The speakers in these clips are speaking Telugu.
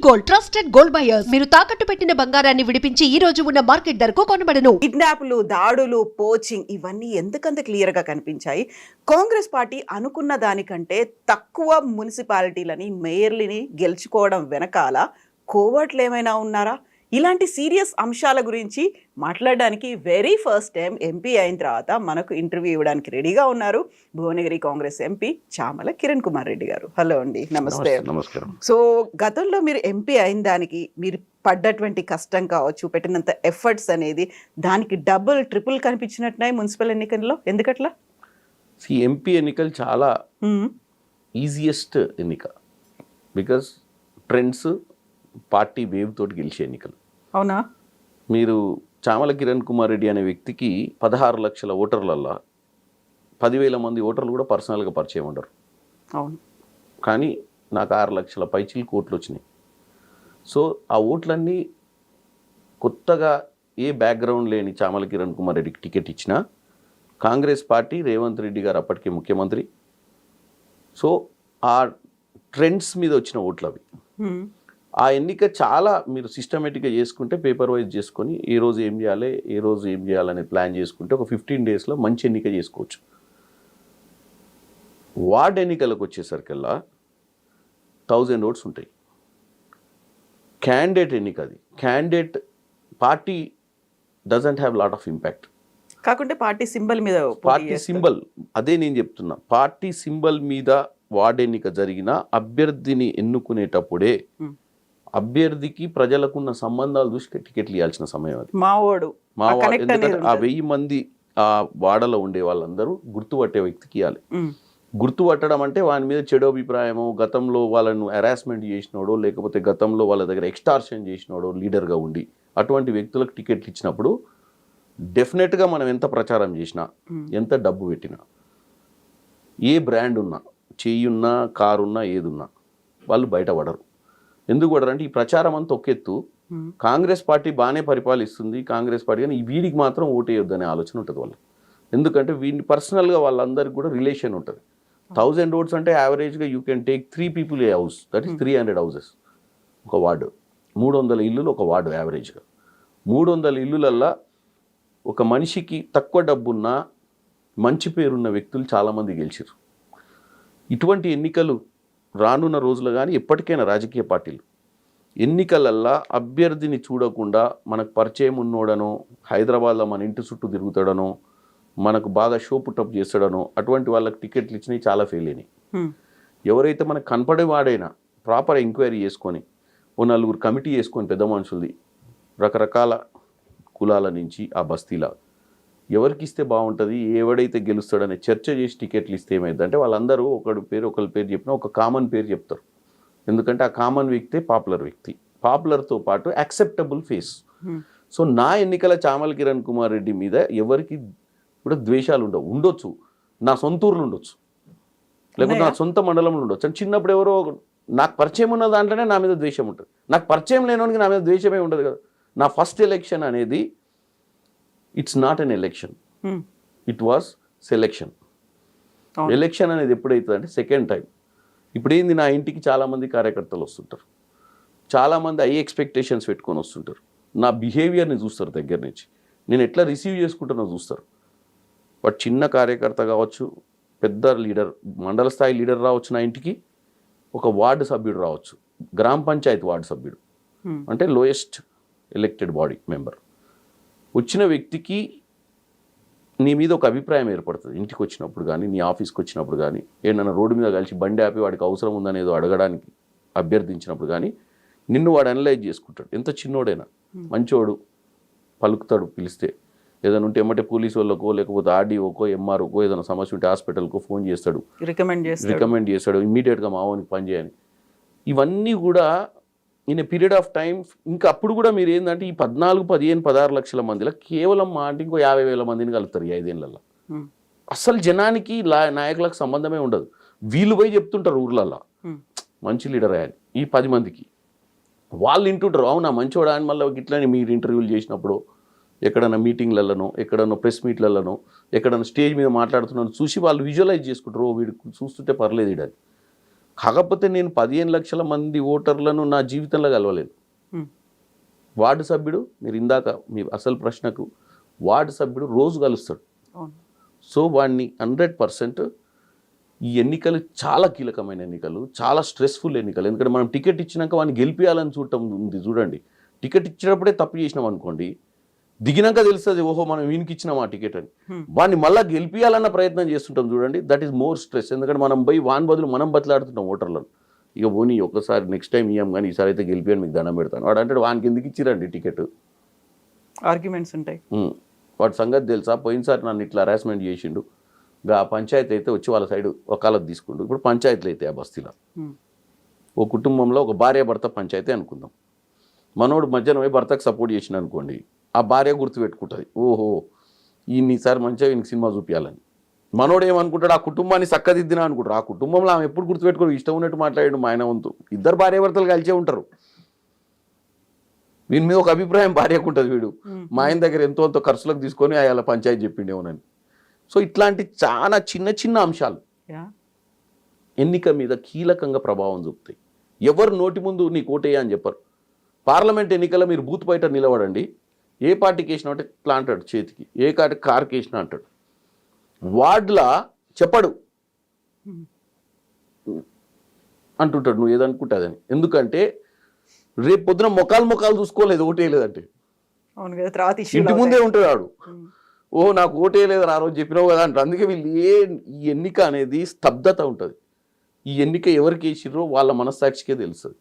Gold, trusted gold buyers. మీరు తాకట్టు పెట్టిన బంగారాన్ని విడిపించి ఈ రోజు ఉన్న మార్కెట్ ధరకు కొనబడను. కిడ్నాప్లు, దాడులు, పోచింగ్ ఇవన్నీ ఎందుకంత క్లియర్ గా కనిపించాయి? కాంగ్రెస్ పార్టీ అనుకున్న దానికంటే తక్కువ మున్సిపాలిటీలని, మేయర్లని గెలుచుకోవడం వెనకాల కోవర్ట్లు ఏమైనా ఉన్నారా? ఇలాంటి సీరియస్ అంశాల గురించి మాట్లాడడానికి వెరీ ఫస్ట్ టైం ఎంపీ అయిన తర్వాత మనకు ఇంటర్వ్యూ ఇవ్వడానికి రెడీగా ఉన్నారు భువనగిరి కాంగ్రెస్ ఎంపీ చామల కిరణ్ కుమార్ రెడ్డి గారు. హలో అండి, నమస్తే. నమస్కారం. సో గతంలో మీరు ఎంపీ అయిన దానికి మీరు పడ్డటువంటి కష్టం కావచ్చు, పెట్టినంత ఎఫర్ట్స్ అనేది దానికి డబుల్ ట్రిపుల్ కనిపించినట్టున్నాయి మున్సిపల్ ఎన్నికల్లో. ఎందుకట్లా? ఎంపీ ఎన్నికలు చాలా ఈజియెస్ట్ ఎన్నిక. బికాస్ ట్రెండ్స్, పార్టీ వేవ్ తోటి గెలిచే ఎన్నికలు. అవునా? మీరు చామల కిరణ్ కుమార్ రెడ్డి అనే వ్యక్తికి 16 లక్షల ఓటర్లల్లో 10,000 మంది ఓటర్లు కూడా పర్సనల్గా పరిచయం ఉండరు. అవును. కానీ నాకు 6 లక్షల పైచీలకు ఓట్లు వచ్చినాయి. సో ఆ ఓట్లన్నీ కొత్తగా ఏ బ్యాక్గ్రౌండ్ లేని చామల కిరణ్ కుమార్ రెడ్డికి టికెట్ ఇచ్చినా కాంగ్రెస్ పార్టీ, రేవంత్ రెడ్డి గారు అప్పటికే ముఖ్యమంత్రి. సో ఆ ట్రెండ్స్ మీద వచ్చిన ఓట్లు అవి. ఆ ఎన్నిక చాలా మీరు సిస్టమేటిక్గా చేసుకుంటే, పేపర్ వైజ్ చేసుకొని ఏ రోజు ఏం చేయాలి, ఏ రోజు ఏం చేయాలనే ప్లాన్ చేసుకుంటే ఒక 15 డేస్లో మంచి ఎన్నిక చేసుకోవచ్చు. వార్డ్ ఎన్నికలకు వచ్చేసరికల్లా 1000 ఓట్స్ ఉంటాయి. క్యాండిడేట్ ఎన్నిక అది. Candidate party doesn't have lot of impact. కాకుంటే పార్టీ సింబల్ మీద, పార్టీ సింబల్, అదే నేను చెప్తున్నా, పార్టీ సింబల్ మీద వార్డ్ ఎన్నిక జరిగిన అభ్యర్థిని ఎన్నుకునేటప్పుడే అభ్యర్థికి ప్రజలకున్న సంబంధాలు చూసి టికెట్లు ఇవ్వాల్సిన సమయం అది. ఎందుకంటే ఆ 1000 మంది ఆ వాడలో ఉండే వాళ్ళందరూ గుర్తుపట్టే వ్యక్తికి ఇవ్వాలి. గుర్తుపట్టడం అంటే వాని మీద చెడు అభిప్రాయమో, గతంలో వాళ్ళను హెరాస్మెంట్ చేసినోడో, లేకపోతే గతంలో వాళ్ళ దగ్గర ఎక్స్టార్షన్ చేసినోడో లీడర్గా ఉండి అటువంటి వ్యక్తులకు టికెట్లు ఇచ్చినప్పుడు డెఫినెట్గా మనం ఎంత ప్రచారం చేసినా, ఎంత డబ్బు పెట్టినా, ఏ బ్రాండ్ ఉన్నా, చెయ్యున్నా, కారున్నా, ఏదున్నా వాళ్ళు బయటపడరు. ఎందుకు పడరంటే ఈ ప్రచారం అంతా ఒకెత్తు. కాంగ్రెస్ పార్టీ బాగానే పరిపాలిస్తుంది, కాంగ్రెస్ పార్టీ, కానీ వీడికి మాత్రం ఓటేయొద్దు అనే ఆలోచన ఉంటుంది వాళ్ళు. ఎందుకంటే వీడిని పర్సనల్గా వాళ్ళందరికీ కూడా రిలేషన్ ఉంటుంది. 1000 ఓట్స్ అంటే యావరేజ్గా you can take 3 people A house, that is 300 houses ఒక వార్డు. 300 ఇల్లులు ఒక వార్డు యావరేజ్గా. 300 ఇల్లులల్లా ఒక మనిషికి తక్కువ డబ్బున్న, మంచి పేరున్న వ్యక్తులు చాలామంది గెలిచారు. ఇటువంటి ఎన్నికలు రానున్న రోజులు కానీ ఎప్పటికైనా రాజకీయ పార్టీలు ఎన్నికలల్లా అభ్యర్థిని చూడకుండా మనకు పరిచయం ఉన్నోడనో, హైదరాబాద్లో మన ఇంటి చుట్టూ తిరుగుతాడనో, మనకు బాగా షో పుట్టప్ చేస్తాడనో అటువంటి వాళ్ళకి టికెట్లు ఇచ్చినవి చాలా ఫెయిల్ అయినాయి. ఎవరైతే మనకు కనపడేవాడైనా ప్రాపర్ ఎంక్వైరీ చేసుకొని, ఓ 4 కమిటీ చేసుకొని, పెద్ద మనుషులది రకరకాల కులాల నుంచి ఆ బస్తీలా ఎవరికి ఇస్తే బాగుంటుంది, ఎవడైతే గెలుస్తాడనే చర్చ చేసి టికెట్లు ఇస్తే ఏమైందంటే వాళ్ళందరూ ఒకరి పేరు చెప్పినా ఒక కామన్ పేరు చెప్తారు. ఎందుకంటే ఆ కామన్ వ్యక్తే పాపులర్ వ్యక్తి. పాపులర్తో పాటు యాక్సెప్టబుల్ ఫేస్. సో నా ఎన్నికల చామల కిరణ్ కుమార్ రెడ్డి మీద ఎవరికి కూడా ద్వేషాలు ఉండొచ్చు. నా సొంత ఊర్లు ఉండొచ్చు, లేకపోతే నా సొంత మండలంలో ఉండొచ్చు. అని చిన్నప్పుడు ఎవరో నాకు పరిచయం ఉన్న దాంట్లోనే నా మీద ద్వేషం ఉంటుంది. నాకు పరిచయం లేనోనికి నా మీద ద్వేషమే ఉండదు కదా. నా ఫస్ట్ ఎలక్షన్ అనేది it's not an election, it was selection. Election అనేది ఎప్పుడైతుంది అంటే సెకండ్ టైం. ఇప్పుడు ఏంది, నా ఇంటికి చాలామంది కార్యకర్తలు వస్తుంటారు, చాలామంది ఎక్స్పెక్టేషన్స్ పెట్టుకొని వస్తుంటారు. నా బిహేవియర్ని చూస్తారు దగ్గర నుంచి, నేను ఎట్లా రిసీవ్ చేసుకుంటానో చూస్తారు. బట్ చిన్న కార్యకర్త కావచ్చు, పెద్ద లీడర్, మండల స్థాయి లీడర్ రావచ్చు నా ఇంటికి, ఒక వార్డు సభ్యుడు రావచ్చు, గ్రామ పంచాయతీ వార్డు సభ్యుడు అంటే లోయెస్ట్ ఎలక్టెడ్ బాడీ మెంబర్ వచ్చిన వ్యక్తికి నీ మీద ఒక అభిప్రాయం ఏర్పడుతుంది. ఇంటికి వచ్చినప్పుడు కానీ, నీ ఆఫీస్కి వచ్చినప్పుడు కానీ, ఏదైనా రోడ్డు మీద కలిసి బండి ఆపి వాడికి అవసరం ఉందనేదో అడగడానికి అభ్యర్థించినప్పుడు కానీ నిన్ను వాడు అనలైజ్ చేసుకుంటాడు. ఎంత చిన్నోడైనా మంచోడు, పలుకుతాడు, పిలిస్తే ఏదైనా ఉంటే ఎమ్మటే పోలీసు వాళ్ళకో, లేకపోతే ఆర్డీఓకో, ఎంఆర్ఓకో ఏదైనా సమస్య ఉంటే హాస్పిటల్కో ఫోన్ చేస్తాడు, రికమెండ్ చేస్తాడు ఇమ్మీడియట్గా మావోనికి పని చేయని. ఇవన్నీ కూడా in a period of time. ఇంకా అప్పుడు కూడా మీరు ఏంటంటే ఈ 14, 15, 16 లక్షల మందిలో కేవలం మా అంటే ఇంకో 50,000 మందిని కలుగుతారు ఈ 5 ఏళ్లలో. అసలు జనానికి నాయకులకు సంబంధమే ఉండదు. వీళ్ళు పోయి చెప్తుంటారు ఊర్లల్లో మంచి లీడర్ అని ఈ 10 మందికి. వాళ్ళు వింటుంటారు, అవునా మంచోడా అని. మళ్ళీ ఇట్లని మీరు ఇంటర్వ్యూలు చేసినప్పుడు, ఎక్కడన్నా మీటింగ్లలోనో, ఎక్కడన్నా ప్రెస్ మీట్లలోనో, ఎక్కడన్నా స్టేజ్ మీద మాట్లాడుతున్నాను చూసి వాళ్ళు విజువలైజ్ చేసుకుంటారు, వీడు చూస్తుంటే పర్లేదు ఇడని. కాకపోతే నేను 15 లక్షల మంది ఓటర్లను నా జీవితంలో కలవలేను. వార్డు సభ్యుడు, మీరు ఇందాక మీ అసలు ప్రశ్నకు, వార్డు సభ్యుడు రోజు కలుస్తాడు. సో వాడిని 100% ఈ ఎన్నికలు చాలా కీలకమైన ఎన్నికలు, చాలా స్ట్రెస్ఫుల్ ఎన్నికలు. ఎందుకంటే మనం టికెట్ ఇచ్చినాక వాడిని గెలిపించాలని చూడటం ఉంది చూడండి. టికెట్ ఇచ్చినప్పుడే తప్పు చేసినాం అనుకోండి, దిగినాక తెలుస్తుంది ఓహో మనం వీనికి ఇచ్చినాం ఆ టికెట్ అని. వాడిని మళ్ళీ గెలిపించాలన్న ప్రయత్నం చేస్తుంటాం చూడండి, దట్ ఈస్ మోర్ స్ట్రెస్. ఎందుకంటే మనం పోయి వాని బదులు మనం బతలాడుతుంటాం ఓటర్లను. ఇక పోనీ ఒక్కసారి నెక్స్ట్ టైం ఇయ్యాం కానీ ఈసారి అయితే గెలిపియాను, మీకు దండం పెడతాను. వాడు అంటే వానికి ఎందుకు ఇచ్చిరండి టికెట్, ఆర్గ్యుమెంట్స్ ఉంటాయి. వాడి సంగతి తెలుసా, పోయినసారి నన్ను ఇట్లా హరాస్మెంట్ చేసిండు, ఆ పంచాయతీ అయితే వచ్చి వాళ్ళ సైడ్ వకాలత్ తీసుకుండు. ఇప్పుడు పంచాయతీలు అయితే ఆ బస్తీలో ఓ కుటుంబంలో ఒక భార్య భర్త పంచాయతీ అనుకుందాం. మనోడు మధ్యాహ్నం పోయి భర్తకు సపోర్ట్ చేసిన అనుకోండి, ఆ భార్య గుర్తుపెట్టుకుంటుంది, ఓహో ఈసారి మంచిగా ఈయనకి సినిమా చూపించాలని. మనోడు ఏమనుకుంటాడు, ఆ కుటుంబాన్ని చక్కదిద్దినా అనుకుంటారు. ఆ కుటుంబంలో ఆమె ఎప్పుడు గుర్తుపెట్టుకోడు, ఇష్టం ఉన్నట్టు మాట్లాడాడు మా ఆయన వంతు. ఇద్దరు భార్య భర్తలు కలిసే ఉంటారు, వీని మీద ఒక అభిప్రాయం భార్యకు ఉంటుంది, వీడు మా ఆయన దగ్గర ఎంతో అంత ఖర్చులకు తీసుకొని అలా పంచాయతీ చెప్పిండేమోనని. సో ఇట్లాంటి చాలా చిన్న చిన్న అంశాలు ఎన్నిక మీద కీలకంగా ప్రభావం చూపుతాయి. ఎవరు నోటి ముందు నీకు ఓటేయ అని చెప్పరు. పార్లమెంట్ ఎన్నికల్లో మీరు బూత్ బయట నిలబడండి, ఏ పార్టీకి వేసినా అంటే ఇట్లా అంటాడు చేతికి, ఏ కార్కి వేసినా అంటాడు. వార్డులా చెప్పడు అంటుంటాడు నువ్వు ఏదనుకుంటుందని. ఎందుకంటే రేపు పొద్దున మొఖాలు చూసుకోలేదు ఓటేయలేదంటే, ఇంటి ముందే ఉంటాడు ఓ నాకు ఓటేయలేదు ఆ రోజు చెప్పినావు కదా అంటారు. అందుకే వీళ్ళు ఈ ఎన్నిక అనేది స్తబ్దత ఉంటుంది. ఈ ఎన్నిక ఎవరికి వేసిర్రో వాళ్ళ మనస్సాక్షికే తెలుస్తుంది.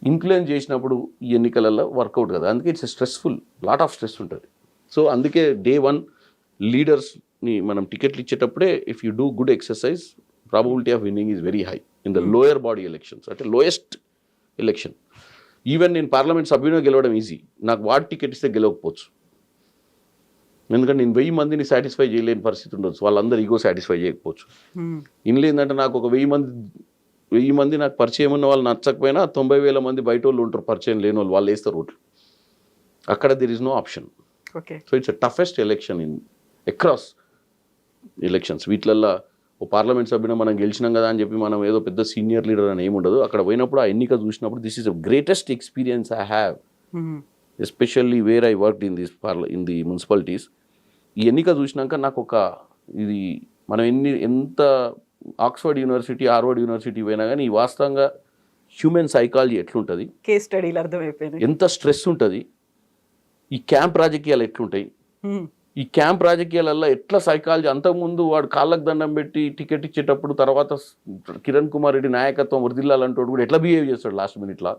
ఇన్ఫ్లుయెన్స్ చేసినప్పుడు ఈ ఎన్నికలలో వర్కౌట్ కదా, అందుకే it's stressful, lot of stress ఉంటుంది. సో అందుకే డే 1 లీడర్స్ని మనం టికెట్లు ఇచ్చేటప్పుడే if you do good exercise, probability of winning is very high in the lower body elections, అంటే లోయెస్ట్ ఎలక్షన్. ఈవెన్ నేను పార్లమెంట్ సభ్యునిగా గెలవడం ఈజీ, నాకు వార్డ్ టికెట్ ఇస్తే గెలవకపోవచ్చు. ఎందుకంటే నేను 1000 మందిని సాటిస్ఫై చేయలేని పరిస్థితి ఉండొచ్చు, వాళ్ళందరూ ఈగో సాటిస్ఫై చేయకపోవచ్చు. ఇంట్లో ఏంటంటే నాకు ఒక 1000 మంది నాకు పరిచయం ఉన్న వాళ్ళు నచ్చకపోయినా 90,000 మంది బయట వాళ్ళు ఉంటారు, పరిచయం లేని వాళ్ళు వేస్తారు ఓట్లు. అక్కడ there is no option. So it's toughest election in across elections. వీటిలల్లో ఓ పార్లమెంట్ సభ్యుని మనం గెలిచినాం కదా అని చెప్పి మనం ఏదో పెద్ద సీనియర్ లీడర్ అని ఏముండదు. అక్కడ పోయినప్పుడు ఆ ఎన్నిక చూసినప్పుడు this is the greatest experience I have, especially where I worked in the municipalities. ఈ ఎన్నిక చూసినాక నాకు ఇది మనం ఎంత ఆక్స్ఫర్డ్ యూనివర్సిటీ, హార్వర్డ్ యూనివర్సిటీ పోయినా కానీ ఈ వాస్తవంగా హ్యూమన్ సైకాలజీ ఎట్లుంటుంది, కేస్ స్టడీలు అర్థమైపోయినాయి, ఎంత స్ట్రెస్ ఉంటుంది, ఈ క్యాంప్ రాజకీయాలు ఎట్లుంటాయి, ఈ క్యాంప్ రాజకీయాలలో ఎట్లా సైకాలజీ. అంతకుముందు వాడు కాళ్ళకు దండం పెట్టి టికెట్ ఇచ్చేటప్పుడు తర్వాత కిరణ్ కుమార్ రెడ్డి నాయకత్వం వదిలాలంటోడు కూడా ఎట్లా బిహేవ్ చేస్తాడు లాస్ట్ మినిట్లో,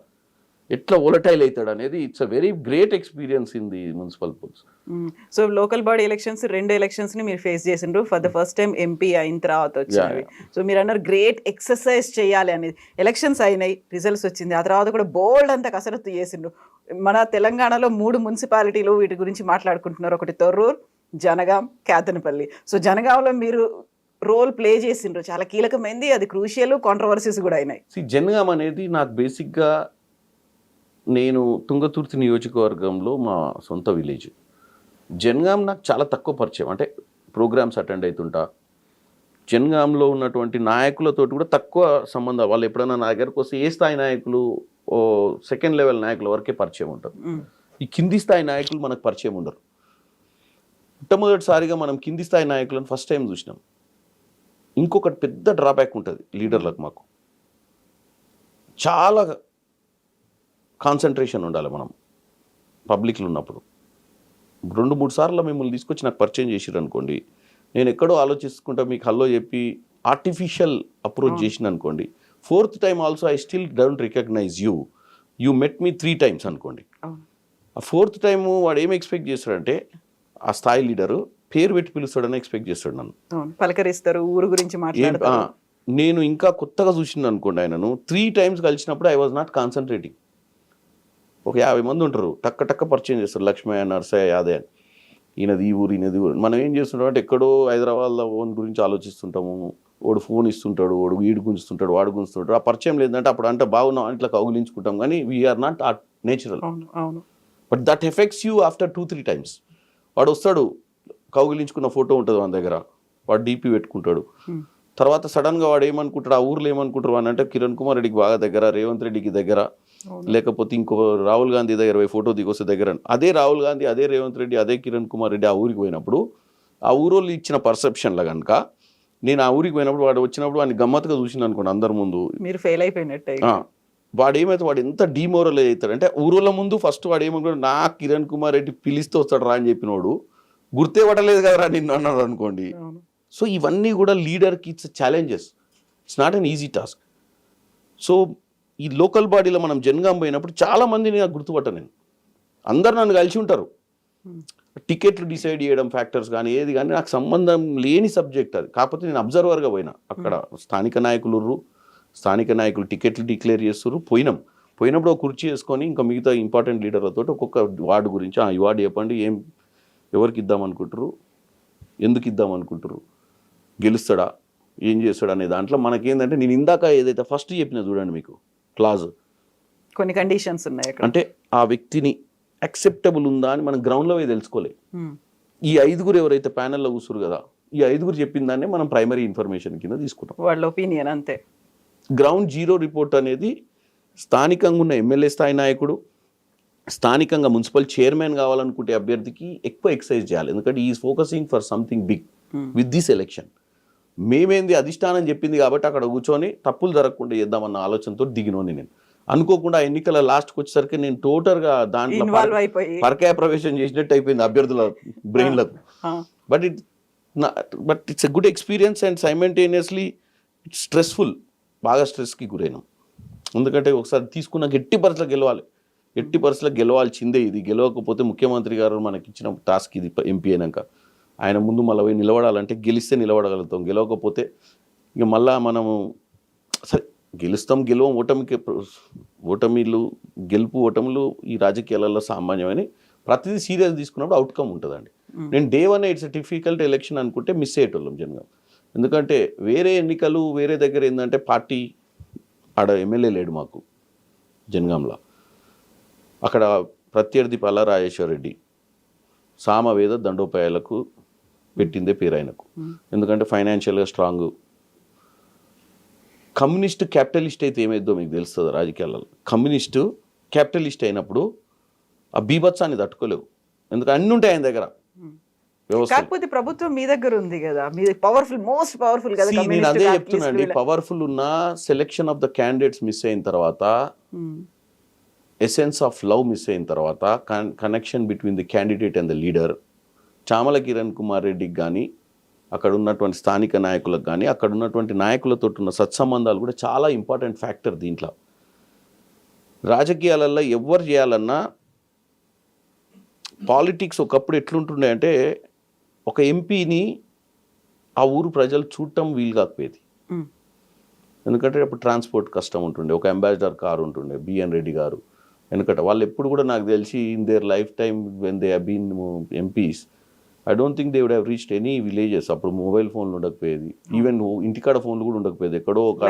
ఎట్లా ఓలటైల్ అవుతాడు అనేది it's a very great experience in the municipal polls. So local body elections 2 elections ని మీరు ఫేస్ చేసిండ్రు. For the first time MP అయిన తర్వాత వచ్చినవి. సో మీరు అన్నారు గ్రేట్ ఎక్సర్సైజ్ చేయాలి అనేది. ఎలక్షన్స్ అయినాయి, రిజల్ట్స్ వచ్చింది, ఆ తర్వాత కూడా బోల్డ్ అంతా కసరత్తు చేసిండ్రు. మన తెలంగాణలో 3 మున్సిపాలిటీలు వీటి గురించి మాట్లాడుకుంటున్నారు. ఒకటి తొర్రూరు, జనగాం, కేతనపల్లి. సో జనగాంలో మీరు రోల్ ప్లే చేసిండ్రు, చాలా కీలకమైంది, అది క్రూషియల్, కాంట్రవర్సీస్ కూడా అయినాయి. జనగాం అనేది నాకు బేసిక్గా నేను తుంగతుర్తి నియోజకవర్గంలో మా సొంత విలేజ్. జనగాం నాకు చాలా తక్కువ పరిచయం, అంటే ప్రోగ్రామ్స్ అటెండ్ అవుతుంటా. జనగాంలో ఉన్నటువంటి నాయకులతో కూడా తక్కువ సంబంధం. వాళ్ళు ఎప్పుడైనా నా దగ్గరకు వస్తే ఏ స్థాయి నాయకులు, ఓ సెకండ్ లెవెల్ నాయకుల వరకే పరిచయం ఉంటుంది. ఈ కింది స్థాయి నాయకులు మనకు పరిచయం ఉండరు. మొట్టమొదటిసారిగా మనం కింది స్థాయి నాయకులను ఫస్ట్ టైం చూసినాం. ఇంకొకటి పెద్ద డ్రాబ్యాక్ ఉంటుంది లీడర్లకు, మాకు చాలా కాన్సన్ట్రేషన్ ఉండాలి మనం పబ్లిక్లో ఉన్నప్పుడు. 2-3 సార్లు మిమ్మల్ని తీసుకొచ్చి నాకు పరిచయం చేసిరు అనుకోండి, నేను ఎక్కడో ఆలోచిస్తుంటా మీకు హల్లో చెప్పి ఆర్టిఫిషియల్ అప్రోచ్ చేసిన అనుకోండి, 4th time also I still don't recognize you met me 3 times అనుకోండి. ఆ 4th టైం వాడు ఏమి ఎక్స్పెక్ట్ చేస్తాడంటే, ఆ స్థాయి లీడరు పేరు పెట్టి పిలుస్తాడని ఎక్స్పెక్ట్ చేస్తాడు నన్ను, పలకరిస్తారు, ఊరు గురించి మాట్లాడతారు. నేను ఇంకా కొత్తగా చూసింది అనుకోండి ఆయనను, 3 టైమ్స్ కలిసినప్పుడు ఐ వాజ్ నాట్ కాన్సన్ట్రేటింగ్. ఒక 50 మంది ఉంటారు, టక్క పరిచయం చేస్తారు, లక్ష్మయ్య, నర్సయ్య, యాదయ్య, ఈయనది ఈ ఊరు, ఈయనది ఊరు. మనం ఏం చేస్తుంటాం అంటే ఎక్కడో హైదరాబాద్లో ఓన్ గురించి ఆలోచిస్తుంటాము. వాడు ఫోన్ ఇస్తుంటాడు, వాడు వీడు గుంజుతుంటాడు, వాడు గుంజుతుంటాడు. ఆ పరిచయం లేదంటే అప్పుడు అంటే బాగున్నాం ఇట్లా కౌగిలించుకుంటాం, కానీ వీఆర్ నాట్ ఆ natural. But that effects you after 2-3 times. వాడు వస్తాడు, కౌగిలించుకున్న ఫోటో ఉంటుంది మన దగ్గర, వాడు డీపీ పెట్టుకుంటాడు, తర్వాత సడన్గా వాడు ఏమనుకుంటాడు, ఆ ఊర్లో ఏమనుకుంటారు అని అంటే కిరణ్ కుమార్ రెడ్డికి బాగా దగ్గర, రేవంత్ రెడ్డికి దగ్గర, లేకపోతే ఇంకో రాహుల్ గాంధీ దగ్గర పోయి ఫోటో దిగొస్తే దగ్గర. అదే రాహుల్ గాంధీ, అదే రేవంత్ రెడ్డి, అదే కిరణ్ కుమార్ రెడ్డి ఆ ఊరికి పోయినప్పుడు ఆ ఊరోళ్ళు ఇచ్చిన పర్సెప్షన్లో కనుక నేను ఆ ఊరికి పోయినప్పుడు వాడు వచ్చినప్పుడు వాడిని గమ్మత్తుగా చూసిన అనుకోండి అందరి ముందు, మీరు ఫెయిల్ అయిపోయినట్టే. వాడు ఏమైతే వాడు ఎంత డిమోరలైజ్ అవుతాడు అంటే ఊరోళ్ళ ముందు ఫస్ట్ వాడు ఏమనుకున్నాడు, నా కిరణ్ కుమార్ రెడ్డి పిలిస్తే వస్తాడు రా అని చెప్పినోడు గుర్తే పడలేదు కదరా నిన్ను అన్నాడు అనుకోండి. సో ఇవన్నీ కూడా లీడర్కి it's challenges, it's not an easy task. So ఈ లోకల్ బాడీలో మనం జనగాం పోయినప్పుడు చాలామందిని నాకు గుర్తుపట్ట నేను, అందరు నన్ను కలిసి ఉంటారు. టికెట్లు డిసైడ్ చేయడం ఫ్యాక్టర్స్ కానీ ఏది కానీ నాకు సంబంధం లేని సబ్జెక్ట్ అది. కాకపోతే నేను అబ్జర్వర్గా పోయినా, అక్కడ స్థానిక నాయకులు టికెట్లు డిక్లేర్ చేస్తారు. పోయినప్పుడు ఒక కుర్చీ వేసుకొని ఇంకా మిగతా ఇంపార్టెంట్ లీడర్లతో ఒక్కొక్క వార్డు గురించి ఈ వార్డు చెప్పండి, ఎవరికి ఇద్దాం అనుకుంటారు, ఎందుకు ఇద్దాం అనుకుంటారు, గెలుస్తాడా, ఏం చేస్తాడు అనే దాంట్లో మనకేంటంటే నేను ఇందాక ఏదైతే ఫస్ట్ చెప్పినా చూడండి మీకు క్లాజ్, కొన్ని కండిషన్స్ ఉన్నాయి అంటే ఆ వ్యక్తిని యాక్సెప్టబుల్ ఉందా అని మనం గ్రౌండ్లో పోయి తెలుసుకోలేదు. ఈ 5 ఎవరైతే ప్యానెల్లో కూర్చురు కదా, ఈ 5 చెప్పిన దాన్ని మనం ప్రైమరీ ఇన్ఫర్మేషన్ కింద తీసుకుంటాం, వాళ్ళ ఒపీనియన్ అంతే. గ్రౌండ్ జీరో రిపోర్ట్ అనేది స్థానికంగా ఉన్న ఎమ్మెల్యే స్థాయి నాయకుడు, స్థానికంగా మున్సిపల్ చైర్మన్ కావాలనుకుంటే అభ్యర్థికి ఎక్కువ ఎక్సర్సైజ్ చేయాలి. ఎందుకంటే is focusing for something big with this election. మేమేంది అధిష్టానం చెప్పింది కాబట్టి అక్కడ కూర్చొని తప్పులు జరగకుండా చేద్దామన్న ఆలోచనతో దిగినోని నేను. అనుకోకుండా ఎన్నికల లాస్ట్కి వచ్చేసరికి నేను టోటల్గా దాంట్లో పరకాయ ప్రవేశం చేసినట్టు అయిపోయింది అభ్యర్థుల బ్రెయిన్లకు. But it's a good experience and simultaneously it's stressful. బాగా స్ట్రెస్కి గురైనాం. ఎందుకంటే ఒకసారి తీసుకున్న ఎట్టి పరిస్థితుల్లో గెలవాల్సిందే. ఇది గెలవకపోతే ముఖ్యమంత్రి గారు మనకి ఇచ్చిన టాస్క్ ఇది. ఎంపీ అయినాక ఆయన ముందు మళ్ళీ పోయి నిలబడాలంటే గెలిస్తే నిలబడగలుగుతాం, గెలవకపోతే ఇక మళ్ళా మనము సరే గెలుస్తాం గెలవం, గెలుపు ఓటములు ఈ రాజకీయాలలో సామాన్యమని ప్రతిదీ సీరియస్ తీసుకున్నప్పుడు అవుట్కమ్ ఉంటుందండి. నేను డే 1 ఇట్స్ డిఫికల్ట్ ఎలక్షన్ అనుకుంటే మిస్ అయ్యేటోళ్ళం జనగా. ఎందుకంటే వేరే ఎన్నికలు వేరే దగ్గర ఏంటంటే పార్టీ ఆడ ఎమ్మెల్యే లేడు మాకు జనగాంలో. అక్కడ ప్రత్యర్థి పల్లా రాజేశ్వర రెడ్డి సామవేద దండోపాయాలకు పెట్టిందే పేరు ఆయనకు. ఎందుకంటే ఫైనాన్షియల్గా స్ట్రాంగ్. కమ్యూనిస్ట్ క్యాపిటలిస్ట్ అయితే ఏమైద్దో మీకు తెలుస్తుంది రాజకీయాలలో. కమ్యూనిస్టు క్యాపిటలిస్ట్ అయినప్పుడు ఆ బీభత్సాన్ని తట్టుకోలేవు, ఎందుకంటే అన్నీ ఉంటాయి ఆయన దగ్గర. కాకపోతే ప్రభుత్వం మీ దగ్గర ఉంది కదా, మీ పవర్ఫుల్, మోస్ట్ పవర్ఫుల్ కదా. నేను అదే చెప్తున్నాండి, పవర్ఫుల్ ఉన్న selection of the candidates miss అయిన తర్వాత, ఎసెన్స్ ఆఫ్ లవ్ మిస్ అయిన తర్వాత, connection between the candidate and the leader. Chamala Kiran Kumar రెడ్డికి కానీ అక్కడ ఉన్నటువంటి స్థానిక నాయకులకు కానీ అక్కడ ఉన్నటువంటి నాయకులతో ఉన్న సత్సంబంధాలు కూడా చాలా ఇంపార్టెంట్ ఫ్యాక్టర్ దీంట్లో. రాజకీయాలలో ఎవరు చేయాలన్నా పాలిటిక్స్ ఒకప్పుడు ఎట్లుంటుండే అంటే ఒక ఎంపీని ఆ ఊరు ప్రజలు చూడటం వీలు కాకపోయేది. ఎందుకంటే అప్పుడు ట్రాన్స్పోర్ట్ కష్టం ఉంటుండే, ఒక అంబాసిడర్ కారు ఉంటుండే, బిఎన్ రెడ్డి గారు. ఎందుకంటే వాళ్ళు ఎప్పుడు కూడా నాకు తెలిసి in their lifetime when they have been MPs, I don't think they would have reached any villages. అప్పుడు మొబైల్ ఫోన్లు ఉండకపోయేది, ఈవెన్ ఇంటికాడ ఫోన్లు కూడా ఉండకపోయేది, ఎక్కడో ఒక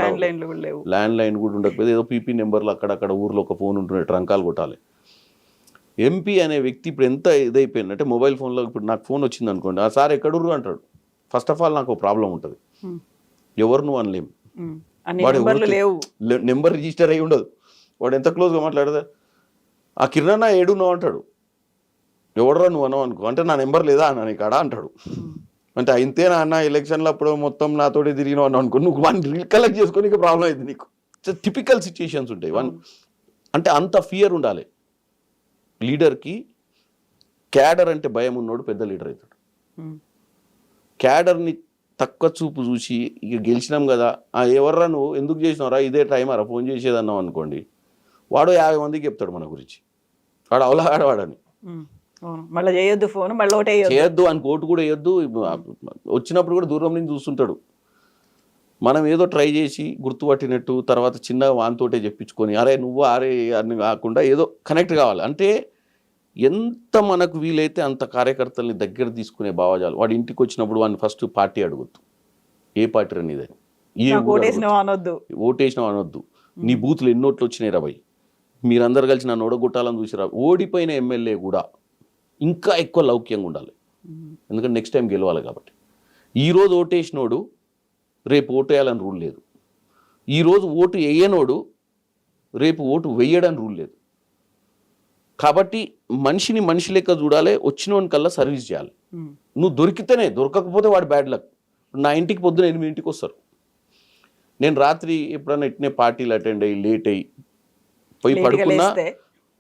ల్యాండ్ లైన్ కూడా ఉండకపోయేది. ఏదో పీపీ నెంబర్లు అక్కడక్కడ ఊర్లో ఒక ఫోన్ ఉంటుండే, ట్రంకాలు కొట్టాలి. ఎంపీ అనే వ్యక్తి ఇప్పుడు ఎంత ఇదైపోయిందంటే మొబైల్ ఫోన్లో ఇప్పుడు నాకు ఫోన్ వచ్చింది అనుకోండి, ఆ సార్ ఎక్కడుర్రు అంటాడు. ఫస్ట్ ఆఫ్ ఆల్ నాకు ప్రాబ్లం ఉంటుంది, ఎవరు నువ్వు అనలేం, వాడు నెంబర్ రిజిస్టర్ అయ్యి ఉండదు, వాడు ఎంత క్లోజ్గా మాట్లాడదా ఆ కిరణ్ ఏడున్నావు అంటాడు, ఎవడరా నువ్వు అన్నావు అనుకో, అంటే నా నెంబర్ లేదా అన్న నీకు అడా అంటాడు. అంటే ఇంతేనా అన్న ఎలక్షన్లో అప్పుడు మొత్తం నాతోటి తిరిగినావు అన్నావు అనుకో, నువ్వు వాడిని రీకలెక్ట్ చేసుకొని ప్రాబ్లం అయింది నీకు. టిపికల్ సిచ్యుయేషన్స్ ఉంటాయి. అంటే అంత ఫియర్ ఉండాలి లీడర్కి. క్యాడర్ అంటే భయం ఉన్నోడు పెద్ద లీడర్ అవుతాడు. క్యాడర్ని తక్కువ చూపు చూసి ఇక గెలిచినాం కదా, ఎవర్రా నువ్వు ఎందుకు చేసినావురా, ఇదే టైం అరా ఫోన్ చేసేదన్నావు అనుకోండి, వాడు 50 మందికి చెప్తాడు మన గురించి, వాడు అవలాడవాడని. మళ్ళీ చేయొద్దు ఫోన్, మళ్ళీ ఒకటే చేయొద్దు అని కోటు కూడా వేయొద్దు. వచ్చినప్పుడు కూడా దూరం నుంచి చూస్తుంటాడు. మనం ఏదో ట్రై చేసి గుర్తుపట్టినట్టు తర్వాత చిన్నగా వానితోటే చెప్పించుకొని అరే నువ్వు అరే అని కాకుండా ఏదో కనెక్ట్ కావాలి. అంటే ఎంత మనకు వీలైతే అంత కార్యకర్తల్ని దగ్గర తీసుకునే భావజాలు. వాడి ఇంటికి వచ్చినప్పుడు వాడిని ఫస్ట్ పార్టీ అడుగుతూ, ఏ పార్టీ అనేదని, ఓటేసినావు అనొద్దు, నీ బూత్లు ఎన్నోట్లు వచ్చినాయి రా భయ్, మీరందరూ కలిసి నన్ను ఓడగొట్టాలని చూసిరా. ఓడిపోయిన ఎమ్మెల్యే కూడా ఇంకా ఎక్కువ లౌక్యంగా ఉండాలి, ఎందుకంటే నెక్స్ట్ టైం గెలవాలి కాబట్టి. ఈరోజు ఓటేసినోడు రేపు ఓటు వేయాలని రూల్ లేదు. ఈరోజు ఓటు వేయనోడు రేపు ఓటు వేయడని రూల్ లేదు. కాబట్టి మనిషిని మనిషి లెక్క చూడాలి, వచ్చినోనికల్లా సర్వీస్ చేయాలి. నువ్వు దొరికితేనే, దొరకకపోతే వాడు బ్యాడ్ లక్. నా ఇంటికి పొద్దున 8 వస్తారు. నేను రాత్రి ఎప్పుడన్నా ఇట్నే పార్టీలు అటెండ్ అయ్యి లేట్ అయ్యి పోయి పడుకున్నా,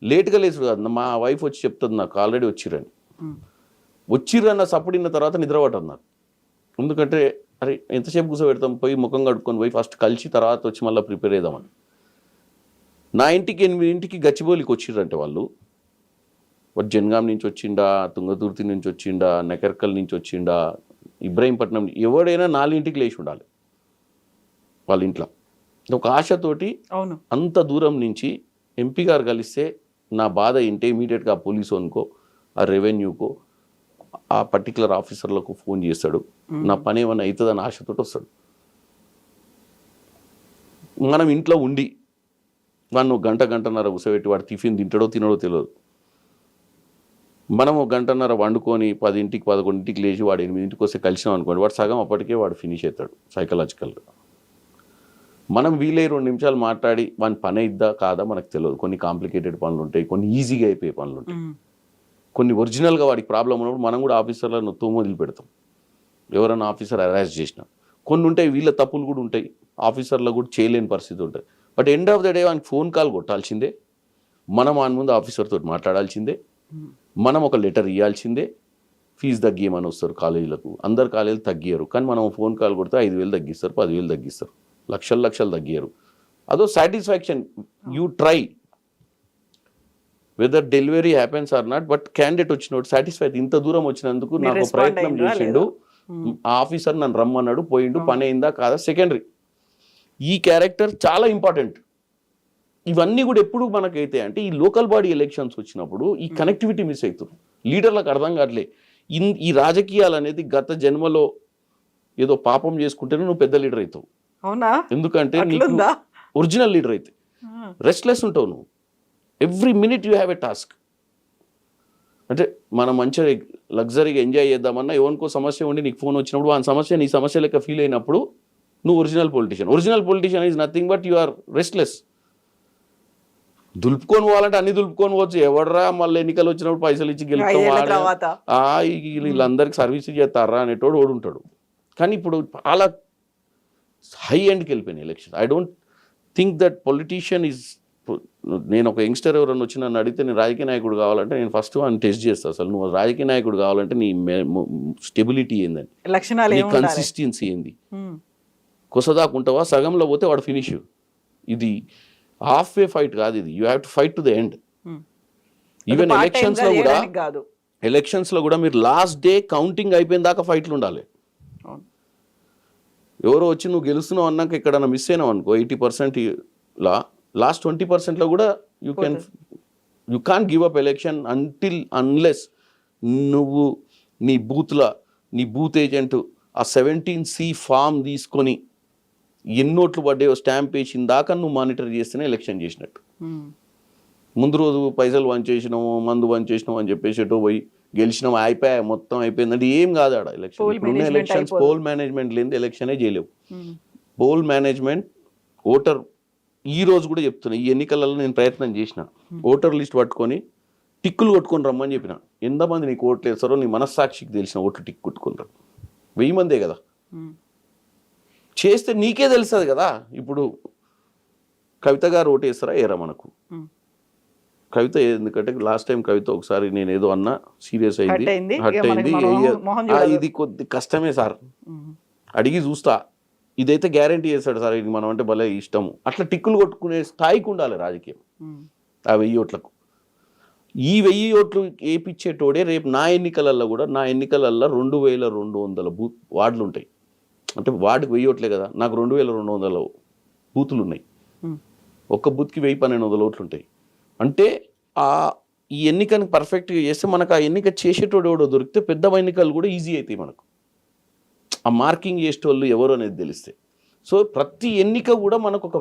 లేట్గా లేచుడు కాదు, మా వైఫ్ వచ్చి చెప్తుంది నాకు ఆల్రెడీ వచ్చిర్రన్న సప్పుడిన్న తర్వాత నిద్రపట్టదు నాకు. ఎందుకంటే అరే ఎంతసేపు కూర్చోబెడతాం, పోయి ముఖం కడుక్కొని పోయి ఫస్ట్ కలిసి తర్వాత వచ్చి మళ్ళీ ప్రిపేర్ అవుదామని. నా ఇంటికి 8 గచ్చిబౌలికి వచ్చిర్రంటే వాళ్ళు జనగాం నుంచి వచ్చిండా, తుంగతుర్తి నుంచి వచ్చిండా, నెకర్కల్ నుంచి వచ్చిండా, ఇబ్రాహీంపట్నం, ఎవడైనా 4 లేచి ఉండాలి వాళ్ళ ఇంట్లో. ఒక ఆశతోటి అంత దూరం నుంచి ఎంపీ గారు కలిస్తే నా బాధ ఏంటి ఇమీడియట్గా ఆ పోలీసు అనుకో, ఆ రెవెన్యూకో, ఆ పర్టికులర్ ఆఫీసర్లకు ఫోన్ చేస్తాడు, నా పని ఏమైనా అవుతుందని ఆశతోటి వస్తాడు. మనం ఇంట్లో ఉండి వాడిని 1 గంటన్నర కూర్చోబెట్టి వాడు టిఫిన్ తింటాడో తినడో తెలియదు. మనం 1 గంటన్నర వండుకొని 10 11 లేచి వాడు 8 వస్తే కలిసినాం అనుకోండి, వాడు సగం అప్పటికే వాడు ఫినిష్ అవుతాడు సైకలాజికల్గా. మనం వీలే 2 నిమిషాలు మాట్లాడి వాని పని ఇద్దా కాదా మనకు తెలియదు. కొన్ని కాంప్లికేటెడ్ పనులు ఉంటాయి, కొన్ని ఈజీగా అయిపోయే పనులు ఉంటాయి, కొన్ని ఒరిజినల్గా వాడికి ప్రాబ్లం ఉన్నప్పుడు మనం కూడా ఆఫీసర్లను తోమొదిలి పెడతాం ఎవరైనా ఆఫీసర్ అరెస్ట్ చేసినా. కొన్ని ఉంటాయి వీళ్ళ తప్పులు కూడా ఉంటాయి, ఆఫీసర్లకు కూడా చేయలేని పరిస్థితి ఉంటుంది. But end of the day వానికి ఫోన్ కాల్ కొట్టాల్సిందే, మనం ఆయన ముందు ఆఫీసర్తో మాట్లాడాల్సిందే, మనం ఒక లెటర్ ఇవ్వాల్సిందే, ఫీజు తగ్గియమని వస్తారు కాలేజీలకు. అందరు కాలేజీలు తగ్గియరు, కానీ మనం ఫోన్ కాల్ కొడితే 5,000 తగ్గిస్తారు, 10,000 తగ్గిస్తారు, లక్షలు తగ్గియరు. అదో satisfaction. You try whether delivery happens or not, but candidate వచ్చినోడు సాటిస్ఫై. ఇంత దూరం వచ్చినందుకు నాకు ప్రయత్నం చేసిండు, ఆ ఆఫీసర్ నన్ను రమ్మన్నాడు, పోయిండు, పని అయిందా కాదా సెకండరీ. ఈ క్యారెక్టర్ చాలా ఇంపార్టెంట్. ఇవన్నీ కూడా ఎప్పుడు మనకైతే అంటే ఈ లోకల్ బాడీ ఎలక్షన్స్ వచ్చినప్పుడు ఈ కనెక్టివిటీ మిస్ అవుతుంది, లీడర్లకు అర్థం కావట్లే. ఈ రాజకీయాలు అనేది గత జన్మలో ఏదో పాపం చేసుకుంటేనే నువ్వు పెద్ద లీడర్ అవుతావు. అవునా? ఎందుకంటే నీకు ఒరిజినల్ లీడర్ అయితే రెస్ట్లెస్ ఉంటావు నువ్వు. Every minute you have a task. అంటే మనం మంచిగా లగ్జరీగా ఎంజాయ్ చేద్దామన్నా ఎవరికో సమస్య ఉండి నీకు ఫోన్ వచ్చినప్పుడు ఆ సమస్య నీ సమస్య లెక్క ఫీల్ అయినప్పుడు నువ్వు original politician is nothing but you are restless. దులుపుకొని పోవాలంటే అన్ని దులుపుకొని పోవచ్చు, ఎవడరా మళ్ళీ ఎన్నికలు వచ్చినప్పుడు పైసలు ఇచ్చి గెలుపుతాం వీళ్ళందరికీ సర్వీస్ చేస్తారా అనేటోడు ఓడి ఉంటాడు. కానీ ఇప్పుడు చాలా హై ఎండ్కి వెళ్ళిపోయినాయి election. I don't think that politician is. నేను ఒక యంగ్స్టర్ ఎవరైనా వచ్చి నన్ను అడిగితే నేను రాజకీయ నాయకుడు కావాలంటే నేను ఫస్ట్ అని టెస్ట్ చేస్తాను. అసలు నువ్వు రాజకీయ నాయకుడు కావాలంటే నీ స్టెబిలిటీ ఏందని, నీ కన్సిస్టెన్సీ ఏంది, కొసదాకుంటావా, సగంలో పోతే వాడు ఫినిష్. ఇది హాఫ్ వే ఫైట్ కాదు, ఇది you have to fight to the end. Even ఎలక్షన్స్లో కూడా మీరు లాస్ట్ డే కౌంటింగ్ అయిపోయిన దాకా ఫైట్లు ఉండాలి. ఎవరో వచ్చి నువ్వు గెలుస్తున్నావు అన్నాక ఎక్కడన్నా మిస్ అయినావు అనుకో 80% లాస్ట్ 20%లో కూడా you can give up election unless నువ్వు నీ బూత్ ఏజెంట్ ఆ 17C ఫామ్ తీసుకొని ఎన్నోట్లు పడ్డాయో స్టాంప్ వేసిన దాకా నువ్వు మానిటర్ చేస్తేనే ఎలక్షన్ చేసినట్టు. ముందు రోజు పైసలు వంచేసినాము, మందు వంచేసినాము అని చెప్పేసి ఎటో పోయి గెలిచినాము, అయిపోయా మొత్తం అయిపోయిందంటే ఏం కాదు ఆడ ఎలక్షన్. ఇప్పుడున్న ఎలక్షన్స్ పోల్ మేనేజ్మెంట్ లేని ఎలక్షనే చేయలేవు. పోల్ మేనేజ్మెంట్, ఓటర్ ఈ రోజు కూడా చెప్తున్నా, ఈ ఎన్నికలలో నేను ప్రయత్నం చేసిన, ఓటర్ లిస్ట్ పట్టుకొని టిక్కులు కొట్టుకొని రమ్మని చెప్పిన. ఎంతమంది నీకు ఓట్లు వేస్తారో నీ మనస్సాక్షికి తెలిసిన ఓట్లు టిక్ కొట్టుకుంటారు. 1000 మందే కదా, చేస్తే నీకే తెలుస్తుంది కదా. ఇప్పుడు కవిత గారు ఓటు వేస్తారా ఏరా మనకు? కవిత ఎందుకంటే లాస్ట్ టైం కవిత ఒకసారి నేను ఏదో అన్నా సీరియస్ అయింది, హట్ అయింది. ఇది కొద్ది కష్టమే సార్, అడిగి చూస్తా, ఇదైతే గ్యారంటీ చేస్తాడు సార్, ఇది మనం అంటే భలే ఇష్టము. అట్లా టిక్కులు కొట్టుకునే స్థాయికి ఉండాలి రాజకీయం. ఆ 1000 ఓట్లకు ఈ 1000 ఓట్లు వేయించేటోడే రేపు నా ఎన్నికలల్లో కూడా, నా ఎన్నికలల్లో 2200 వార్డులు ఉంటాయి. అంటే వార్డుకి 1000 ఓట్లే కదా, నాకు 2200 బూతులు ఉన్నాయి. ఒక్క బూత్కి 1000-1200 ఓట్లు ఉంటాయి. అంటే ఈ ఎన్నికని పర్ఫెక్ట్గా చేస్తే మనకు ఆ ఎన్నిక చేసేటోడు ఎవడో దొరికితే పెద్ద ఎన్నికలు కూడా ఈజీ అవుతాయి మనకు, ఆ మార్కింగ్ చేసేటోళ్ళు ఎవరు అనేది తెలిస్తే. సో ప్రతి ఎన్నిక కూడా మనకు ఒక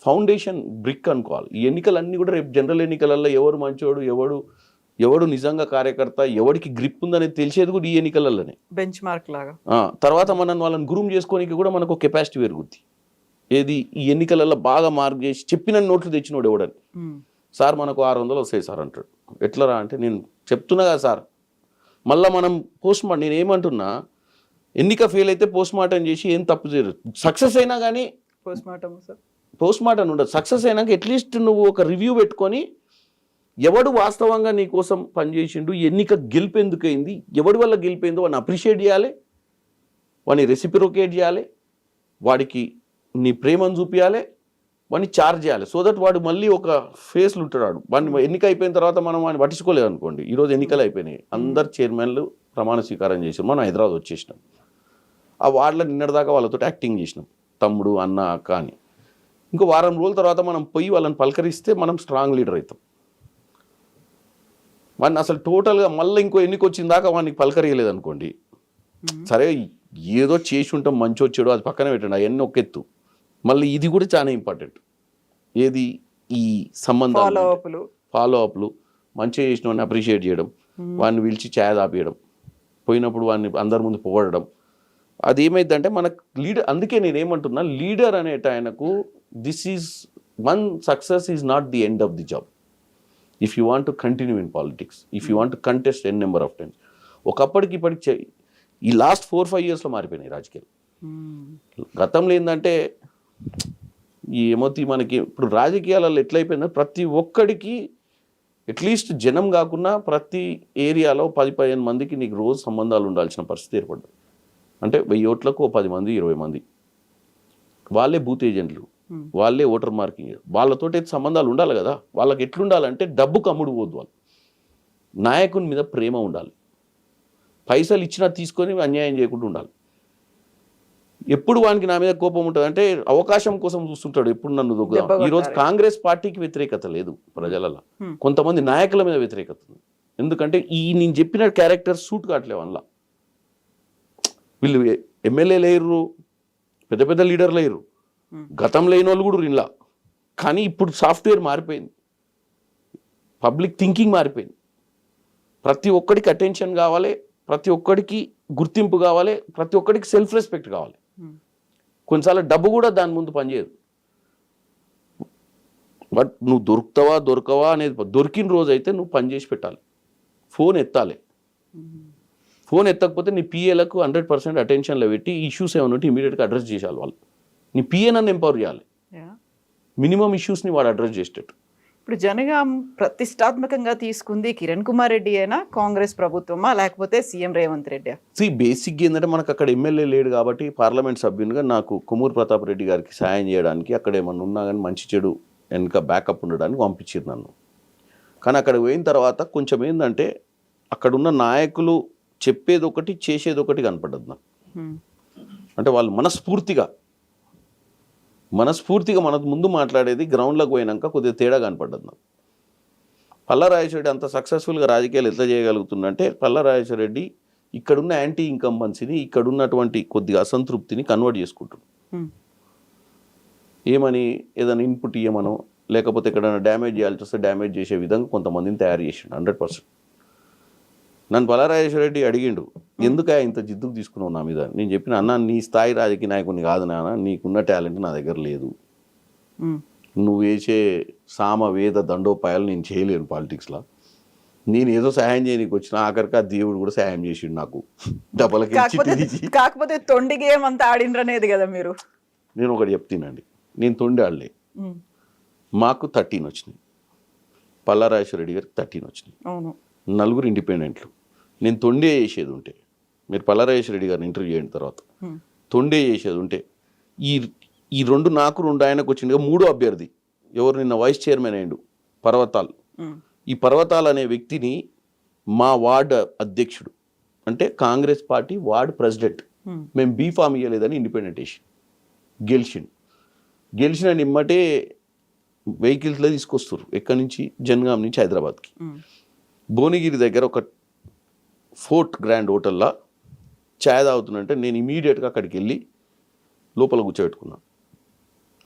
ఫౌండేషన్ బ్రిక్ అనుకోవాలి. ఈ ఎన్నికలన్నీ కూడా రేపు జనరల్ ఎన్నికలలో ఎవరు మంచోడు ఎవడు ఎవడు నిజంగా కార్యకర్త, ఎవడికి గ్రిప్ ఉందనేది తెలిసేది కూడా ఈ ఎన్నికలలోనే. బెంచ్ మార్క్ లాగా. తర్వాత వాళ్ళని గ్రూమ్ చేసుకోనికి కూడా మనకు కెపాసిటీ పెరుగుద్ది. ఏది ఈ ఎన్నికలలో బాగా మార్క్ చేసి చెప్పిన నోట్లు తెచ్చినోడు ఎవడని. సార్ మనకు 600 వస్తాయి సార్ అంటాడు. ఎట్లరా అంటే నేను చెప్తున్నా కదా సార్, మళ్ళీ మనం పోస్ట్ మార్టం, నేను ఏమంటున్నా, ఎన్నిక ఫెయిల్ అయితే పోస్ట్ మార్టం చేసి ఏం తప్పు చేయరు. సక్సెస్ అయినా కానీ పోస్ట్ మార్టం ఉండదు. సక్సెస్ అయినాక అట్లీస్ట్ నువ్వు ఒక రివ్యూ పెట్టుకొని ఎవడు వాస్తవంగా నీ కోసం పనిచేసిండు, ఎన్నిక గెలిపేందుకైంది, ఎవడి వల్ల గెలిపోయిందో వాడిని అప్రిషియేట్ చేయాలి, వాడిని రెసిప్రోకేట్ చేయాలి, వాడికి నీ ప్రేమను చూపించాలి, వాడిని చార్జ్ చేయాలి. సో దట్ వాడు మళ్ళీ ఒక ఫేస్లు ఉంటాడు. వాడిని ఎన్నిక అయిపోయిన తర్వాత మనం వాడిని పట్టించుకోలేదు అనుకోండి. ఈరోజు ఎన్నికలు అయిపోయినాయి, అందరు చైర్మన్లు ప్రమాణ స్వీకారం చేసాం, మనం హైదరాబాద్ వచ్చేసినాం. ఆ వార్డులో నిన్నటిదాకా వాళ్ళతో యాక్టింగ్ చేసినాం, తమ్ముడు అన్న అక్క అని. ఇంకో వారం రోజుల తర్వాత మనం పోయి వాళ్ళని పలకరిస్తే మనం స్ట్రాంగ్ లీడర్ అవుతాం. వాడిని అసలు టోటల్గా మళ్ళీ ఇంకో ఎన్నిక వచ్చిన దాకా వాడిని పలకరియలేదు అనుకోండి, సరే ఏదో చేసి ఉంటాం మంచి వచ్చాడు అది పక్కన పెట్టండి, అవన్నీ ఒక ఎత్తు. మళ్ళీ ఇది కూడా చాలా ఇంపార్టెంట్, ఏది ఈ సంబంధాలు, ఫాలో అప్లు, మంచిగా చేసిన వాడిని అప్రిషియేట్ చేయడం, వాడిని పిలిచి ఛాయ్ తాపియడం, పోయినప్పుడు వాడిని అందరి ముందు పొగడడం. అది ఏమైందంటే మనకు లీడర్, అందుకే నేనేమంటున్నా, లీడర్ అనేట ఆయనకు this is one success is not the end of the job. If you want to continue in politics, if you want to contest n number of times. ఒకప్పటికి ఇప్పటికి ఈ లాస్ట్ 4-5 yearsలో మారిపోయినాయి రాజకీయాలు. గతంలో ఏంటంటే ఏమవుతుంది మనకి ఇప్పుడు రాజకీయాలలో ఎట్లయిపోయిందో, ప్రతి ఒక్కడికి అట్లీస్ట్ జనం కాకుండా ప్రతి ఏరియాలో 10-15 మందికి నీకు రోజు సంబంధాలు ఉండాల్సిన పరిస్థితి ఏర్పడ్డది. అంటే 1000 ఓట్లకు 10 మంది 20 మంది వాళ్ళే బూత్ ఏజెంట్లు, వాళ్ళే ఓటర్ మార్కింగ్, వాళ్ళతోటి సంబంధాలు ఉండాలి కదా. వాళ్ళకి ఎట్లుండాలంటే డబ్బుకు అమ్ముడు పోద్దు, వాళ్ళు నాయకుని మీద ప్రేమ ఉండాలి, పైసలు ఇచ్చినా తీసుకొని అన్యాయం చేయకుండా ఉండాలి. ఎప్పుడు వానికి నా మీద కోపం ఉంటుంది అంటే అవకాశం కోసం చూస్తుంటాడు, ఎప్పుడు నన్ను దొక్కుదాం. ఈరోజు కాంగ్రెస్ పార్టీకి వ్యతిరేకత లేదు ప్రజలలో, కొంతమంది నాయకుల మీద వ్యతిరేకత ఉంది. ఎందుకంటే ఈ నేను చెప్పిన క్యారెక్టర్ సూట్ కావట్లేవు. అందులో వీళ్ళు ఎమ్మెల్యే లేరు, పెద్ద పెద్ద లీడర్ లేరు, గతం లేని వాళ్ళు కూడా ఇలా. కానీ ఇప్పుడు సాఫ్ట్వేర్ మారిపోయింది, పబ్లిక్ థింకింగ్ మారిపోయింది. ప్రతి ఒక్కడికి అటెన్షన్ కావాలి, ప్రతి ఒక్కడికి గుర్తింపు కావాలి, ప్రతి ఒక్కడికి సెల్ఫ్ రెస్పెక్ట్ కావాలి. కొన్నిసార్లు డబ్బు కూడా దాని ముందు పనిచేయదు. బట్ నువ్వు దొరకవా అనేది, దొరికిన రోజు అయితే నువ్వు పని చేసి పెట్టాలి, ఫోన్ ఎత్తాలి. ఫోన్ ఎత్తకపోతే నీ పిఏలకు 100% అటెన్షన్లో పెట్టి ఇష్యూస్ ఏమైనా ఉంటే ఇమీడియట్గా అడ్రస్ చేయాలి. వాళ్ళు నీ పిఏ నన్ను ఎంపవర్ చేయాలి, మినిమం ఇష్యూస్ని వాడు అడ్రస్ చేసేటట్టు. ఇప్పుడు జనగాం ప్రతిష్టాత్మకంగా తీసుకుంది కిరణ్ కుమార్ రెడ్డి అయినా, కాంగ్రెస్ ప్రభుత్వమా, లేకపోతే సీఎం రేవంత్ రెడ్డి? బేసిక్గా ఏంటంటే మనకు అక్కడ ఎమ్మెల్యే లేడు కాబట్టి పార్లమెంట్ సభ్యునిగా నాకు కొమ్మూరు ప్రతాప్ రెడ్డి గారికి సాయం చేయడానికి, అక్కడ ఏమన్నా ఉన్నా కానీ మంచి చెడు వెనుక బ్యాకప్ ఉండడానికి పంపించారు నన్ను. కానీ అక్కడ పోయిన తర్వాత కొంచెం ఏంటంటే అక్కడున్న నాయకులు చెప్పేది ఒకటి చేసేది ఒకటి కనపడ్డది నాకు. అంటే వాళ్ళు మనస్ఫూర్తిగా మన ముందు మాట్లాడేది గ్రౌండ్లోకి పోయినాక కొద్దిగా తేడా కనపడ్డది నాకు. పల్లా రాజేశ్వరరెడ్డి అంత సక్సెస్ఫుల్గా రాజకీయాలు ఎట్లా చేయగలుగుతుందంటే, పల్లా రాజేశ్వరరెడ్డి ఇక్కడున్న యాంటీ ఇన్కంబెన్సీని, ఇక్కడున్నటువంటి కొద్దిగా అసంతృప్తిని కన్వర్ట్ చేసుకుంటుంది. ఏమని ఏదైనా ఇన్పుట్ ఇవ్వమనో, లేకపోతే ఎక్కడైనా డ్యామేజ్ చేయాల్సి వస్తే డ్యామేజ్ చేసే విధంగా కొంతమందిని తయారు చేసిండు 100%. నన్ను పల్లా రాజేశ్వరరెడ్డి అడిగిండు, ఎందుక ఇంత జిద్దుకు తీసుకున్నావు నా మీద. నేను చెప్పిన, అన్న నీ స్థాయి రాజకీయ నాయకుని కాదు నాన్న, నీకున్న టాలెంట్ నా దగ్గర లేదు, నువ్వు వేసే సామ వేద దండోపాయాలు నేను చేయలేను పాలిటిక్స్లో. నేను ఏదో సహాయం చేయడానికి వచ్చిన, ఆఖరికి ఆ దేవుడు కూడా సహాయం చేసిండు నాకు డబ్బలకి. కాకపోతే తొండి గేమ్ అంతా ఆడిండ్రనేది కదా మీరు. నేను ఒకటి చెప్తానండి, నేను తొండి ఆడలే. మాకు 13 వచ్చినాయి, పల్లా రాజేశ్వరరెడ్డి గారికి 13 వచ్చినాయి, 4 ఇండిపెండెంట్లు. నేను తొండే చేసేది ఉంటే, మీరు పల్లా రాజేశ్వరరెడ్డి గారిని ఇంటర్వ్యూ అయిన తర్వాత తొండే చేసేది ఉంటే, ఈ 2 నాకు 2 ఆయనకు వచ్చిందిగా, 3 అభ్యర్థి ఎవరు నిన్న వైస్ చైర్మన్ అయ్యిండు పర్వతాల్. ఈ పర్వతాల్ అనే వ్యక్తిని మా వార్డ్ అధ్యక్షుడు, అంటే కాంగ్రెస్ పార్టీ వార్డ్ ప్రెసిడెంట్, మేము బీఫామ్ ఇవ్వలేదని ఇండిపెండెంట్ వేసి గెలిచిన నిమ్మటే వెహికల్స్లో తీసుకొస్తారు, ఎక్కడి నుంచి, జనగాం నుంచి హైదరాబాద్కి. భువనగిరి దగ్గర ఒక ఫోర్ట్ గ్రాండ్ హోటల్లో ఛాయ్ తాగుతున్నంటే నేను ఇమీడియట్గా అక్కడికి వెళ్ళి లోపల కూర్చోబెట్టుకున్నాను.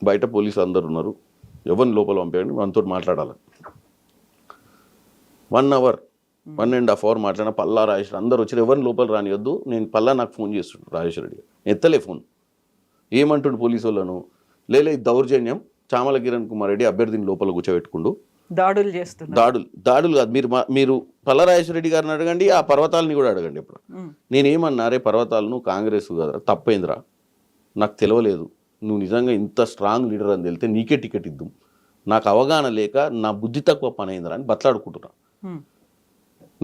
బయట పోలీసులు అందరు ఉన్నారు, ఎవరిని లోపల పంపేయండి, మనతో మాట్లాడాలని. 1 hour 1.5 hour మాట్లాడిన పల్లా రాజేశ్వరి అందరూ వచ్చారు, ఎవరిని లోపల రానియొద్దు, నేను పల్లా నాకు ఫోన్ చేస్తుండు రాజేశ్వర రెడ్డి ఎత్తలే ఫోన్. ఏమంటుండు పోలీసు వాళ్ళను, లేలే ఇది దౌర్జన్యం, చామల కిరణ్ కుమార్ రెడ్డి అభ్యర్థిని లోపల కూర్చోబెట్టుకుండు, దాడులు చేస్తున్నారు. దాడులు కాదు, మీరు పల్లా రాజేశ్వర రెడ్డి గారిని అడగండి, ఆ పర్వతాలని కూడా అడగండి. ఇప్పుడు నేనేమన్నారే పర్వతాలను కాంగ్రెస్ కదా తప్పైందిరా, నాకు తెలియలేదు, నువ్వు నిజంగా ఇంత స్ట్రాంగ్ లీడర్ అని తెలితే నీకే టికెట్ ఇద్దాం, నాకు అవగాహన లేక నా బుద్ధి తక్కువ పని అయిందిరా అని బతలాడుకుంటున్నా.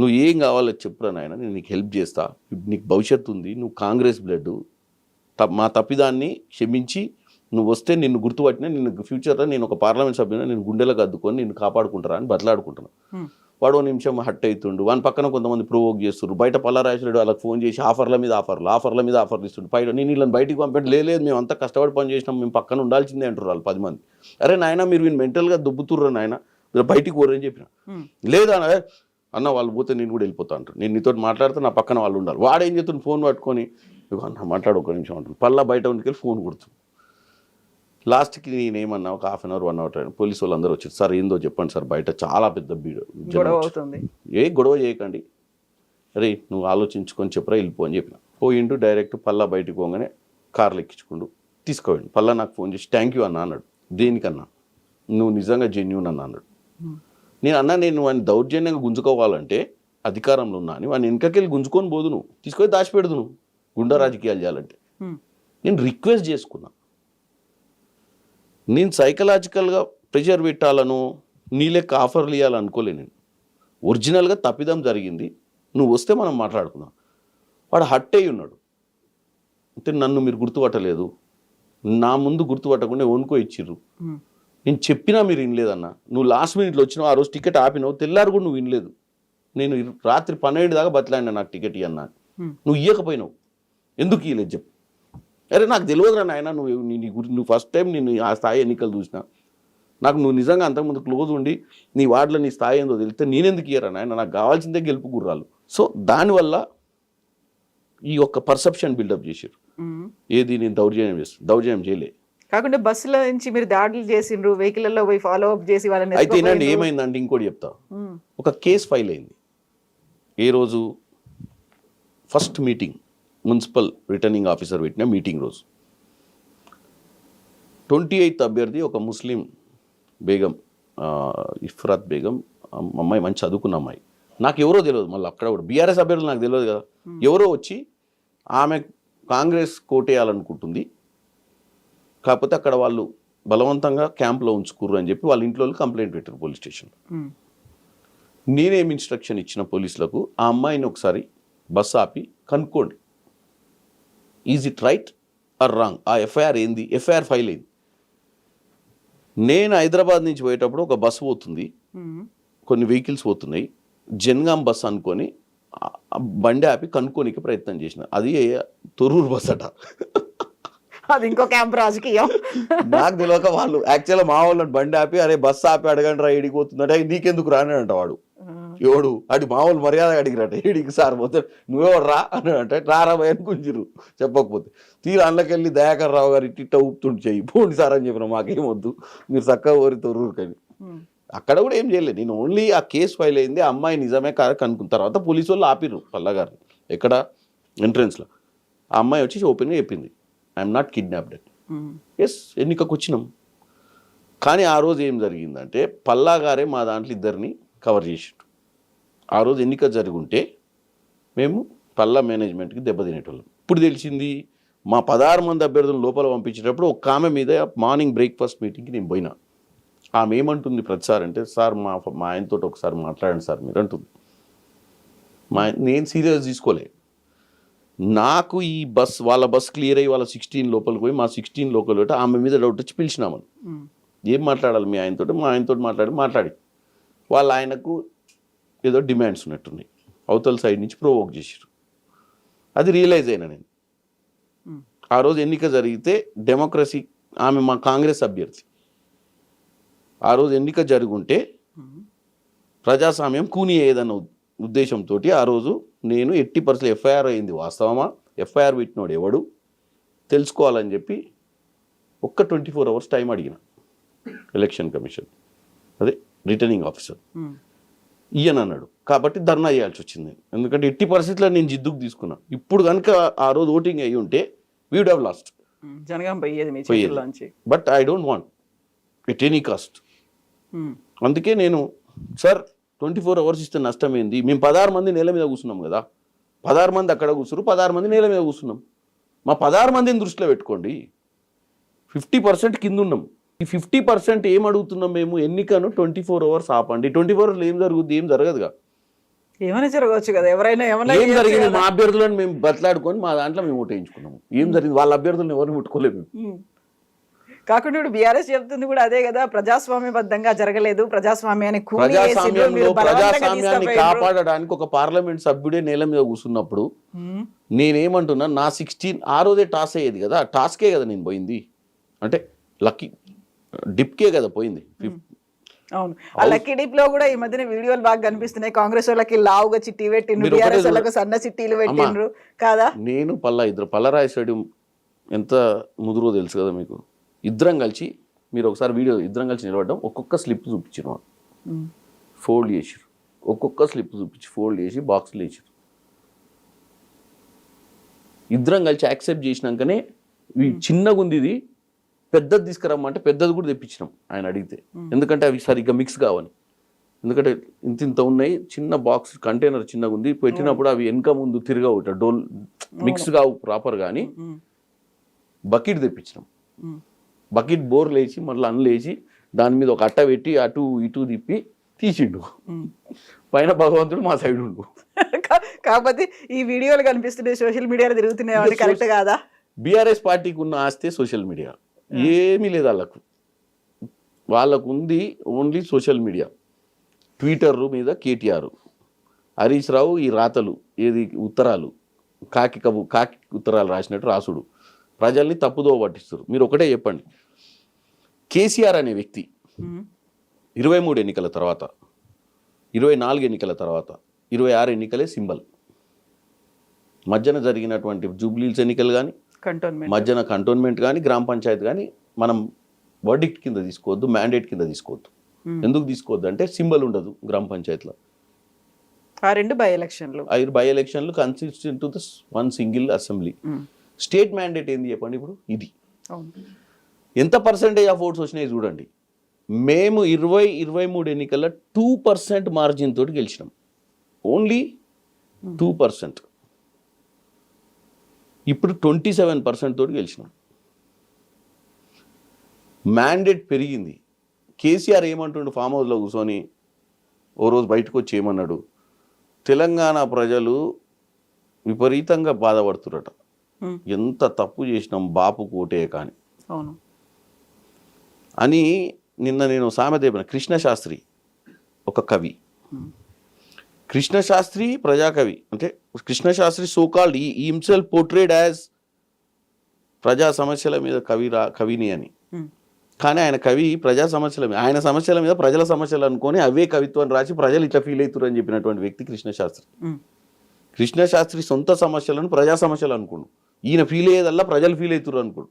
నువ్వు ఏం కావాలో చెప్పురా నాయన, నేను నీకు హెల్ప్ చేస్తా, నీకు భవిష్యత్తు ఉంది, నువ్వు కాంగ్రెస్ బ్లడ్, మా తప్పిదాన్ని క్షమించి నువ్వు వస్తే నిన్ను గుర్తుపట్టినా, నిన్ను ఫ్యూచర్లో నేను ఒక పార్లమెంట్ సభ్యుని నేను గుండెలకు అద్దుకొని నిన్ను కాపాడుకుంటారా అని బతలాడుకుంటున్నాను. వాడు ఓ నిమిషం హట్ అవుతుండు, వాని పక్కన కొంతమంది ప్రొవోక్ చేస్తుండ్రు, బయట పల్లారాజరెడ్డి వాళ్ళకి ఫోన్ చేసి ఆఫర్ల మీద ఆఫర్లు ఇస్తుండ్రు, బయట నేను వీళ్ళని బయటికి పంపండి, లేదు మేము అంతా కష్టపడి పని చేసినాం, మేము పక్కన ఉండాల్సిందే అంటారు వాళ్ళు 10 మంది. అరే నాయన మీరు వీళ్ళు మెంటల్గా దుబ్బుతుర్రు నాయన, మీరు బయటికి పోరని చెప్పిన, లేదా అన్న వాళ్ళు పోతే నేను కూడా వెళ్ళిపోతా అంటారు, నేను నీతో మాట్లాడితే నా పక్కన వాళ్ళు ఉండాలి. వాడు ఏం చేస్తుంది, ఫోన్ పట్టుకొని అన్న మాట్లాడు ఒక నిమిషం అంటారు, పల్లా బయట ఉండికెళ్ళి ఫోన్ కొడుతుంది. లాస్ట్కి నేనేమన్నా ఒక 1/2 hour 1 hour పోలీసు వాళ్ళు అందరూ వచ్చారు, సార్ ఏందో చెప్పండి సార్, బయట చాలా పెద్ద గొడవ అవుతుంది, ఏ గొడవ చేయకండి, అరే నువ్వు ఆలోచించుకొని చెప్పరా వెళ్ళిపో అని చెప్పిన. పోయిండు డైరెక్ట్ పల్లా బయటకు పోగానే కార్లు ఎక్కించుకుంటూ తీసుకోండి. పల్లా నాకు ఫోన్ చేసి థ్యాంక్ యూ అన్న అన్నాడు. దేనికన్నా, నువ్వు నిజంగా జెన్యూన్ అన్న అన్నాడు. నేను వాడిని దౌర్జన్యంగా గుంజుకోవాలంటే అధికారంలో ఉన్నా అని వాడిని వెనకకెళ్ళి గుంజుకొని పోదు, నువ్వు తీసుకొని దాచిపెడదు, నువ్వు గుండా రాజకీయాలు చేయాలంటే. నేను రిక్వెస్ట్ చేసుకున్నా, నేను సైకలాజికల్గా ప్రెషర్ పెట్టాలను నీ లెక్క ఆఫర్లు ఇవ్వాలనుకోలే, నేను ఒరిజినల్గా తప్పిదం జరిగింది, నువ్వు వస్తే మనం మాట్లాడుకుందాం. వాడు హట్ అయ్యి ఉన్నాడు, అంటే నన్ను మీరు గుర్తుపట్టలేదు, నా ముందు గుర్తుపట్టకుండా వణుకో ఇచ్చిర్రు, నేను చెప్పినా మీరు వినలేదన్న, నువ్వు లాస్ట్ మినిట్లో వచ్చినావు, ఆ రోజు టికెట్ ఆపినావు, తెల్లారు కూడా నువ్వు వినలేదు, నేను రాత్రి 12 దాకా బతలాడినా నాకు టికెట్ ఇవ్వన్నా, నువ్వు ఇవ్వకపోయినావు, ఎందుకు ఇవ్వలేదు చెప్పు. అరే నాకు తెలియదురా నాయన, నువ్వు ఫస్ట్ టైం నేను ఆ స్థాయి ఎన్నికలు చూసినా, నాకు నువ్వు నిజంగా అంతకుముందు క్లోజ్ ఉండి నీ వార్డులో నీ స్థాయి ఏందో తెలిస్తే నేనెందుకు ఇయ్యరా నాయన, నాకు కావాల్సిందే గెలుపు గుర్రాలు. సో దానివల్ల ఈ యొక్క పర్సెప్షన్ బిల్డప్ చేసారు, ఏది నేను దౌర్జన్యం చేయలే. కాకుండా బస్సులో నుంచి మీరు దాడులు చేసిండ్రు, వెహికల్లో పోయి ఫాలో అప్ చేసి వాళ్ళని. అయితే ఏనండి ఏమైందంటే ఇంకోటి చెప్తా, ఒక కేసు ఫైల్ అయింది. ఏ రోజు first meeting municipal returning officer పెట్టిన మీటింగ్ రోజు 28th అభ్యర్థి ఒక ముస్లిం బేగం, ఇఫ్రాత్ బేగం అమ్మాయి, మంచి చదువుకున్న అమ్మాయి, నాకు ఎవరో తెలియదు, మళ్ళీ అక్కడ కూడా బీఆర్ఎస్ అభ్యర్థులు నాకు తెలియదు కదా, ఎవరో వచ్చి ఆమె కాంగ్రెస్ కోటేయాలనుకుంటుంది, కాకపోతే అక్కడ వాళ్ళు బలవంతంగా క్యాంప్లో ఉంచుకుర్రు అని చెప్పి వాళ్ళ ఇంట్లో కంప్లైంట్ పెట్టారు పోలీస్ స్టేషన్లో. నేనేం ఇన్స్ట్రక్షన్ ఇచ్చిన పోలీసులకు, ఆ అమ్మాయిని ఒకసారి బస్సు ఆపి కనుక్కోండి, is it right are wrong, ఆ ఎఫ్ఐఆర్ ఏంది, ఎఫ్ఐఆర్ ఫైల్ అయింది. నేను హైదరాబాద్ నుంచి పోయేటప్పుడు ఒక బస్సు పోతుంది, కొన్ని వెహికల్స్ పోతున్నాయి, జన్గాం బస్సు అనుకొని బండి ఆపి కనుక్కోనికి ప్రయత్నం చేసిన, అది తొర్రూరు బస్ అట. అది ఇంకో క్యాంప్ రాజకీయం. నాకు తెలియక వాళ్ళు యాక్చువల్గా మా వాళ్ళని బండి ఆపి అరే బస్సు ఆపి అడగండి రా ఏడికి పోతుందంటే, నీకెందుకు రానంట వాడు, ఎవడు అడి మామూలు మర్యాద అడిగిరట, ఏడికి సార్ పోతే నువ్వెవడు రా అని అంటే, రారా భయ అనుకుంటారు చెప్పకపోతే. తీరు అందులోకెళ్ళి దయాకర్ రావు గారు ఇట్ట ఊపుతుంటే చెయ్యి పోండి సార్ అని చెప్పిన, మాకేమొద్దు మీరు చక్కగా ఓరి తొర్రూరుకని. అక్కడ కూడా ఏం చేయలేదు, నేను ఓన్లీ ఆ కేసు ఫైల్ అయింది, అమ్మాయి నిజమే కనుక్కున్న తర్వాత పోలీసు వాళ్ళు ఆపిర్రు పల్లా గారిని ఎక్కడ ఎంట్రన్స్లో. ఆ అమ్మాయి వచ్చి ఓపెన్గా చెప్పింది, ఐఎమ్ నాట్ కిడ్నాప్డ్ అని. ఎస్, ఎన్నికకు వచ్చినాం, కానీ ఆ రోజు ఏం జరిగిందంటే పల్లా గారే మా దాంట్లో ఇద్దరిని కవర్ చేసిండు. ఆ రోజు ఎన్నిక జరుగుంటే మేము పల్లా మేనేజ్మెంట్కి దెబ్బతినేటోళ్ళం. ఇప్పుడు తెలిసింది, మా 16 మంది అభ్యర్థులను లోపల పంపించేటప్పుడు ఒక ఆమె మీద మార్నింగ్ బ్రేక్ఫాస్ట్ మీటింగ్కి నేను పోయినా. ఆమె ఏమంటుంది ప్రతిసారి అంటే, సార్ మా ఆయనతో ఒకసారి మాట్లాడండి సార్ మీరు అంటుంది. నేను సీరియస్ తీసుకోలే, నాకు ఈ వాళ్ళ బస్ క్లియర్ అయ్యి వాళ్ళ 16 లోపలికి పోయి మా 16 లోపల పెట్టి ఆమె మీద డౌట్ వచ్చి పిలిచినామని. ఏం మాట్లాడాలి మీ ఆయనతో, మా ఆయనతో మాట్లాడి వాళ్ళ ఆయనకు ఏదో డిమాండ్స్ ఉన్నట్టున్నాయి, అవతల సైడ్ నుంచి ప్రొవోక్ చేసారు. అది రియలైజ్ అయినా నేను. ఆ రోజు ఎన్నిక జరిగితే డెమోక్రసీ, ఆమె మా కాంగ్రెస్ అభ్యర్థి, ఆ రోజు ఎన్నిక జరుగుంటే ప్రజాస్వామ్యం కూని ఏదన్న ఉద్దేశంతో ఆ రోజు నేను 80% ఎఫ్ఐఆర్ అయింది వాస్తవమా, ఎఫ్ఐఆర్ పెట్టినోడు ఎవడు తెలుసుకోవాలని చెప్పి ఒక్క 24 hours టైం అడిగిన ఎలక్షన్ కమిషన్, అదే రిటర్నింగ్ ఆఫీసర్. ఈయన అన్నాడు కాబట్టి ధర్నా చేయాల్సి వచ్చింది. ఎందుకంటే ఎట్టి పరిస్థితుల్లో నేను జిద్దుకు తీసుకున్నా. ఇప్పుడు కనుక ఆ రోజు ఓటింగ్ అయ్యి ఉంటే we would have lost. Jangaon పోయేది మీ చేతుల్లోంచి. But I don't want at any cost. అందుకే నేను సార్ 24 hours ఇస్తే నష్టం ఏంది? మేము 16 మంది నేల మీద కూర్చున్నాం కదా, 16 మంది అక్కడ కూర్చున్నారు, 16 మంది నేల మీద కూర్చున్నాం. మా 16 మందిని దృష్టిలో పెట్టుకోండి. 50% కింద ఉన్నాం. ఈ 50% ఏం అడుగుతున్నాం మేము? ఎన్నికను 24 hours ఆపండి. 24 hours ఏం జరుగుద్ది? ఏం జరగదుగా. ఏమైనా జరగవచ్చు కదా, ఎవరైనా ఏం జరిగింది? మా అభ్యర్థులను మేము బతలాడుకొని మా దాంట్లో మేము ఓటేయించుకున్నాము. ఏం జరిగింది? వాళ్ళ అభ్యర్థులను ఎవరిని ముట్టుకోలేము. కాకుండా ఇప్పుడు బీఆర్ఎస్ చెప్తుంది కూడా అదే కదా, ప్రజాస్వామ్యబద్ధంగా జరగలేదు, ప్రజాస్వామ్యాన్ని ప్రజాస్వామ్యాన్ని కాపాడడానికి ఒక పార్లమెంట్ సభ్యుడే నేల మీద కూర్చున్నప్పుడు నేనేమంటున్నా, నా 16 ఆ రోజే టాస్ అయ్యేది కదా, టాస్కే కదా నేను పోయింది. అంటే లక్కీ డిప్కే కదా పోయింది. అవును, ఆ లక్కీ డిప్ లో కూడా ఈ మధ్యన వీడియోలు బాగా కనిపిస్తున్నాయి. కాంగ్రెస్ వాళ్ళకి లావుగా చిట్టి పెట్టిండ్రు, బీఆర్ఎస్ వాళ్ళకి సన్న చిట్టీలు పెట్టిండ్రు కాదా. నేను పల్లరాయి స్టేడియం ఎంత ముదురో తెలుసు కదా మీకు. ఇద్దరం కలిసి, మీరు ఒకసారి వీడియో ఇద్దరం కలిసి నిలబడ్డాం, ఒక్కొక్క స్లిప్ చూపించారు, ఫోల్డ్ చేసిరు, ఒక్కొక్క స్లిప్ చూపించి ఫోల్డ్ చేసి బాక్స్లో వేసారు. ఇద్దరం కలిసి యాక్సెప్ట్ చేసినాకనే చిన్నగా ఉంది ఇది, పెద్దది తీసుకురమ్మంటే పెద్దది కూడా తెప్పించినాం ఆయన అడిగితే. ఎందుకంటే అవి సరిగ్గా మిక్స్ కావని. ఎందుకంటే ఇంత ఉన్నాయి, చిన్న బాక్స్ కంటైనర్ చిన్నగా ఉంది, పెట్టినప్పుడు అవి వెనక ముందు తిరగవు, డోల్ మిక్స్ కావు ప్రాపర్. కానీ బకెట్ తెప్పించినాం. బకెట్ బోర్ లేచి మళ్ళీ అన్లేచి దాని మీద ఒక అట్ట పెట్టి అటు ఇటు తిప్పి తీసిండు. పైన భగవంతుడు మా సైడ్ ఉండు. కాకపోతే ఈ వీడియోలు కనిపిస్తున్నాయి, సోషల్ మీడియాలో తిరుగుతున్నాయి, కరెక్ట్ కాదా? బీఆర్ఎస్ పార్టీకి ఉన్న ఆస్తే సోషల్ మీడియా, ఏమీ లేదు వాళ్ళకు ఉంది ఓన్లీ సోషల్ మీడియా. ట్విట్టర్ మీద కేటీఆర్, హరీష్ రావు ఈ రాతలు, ఏది ఉత్తరాలు, కాకి ఉత్తరాలు రాసినట్టు రాసుడు, ప్రజల్ని తప్పుదో పట్టిస్తారు. మీరు ఒకటే చెప్పండి, కేసీఆర్ అనే వ్యక్తి 23 ఎన్నికల తర్వాత, 24 ఎన్నికల తర్వాత, 26 ఎన్నికలే సింబల్. మధ్యన జరిగినటువంటి జూబ్లీహిల్స్ ఎన్నికలు కానీ, మధ్యన కంటోన్మెంట్ కానీ, గ్రామ పంచాయతీ కానీ మనం వర్డిక్ట్ కింద తీసుకోవద్దు, మ్యాండేట్ కింద తీసుకోవద్దు. ఎందుకు తీసుకోవద్దు అంటే సింబల్ ఉండదు గ్రామ పంచాయతీలో. ఆ 2 బై ఎలక్షన్లు consistent to the one single assembly. State mandate ఏంది చెప్పండి ఇప్పుడు? ఇది ఎంత పర్సెంటేజ్ ఆఫ్ ఓట్స్ వచ్చినాయి చూడండి. మేము 23 ఎన్నికల్లో 2% మార్జిన్ తోటి గెలిచినాం, ఓన్లీ 2%. ఇప్పుడు 27% తోటి గెలిచినాం. మ్యాండేట్ పెరిగింది. కేసీఆర్ ఏమంటుండు, ఫామ్ హౌస్లో కూర్చొని ఓ రోజు బయటకు వచ్చి ఏమన్నాడు, తెలంగాణ ప్రజలు విపరీతంగా బాధపడుతురట, ఎంత తప్పు చేసినాం బాపు కోటే కానీ అని. నిన్న నేను సామెత చెప్పిన, కృష్ణశాస్త్రి ఒక కవి, కృష్ణశాస్త్రి ప్రజాకవి, అంటే కృష్ణశాస్త్రి సోకాల్డ్ ఈ హిమ్సెల్ఫ్ పోర్ట్రేడ్ యాజ్ ప్రజా సమస్యల మీద కవిని అని. కానీ ఆయన కవి ప్రజా సమస్యల మీద, ఆయన సమస్యల మీద ప్రజల సమస్యలు అనుకొని అవే కవిత్వాన్ని రాసి ప్రజలు ఇట్లా ఫీల్ అవుతారు అని చెప్పినటువంటి వ్యక్తి కృష్ణశాస్త్రి. కృష్ణశాస్త్రి సొంత సమస్యలను ప్రజా సమస్యలు అనుకోండు, ఈయన ఫీల్ అయ్యేదల్లా ప్రజలు ఫీల్ అవుతారు అనుకోడు.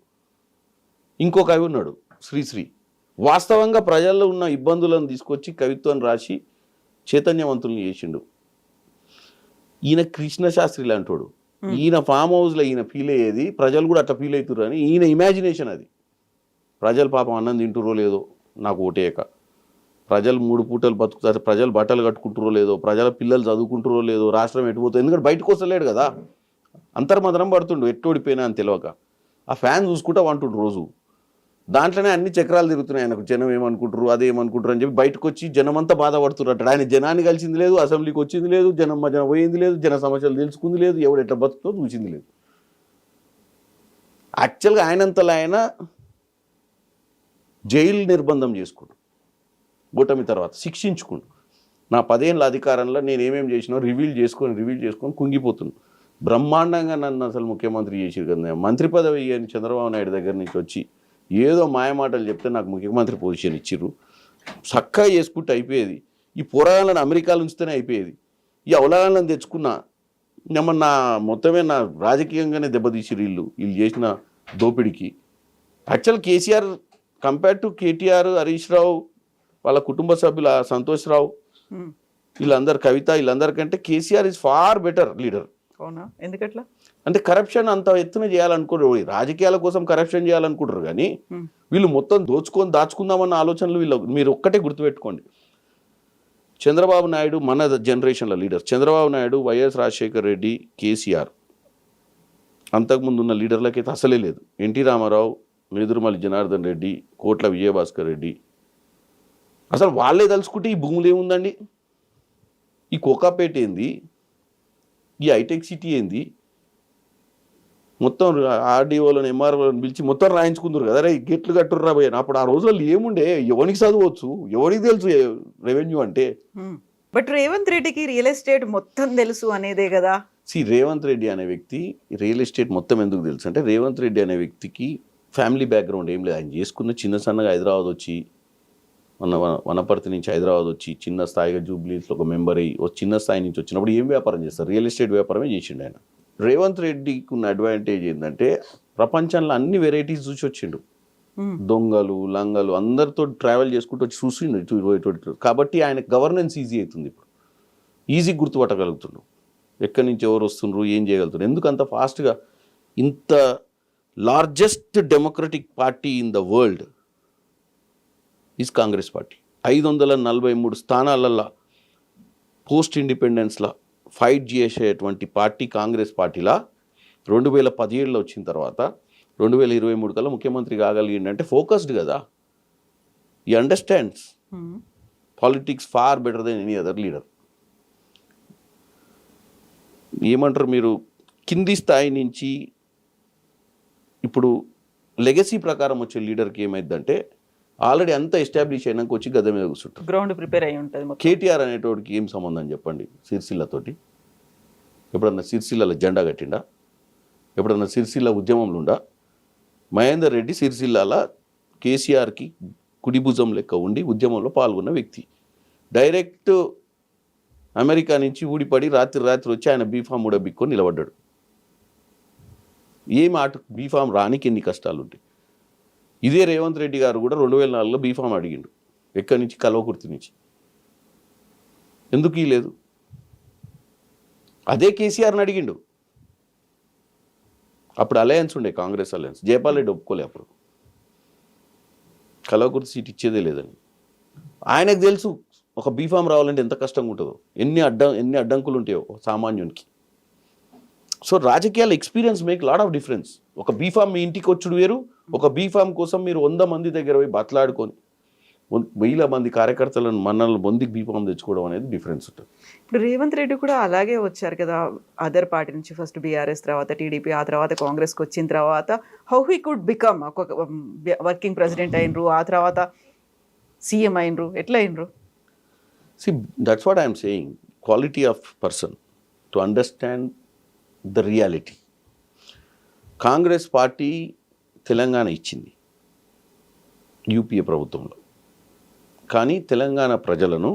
ఇంకో కవి ఉన్నాడు శ్రీశ్రీ, వాస్తవంగా ప్రజల్లో ఉన్న ఇబ్బందులను తీసుకొచ్చి కవిత్వాన్ని రాసి చైతన్యవంతుల్ని చేసిండు. ఈయన కృష్ణశాస్త్రి లాంటోడు. ఈయన ఫామ్ హౌస్లో ఈయన ఫీల్ అయ్యేది ప్రజలు కూడా అట్లా ఫీల్ అవుతారు అని ఈయన ఇమాజినేషన్ అది. ప్రజలు పాపం అన్నం తింటురో లేదో నాకు ఓటేయక, ప్రజలు 3 పూటలు బతుకుతారు, ప్రజలు బట్టలు కట్టుకుంటురో లేదో, ప్రజల పిల్లలు చదువుకుంటురో లేదో, రాష్ట్రం ఎటుపోతుంది, ఎందుకంటే బయటకు వస్తలేడు కదా, అంతర్మదనం పడుతుండు, ఎట్టోడిపోయినా అని తెలియక. ఆ ఫ్యాన్ చూసుకుంటా వంటుండు రోజు, దాంట్లోనే అన్ని చక్రాలు తిరుగుతున్నాయి ఆయనకు. జనం ఏమనుకుంటారు, అదేమనుకుంటారు అని చెప్పి బయటకు వచ్చి జనమంతా బాధపడుతున్నారు. ఆయన జనాన్ని కలిసింది లేదు, అసెంబ్లీకి వచ్చింది లేదు, జనం పోయింది లేదు, జన సమస్యలు తెలుసుకుంది లేదు, ఎవడు ఎట్లా బతుకుతో చూసింది లేదు. యాక్చువల్గా ఆయనంతలో ఆయన జైలు నిర్బంధం చేసుకుంటు, ఓటమి తర్వాత శిక్షించుకుంటు. నా 10 ఏళ్ళ అధికారంలో నేను ఏమేమి చేసినా రివీల్ చేసుకొని కుంగిపోతున్నాను. బ్రహ్మాండంగా నన్ను అసలు ముఖ్యమంత్రి చేసిరు కదా, మంత్రి పదవి అని చంద్రబాబు నాయుడు దగ్గర నుంచి వచ్చి ఏదో మాయమాటలు చెప్తే నాకు ముఖ్యమంత్రి పొజిషన్ ఇచ్చిర్రు, చక్కగా చేసుకుంటే అయిపోయేది. ఈ పోరాగాలను అమెరికాలో ఉంచితేనే అయిపోయేది. ఈ అవలాగాలను తెచ్చుకున్నా నా మొత్తమే నా రాజకీయంగానే దెబ్బతీసిరు వీళ్ళు చేసిన దోపిడికి. Actual KCR compare to KTR, Harish Rao, వాళ్ళ కుటుంబ సభ్యుల సంతోష్ రావు, వీళ్ళందరికంటే KCR is far better leader. అవునా, ఎందుకట్లా? అంటే కరప్షన్ అంత ఎత్తున చేయాలనుకోరు, రాజకీయాల కోసం కరప్షన్ చేయాలనుకుంటారు కానీ వీళ్ళు మొత్తం దాచుకుందామన్న ఆలోచనలు వీళ్ళు. మీరు ఒక్కటే గుర్తుపెట్టుకోండి, చంద్రబాబు నాయుడు మన జనరేషన్ల లీడర్. చంద్రబాబు నాయుడు, వైఎస్ రాజశేఖర్ రెడ్డి, కేసీఆర్, అంతకుముందు ఉన్న లీడర్లకైతే అసలే లేదు. ఎన్టీ రామారావు, నేదురుమల్లి జనార్దన్ రెడ్డి, కోట్ల విజయభాస్కర్ రెడ్డి, అసలు వాళ్ళే తలుచుకుంటే ఈ భూములు ఏముందండి? ఈ కోకాపేట ఏంది, ఈ హైటెక్ సిటీ ఏంది, మొత్తం ఆర్డీఓలను ఎంఆర్ఓలను పిలిచి మొత్తం రాయించుకుందరు కదా, రే గెట్లు కట్టుర్రా పోయాను. అప్పుడు ఆ రోజుల్లో ఏముండే, ఎవరికి చదవచ్చు, ఎవరికి తెలుసు రెవెన్యూ అంటే. బట్ రేవంత్ రెడ్డికి రియల్ ఎస్టేట్ మొత్తం తెలుసు అనేదే కదా. రేవంత్ రెడ్డి అనే వ్యక్తి రియల్ ఎస్టేట్ మొత్తం ఎందుకు తెలుసు అంటే, రేవంత్ రెడ్డి అనే వ్యక్తికి ఫ్యామిలీ బ్యాక్గ్రౌండ్ ఏం లేదు. ఆయన చేసుకున్న చిన్న సన్నగా హైదరాబాద్ వచ్చి, వనపర్తి నుంచి హైదరాబాద్ వచ్చి చిన్న స్థాయిగా జూబ్లీస్లో ఒక మెంబర్ అయ్యి చిన్న స్థాయి నుంచి వచ్చినప్పుడు ఏం వ్యాపారం చేస్తారు? రియల్ ఎస్టేట్ వ్యాపారమే చేసిండు ఆయన. రేవంత్ రెడ్డికి ఉన్న అడ్వాంటేజ్ ఏంటంటే, ప్రపంచంలో అన్ని వెరైటీస్ చూసి వచ్చిండు. దొంగలు, లంగలు అందరితో ట్రావెల్ చేసుకుంటూ వచ్చి చూసిండు. కాబట్టి ఆయన గవర్నెన్స్ ఈజీ అవుతుంది. ఇప్పుడు ఈజీ గుర్తుపట్టగలుగుతుండు, ఎక్కడి నుంచి ఎవరు వస్తుండ్రు, ఏం చేయగలుగుతారు. ఎందుకు అంత ఫాస్ట్గా ఇంత largest democratic party in the world is Congress party. 543 స్థానాలల్లో పోస్ట్ ఇండిపెండెన్స్లో ఫైట్ చేసేటువంటి పార్టీ కాంగ్రెస్ పార్టీలా 2017లో వచ్చిన తర్వాత 2023 కల్లా ముఖ్యమంత్రి కాగలిగిందంటే ఫోకస్డ్ కదా. ఈ understands politics far better than any other leader. ఏమంటారు మీరు, కింది స్థాయి నుంచి ఇప్పుడు లెగసీ ప్రకారం వచ్చే లీడర్కి ఏమైందంటే, ఆల్రెడీ అంతా ఎస్టాబ్లిష్ అయినాక వచ్చి గద మీద కూర్చుంటారు, గ్రౌండ్ ప్రిపేర్ అయి ఉంటుంది. కేటీఆర్ అనేటోడికి ఏం సంబంధం చెప్పండి సిరిసిల్లతోటి? ఎప్పుడన్నా సిరిసిల్లలో జెండా కట్టిండా? ఎప్పుడన్నా సిరిసిల్ల ఉద్యమంలో ఉండా? మహేందర్ రెడ్డి సిరిసిల్లాల కేసీఆర్కి కుడి భుజం లెక్క ఉండి ఉద్యమంలో పాల్గొన్న వ్యక్తి. డైరెక్ట్ అమెరికా నుంచి ఊడిపడి రాత్రి వచ్చి ఆయన బీఫామ్ కూడా బిక్కొని నిలబడ్డాడు. ఏం ఆట బీఫామ్ రానికి ఎన్ని కష్టాలు ఉంటాయి. ఇదే రేవంత్ రెడ్డి గారు కూడా 2004లో బీఫామ్ అడిగిండు, ఎక్కడి నుంచి? కల్వకుర్తి నుంచి. ఎందుకు లేదు? అదే కేసీఆర్ని అడిగిండు. అప్పుడు అలయన్స్ ఉండే, కాంగ్రెస్ అలయన్స్. జయపాల్ రెడ్డి ఒప్పుకోలే అప్పుడు, కల్వకుర్తి సీట్ ఇచ్చేదే లేదని. ఆయనకు తెలుసు ఒక బీఫామ్ రావాలంటే ఎంత కష్టంగా ఉంటుందో, ఎన్ని అడ్డంకులు ఉంటాయో సామాన్యునికి. సో రాజకీయాల experience make lot of difference. ఒక బీఫామ్ మీ ఇంటికి వచ్చుడు వేరు, ఒక బీఫామ్ కోసం మీరు 100 మంది దగ్గర పోయి బతలాడుకొని 1000 మంది కార్యకర్తలను మనల్ని పొందికి బీఫామ్ తెచ్చుకోవడం అనేది డిఫరెన్స్ ఉంటుంది. ఇప్పుడు రేవంత్ రెడ్డి కూడా అలాగే వచ్చారు కదా, అదర్ పార్టీ నుంచి. ఫస్ట్ బీఆర్ఎస్, తర్వాత టీడీపీ, ఆ తర్వాత కాంగ్రెస్కి వచ్చిన తర్వాత హౌ హీ కుడ్ బికమ్ ఒక వర్కింగ్ ప్రెసిడెంట్ అయినరు, ఆ తర్వాత సీఎం అయినరు, ఎట్లా అయినరు? See, that's what I'm saying. Quality of person to understand the reality. Congress party Telangana ఇచ్చింది యూపీఏ ప్రభుత్వంలో, కానీ తెలంగాణ ప్రజలను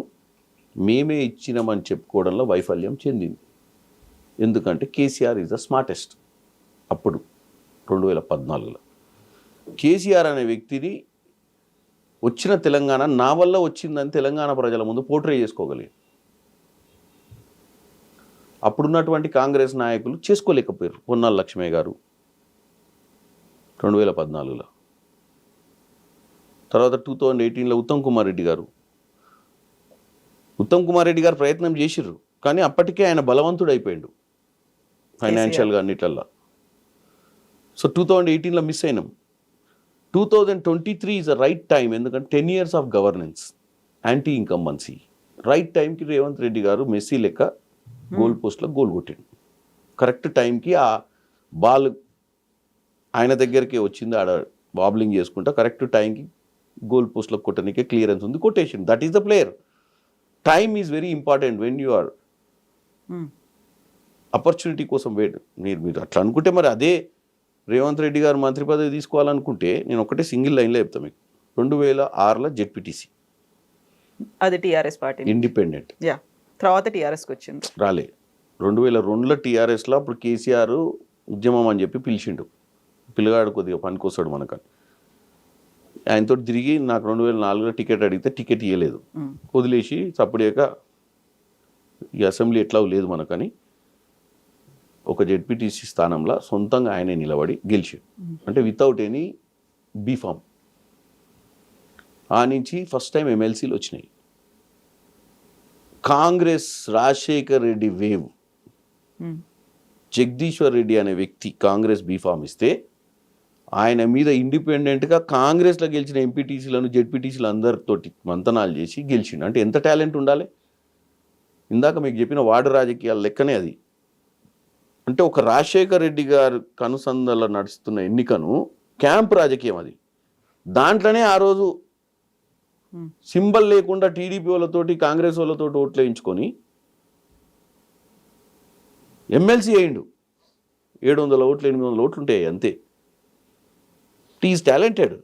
మేమే ఇచ్చినామని చెప్పుకోవడంలో వైఫల్యం చెందింది. ఎందుకంటే కేసీఆర్ ఈజ్ ద స్మార్టెస్ట్. అప్పుడు 2014లో కేసీఆర్ అనే వ్యక్తిని వచ్చిన తెలంగాణ నా వల్ల వచ్చిందని తెలంగాణ ప్రజల ముందు పోర్ట్రే చేసుకోగలిగారు. అప్పుడున్నటువంటి కాంగ్రెస్ నాయకులు చేసుకోలేకపోయారు. పొన్నాల లక్ష్మయ్య గారు 2014లో, తర్వాత 2018లో ఉత్తమ్ కుమార్ రెడ్డి గారు ప్రయత్నం చేసిర్రు, కానీ అప్పటికే ఆయన బలవంతుడు అయిపోయాడు ఫైనాన్షియల్గా అన్నిట్లల్లో. సో 2018లో మిస్ అయినాం. 2023 ఈజ్ అ రైట్ టైం, ఎందుకంటే 10 years of governance, anti incumbency. Right టైంకి రేవంత్ రెడ్డి గారు మెస్సీ లెక్క గోల్ పోస్ట్లో గోల్ కొట్టిండు. కరెక్ట్ టైంకి ఆ బాల్ ఆయన దగ్గరికి వచ్చింది, ఆడ బాబ్లింగ్ చేసుకుంటా కరెక్ట్ టైంకి గోల్ పోస్ట్లో కొట్టడానికే క్లియరెన్స్ ఉంది, కొట్టేసిండు. That is the player. Time is very important when you are opportunity కోసం వెయిట్. మీరు అట్లా అనుకుంటే మరి అదే రేవంత్ రెడ్డి గారు మంత్రి పదవి తీసుకోవాలనుకుంటే నేను ఒకటే సింగిల్ లైన్లో చెప్తాను మీకు. 2006లో జెడ్పీటీసీ, అది టీఆర్ఎస్ పార్టీ ఇండిపెండెంట్. తర్వాత టీఆర్ఎస్కి వచ్చింది, రాలే. 2002లో టీఆర్ఎస్లో అప్పుడు కేసీఆర్ ఉద్యమం అని చెప్పి పిలిచిండు. పిల్లగాడు కొద్దిగా పనికొస్తాడు మనకని. ఆయనతో తిరిగి నాకు 2004లో టికెట్ అడిగితే టికెట్ ఇవ్వలేదు, వదిలేసి చప్పుడేక ఈ అసెంబ్లీ ఎట్లా లేదు మనకని ఒక జెడ్పీటీసీ స్థానంలో సొంతంగా ఆయనే నిలబడి గెలిచాడు, అంటే వితౌట్ ఎనీ బీఫామ్. ఆ నుంచి ఫస్ట్ టైం ఎమ్మెల్సీలు వచ్చినాయి. కాంగ్రెస్ రాజశేఖర్ రెడ్డి వేవ్, జగదీశ్వర్ రెడ్డి అనే వ్యక్తి కాంగ్రెస్ బీఫామ్ ఇస్తే ఆయన మీద ఇండిపెండెంట్గా కాంగ్రెస్లో గెలిచిన ఎంపీటీసీలను జెడ్పీటీసీలు అందరితోటి మంతనాలు చేసి గెలిచిండు. అంటే ఎంత టాలెంట్ ఉండాలి. ఇందాక మీకు చెప్పిన వార్డు రాజకీయాల లెక్కనే అది. అంటే ఒక రాజశేఖర్ రెడ్డి గారు కనుసంధలో నడుస్తున్న ఎన్నికను క్యాంప్ రాజకీయం అది. దాంట్లోనే ఆ రోజు సింబల్ లేకుండా టీడీపీ వాళ్ళతోటి కాంగ్రెస్ వాళ్ళతోటి ఓట్లు వేయించుకొని ఎమ్మెల్సీ అయ్యిండు. 700 ఓట్లు 800 ఓట్లు ఉంటాయి అంతే. Is talented.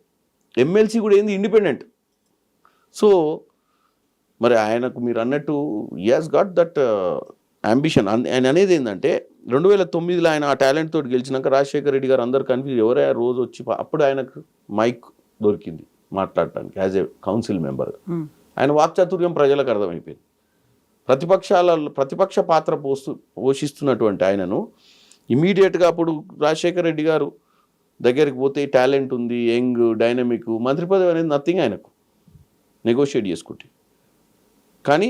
ఎమ్మెల్సీ కూడా ఏంది ఇండిపెండెంట్. సో మరి ఆయనకు మీరు అన్నట్టు he has got that ambition. ఆయన అనేది ఏంటంటే 2009లో ఆయన ఆ టాలెంట్ తోటి గెలిచినాక రాజశేఖర్ రెడ్డి గారు అందరు కన్ఫ్యూజ్, ఎవరే రోజు వచ్చి అప్పుడు ఆయనకు మైక్ దొరికింది మాట్లాడటానికి యాజ్ ఏ కౌన్సిల్ మెంబర్. ఆయన వాక్చాతుర్యం ప్రజలకు అర్థమైపోయింది. ప్రతిపక్ష పాత్ర పోషిస్తున్నటువంటి ఆయనను ఇమీడియట్గా అప్పుడు రాజశేఖర్ రెడ్డి గారు దగ్గరికి పోతే టాలెంట్ ఉంది, యంగ్, డైనమిక్, మంత్రి పదవి అనేది నథింగ్ ఆయనకు, నెగోషియేట్ చేసుకుంటే. కానీ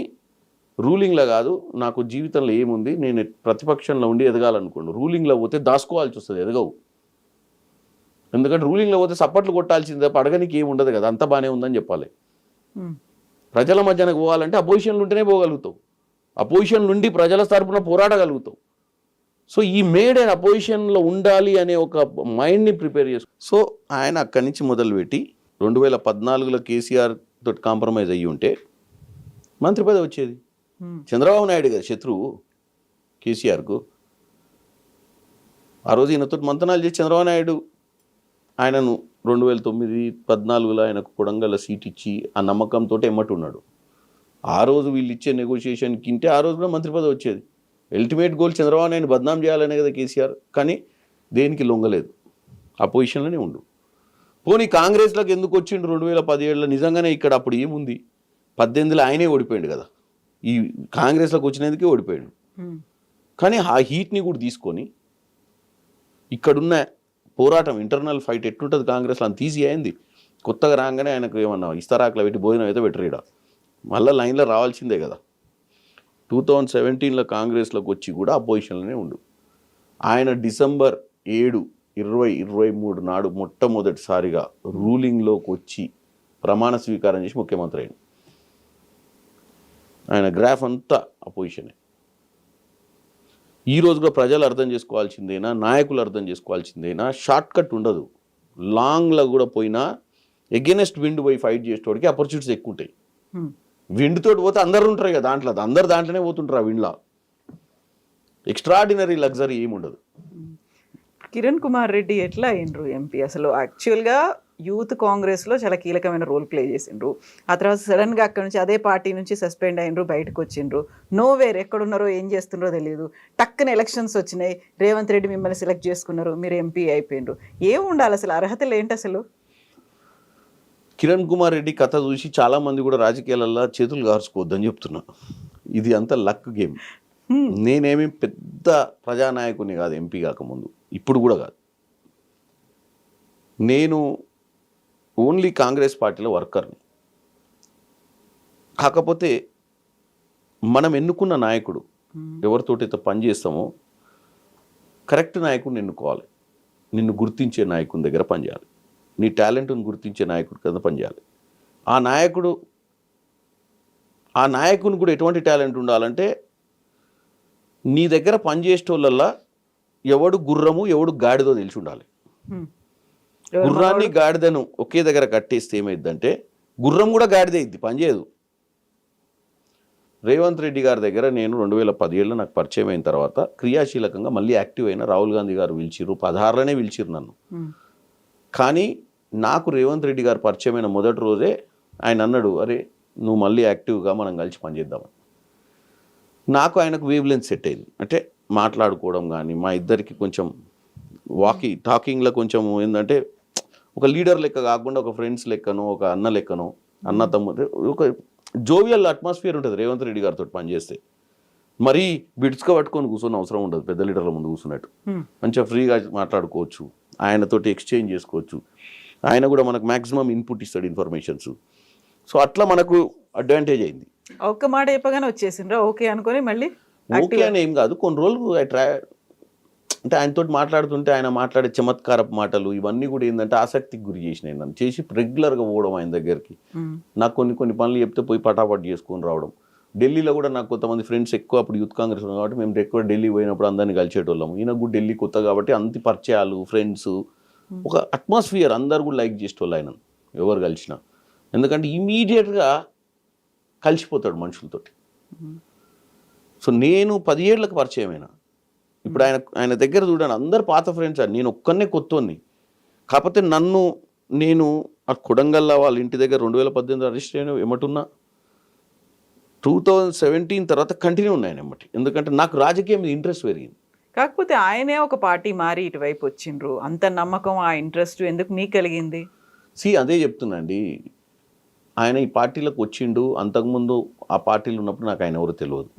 రూలింగ్లో కాదు, నాకు జీవితంలో ఏముంది, నేను ప్రతిపక్షంలో ఉండి ఎదగాలనుకోండి. రూలింగ్లో పోతే దాచుకోవాల్సి వస్తుంది, ఎదగవు. ఎందుకంటే రూలింగ్లో పోతే సప్పట్లు కొట్టాల్సిందే, అడగనికి ఏమి ఉండదు కదా, అంత బాగానే ఉందని చెప్పాలి. ప్రజల మధ్యనకు పోవాలంటే అపోజిషన్లు ఉంటేనే పోగలుగుతావు, అపోజిషన్ నుండి ప్రజల తరపున పోరాడగలుగుతావు. సో ఈ మేడ్ అండ్ అపోజిషన్లో ఉండాలి అనే ఒక మైండ్ని ప్రిపేర్ చేసుకో. సో ఆయన అక్కడి నుంచి మొదలుపెట్టి 2014లో కేసీఆర్ తోటి కాంప్రమైజ్ అయ్యి ఉంటే మంత్రి పదవి వచ్చేది. చంద్రబాబు నాయుడు గారు శత్రువు కేసీఆర్కు. ఆ రోజు ఈయనతో మంతనాలు చేసి చంద్రబాబు నాయుడు ఆయనను 2009-14లో ఆయనకు కొడంగల్ సీట్ ఇచ్చి ఆ నమ్మకంతో ఎమ్మట్టున్నాడు. ఆ రోజు వీళ్ళు ఇచ్చే నెగోషియేషన్కి ఇంటే ఆ రోజు కూడా మంత్రి పదవి వచ్చేది. అల్టిమేట్ గోల్ చంద్రబాబు నాయుడు బద్నాం చేయాలనే కదా కేసీఆర్. కానీ దేనికి లొంగలేదు, ఆ పొజిషన్లోనే ఉండు. పోనీ కాంగ్రెస్లోకి ఎందుకు వచ్చిండు 2017లో? నిజంగానే ఇక్కడ అప్పుడు ఏముంది, 18లో ఆయనే ఓడిపోయాడు కదా, ఈ కాంగ్రెస్లోకి వచ్చినందుకే ఓడిపోయాడు. కానీ ఆ హీట్ని కూడా తీసుకొని ఇక్కడున్న పోరాటం, ఇంటర్నల్ ఫైట్ ఎట్లుంటుంది కాంగ్రెస్లో అంత ఈజీ అయింది. కొత్తగా రాగానే ఆయనకు ఏమన్నా ఇస్తరాకులు పెట్టి భోజనం అయితే పెట్టరీడ, మళ్ళీ లైన్లో రావాల్సిందే కదా. 2017లో కాంగ్రెస్లోకి వచ్చి కూడా అపోజిషన్లోనే ఉండు. ఆయన December 7, 2023 నాడు మొట్టమొదటిసారిగా రూలింగ్లోకి వచ్చి ప్రమాణ స్వీకారం చేసి ముఖ్యమంత్రి అయ్యాడు. ఆయన గ్రాఫ్ అంతా అపోజిషనే. ఈరోజు కూడా ప్రజలు అర్థం చేసుకోవాల్సిందేనా, నాయకులు అర్థం చేసుకోవాల్సిందేనా, షార్ట్ కట్ ఉండదు. లాంగ్లో కూడా పోయినా ఎగెనెస్ట్ విండ్ పోయి ఫైట్ చేసేటోడికి ఆపర్చునిటీస్ ఎక్కువ ఉంటాయి. విండ్ తోటి పోతే అందరు ఉంటారు కదా దాంట్లో, అందరు దాంట్లోనే పోతుంటారు ఆ విండ్లో. ఎక్స్ట్రాడినరీ లగ్జరీ ఏముండదు. కిరణ్ కుమార్ రెడ్డి ఎట్లా అయ్యిండ్రు ఎంపీ? అసలు యాక్చువల్గా యూత్ కాంగ్రెస్లో చాలా కీలకమైన రోల్ ప్లే చేసిండ్రు. ఆ తర్వాత సడన్గా అక్కడ నుంచి అదే పార్టీ నుంచి సస్పెండ్ అయినరు, బయటకు వచ్చిండ్రు. నోవేర్ ఎక్కడున్నారో ఏం చేస్తున్నారో తెలియదు. టక్కున ఎలక్షన్స్ వచ్చినాయి, రేవంత్ రెడ్డి మిమ్మల్ని సెలెక్ట్ చేసుకున్నారు, మీరు ఎంపీ అయిపోయినరు. ఏం ఉండాలి అసలు, అర్హతలు ఏంటి అసలు? కిరణ్ కుమార్ రెడ్డి కథ చూసి చాలామంది కూడా రాజకీయాలలో చేతులు కాల్చుకోవద్దని చెప్తున్నా. ఇది అంత లక్ గేమ్. నేనేమి పెద్ద ప్రజానాయకుని కాదు ఎంపీ కాకముందు, ఇప్పుడు కూడా కాదు. నేను ఓన్లీ కాంగ్రెస్ పార్టీలో వర్కర్ని. కాకపోతే మనం ఎన్నుకున్న నాయకుడు ఎవరితోటైతే పని చేస్తామో కరెక్ట్ నాయకుడిని ఎన్నుకోవాలి. నిన్ను గుర్తించే నాయకుని దగ్గర పనిచేయాలి, నీ టాలెంట్ని గుర్తించే నాయకుడి కింద పనిచేయాలి. ఆ నాయకుని కూడా ఎటువంటి టాలెంట్ ఉండాలంటే నీ దగ్గర పనిచేసేటోళ్ళల్లా ఎవడు గుర్రము ఎవడు గాడిదో తెలిసి ఉండాలి. గుర్రాన్ని గాడిదను ఒకే దగ్గర కట్టేస్తే ఏమైందంటే గుర్రం కూడా గాడిదే ఇద్ది, పనిచేయదు. రేవంత్ రెడ్డి గారి దగ్గర నేను 2017లో నాకు పరిచయం అయిన తర్వాత క్రియాశీలకంగా మళ్ళీ యాక్టివ్ అయిన. రాహుల్ గాంధీ గారు పిలిచిర్రు, 16లోనే పిలిచిర్రు నన్ను. కానీ నాకు రేవంత్ రెడ్డి గారు పరిచయమైన మొదటి రోజే ఆయన అన్నాడు, అరే నువ్వు మళ్ళీ యాక్టివ్గా మనం కలిసి పనిచేద్దామని. నాకు ఆయనకు వేవ్ లెంత్ సెట్ అయింది. అంటే మాట్లాడుకోవడం కానీ, మా ఇద్దరికి కొంచెం టాకింగ్లో కొంచెం ఏంటంటే ఒక లీడర్ లెక్క కాకుండా ఒక ఫ్రెండ్స్ లెక్కనో, ఒక అన్న లెక్కనో, అన్న తమ్ముడు, ఒక జోవియల్ అట్మాస్ఫియర్ ఉంటుంది రేవంత్ రెడ్డి గారితో పనిచేస్తే. మరీ బిడ్స్గా పట్టుకొని కూర్చొని అవసరం ఉండదు, పెద్ద లీడర్ల ముందు కూర్చున్నట్టు మంచిగా ఫ్రీగా మాట్లాడుకోవచ్చు, ఆయనతోటి ఎక్స్చేంజ్ చేసుకోవచ్చు, ఆయన కూడా మనకు మ్యాక్సిమం ఇన్పుట్ ఇస్తాడు ఇన్ఫర్మేషన్స్. సో అట్లా మనకు అడ్వాంటేజ్ అయింది. ఒక్క మాట చెప్పగానే వచ్చేసిండ్రా ఓకే అనుకొని మళ్ళీ ఓకే అని ఏం కాదు, కొన్ని రోజులు అంటే ఆయనతో మాట్లాడుతుంటే ఆయన మాట్లాడే చమత్కారపు మాటలు ఇవన్నీ కూడా ఏంటంటే ఆసక్తికి గురి చేసినాయి నన్ను. చేసి రెగ్యులర్గా పోవడం ఆయన దగ్గరికి, నాకు కొన్ని పనులు చెప్తే పోయి పటాపట్ చేసుకొని రావడం. ఢిల్లీలో కూడా నాకు కొంతమంది ఫ్రెండ్స్ ఎక్కువ, అప్పుడు యూత్ కాంగ్రెస్ కాబట్టి మేము ఎక్కువ ఢిల్లీ పోయినప్పుడు అందరినీ కలిసేటోళ్ళము. ఈయన కూడా ఢిల్లీ కొత్త కాబట్టి అంత పరిచయాలు, ఫ్రెండ్స్, ఒక అట్మాస్ఫియర్, అందరు కూడా లైక్ చేసేటోళ్ళు ఆయన ఎవరు కలిసినా. ఎందుకంటే ఇమీడియట్గా కలిసిపోతాడు మనుషులతోటి. సో నేను 10 ఏళ్ళకి పరిచయం అయినా. ఇప్పుడు ఆయన దగ్గర చూడండి అందరు పాత ఫ్రెండ్స్ అని, నేను ఒక్కనే కొత్తోని. కాకపోతే నేను ఆ కొడంగల్లా వాళ్ళ ఇంటి దగ్గర 2018 అరెస్ట్ అయిన ఎమ్మటున్నా 2017 తర్వాత కంటిన్యూ ఉన్నాయని ఎమ్మటి. ఎందుకంటే నాకు రాజకీయం మీద ఇంట్రెస్ట్ పెరిగింది. కాకపోతే ఆయనే ఒక పార్టీ మారి ఇటువైపు వచ్చిండ్రు, అంత నమ్మకం ఆ ఇంట్రెస్ట్ ఎందుకు మీకు కలిగింది? అదే చెప్తున్నాండి, ఆయన ఈ పార్టీలకు వచ్చిండు. అంతకుముందు ఆ పార్టీలు ఉన్నప్పుడు నాకు ఆయన ఎవరో తెలియదు.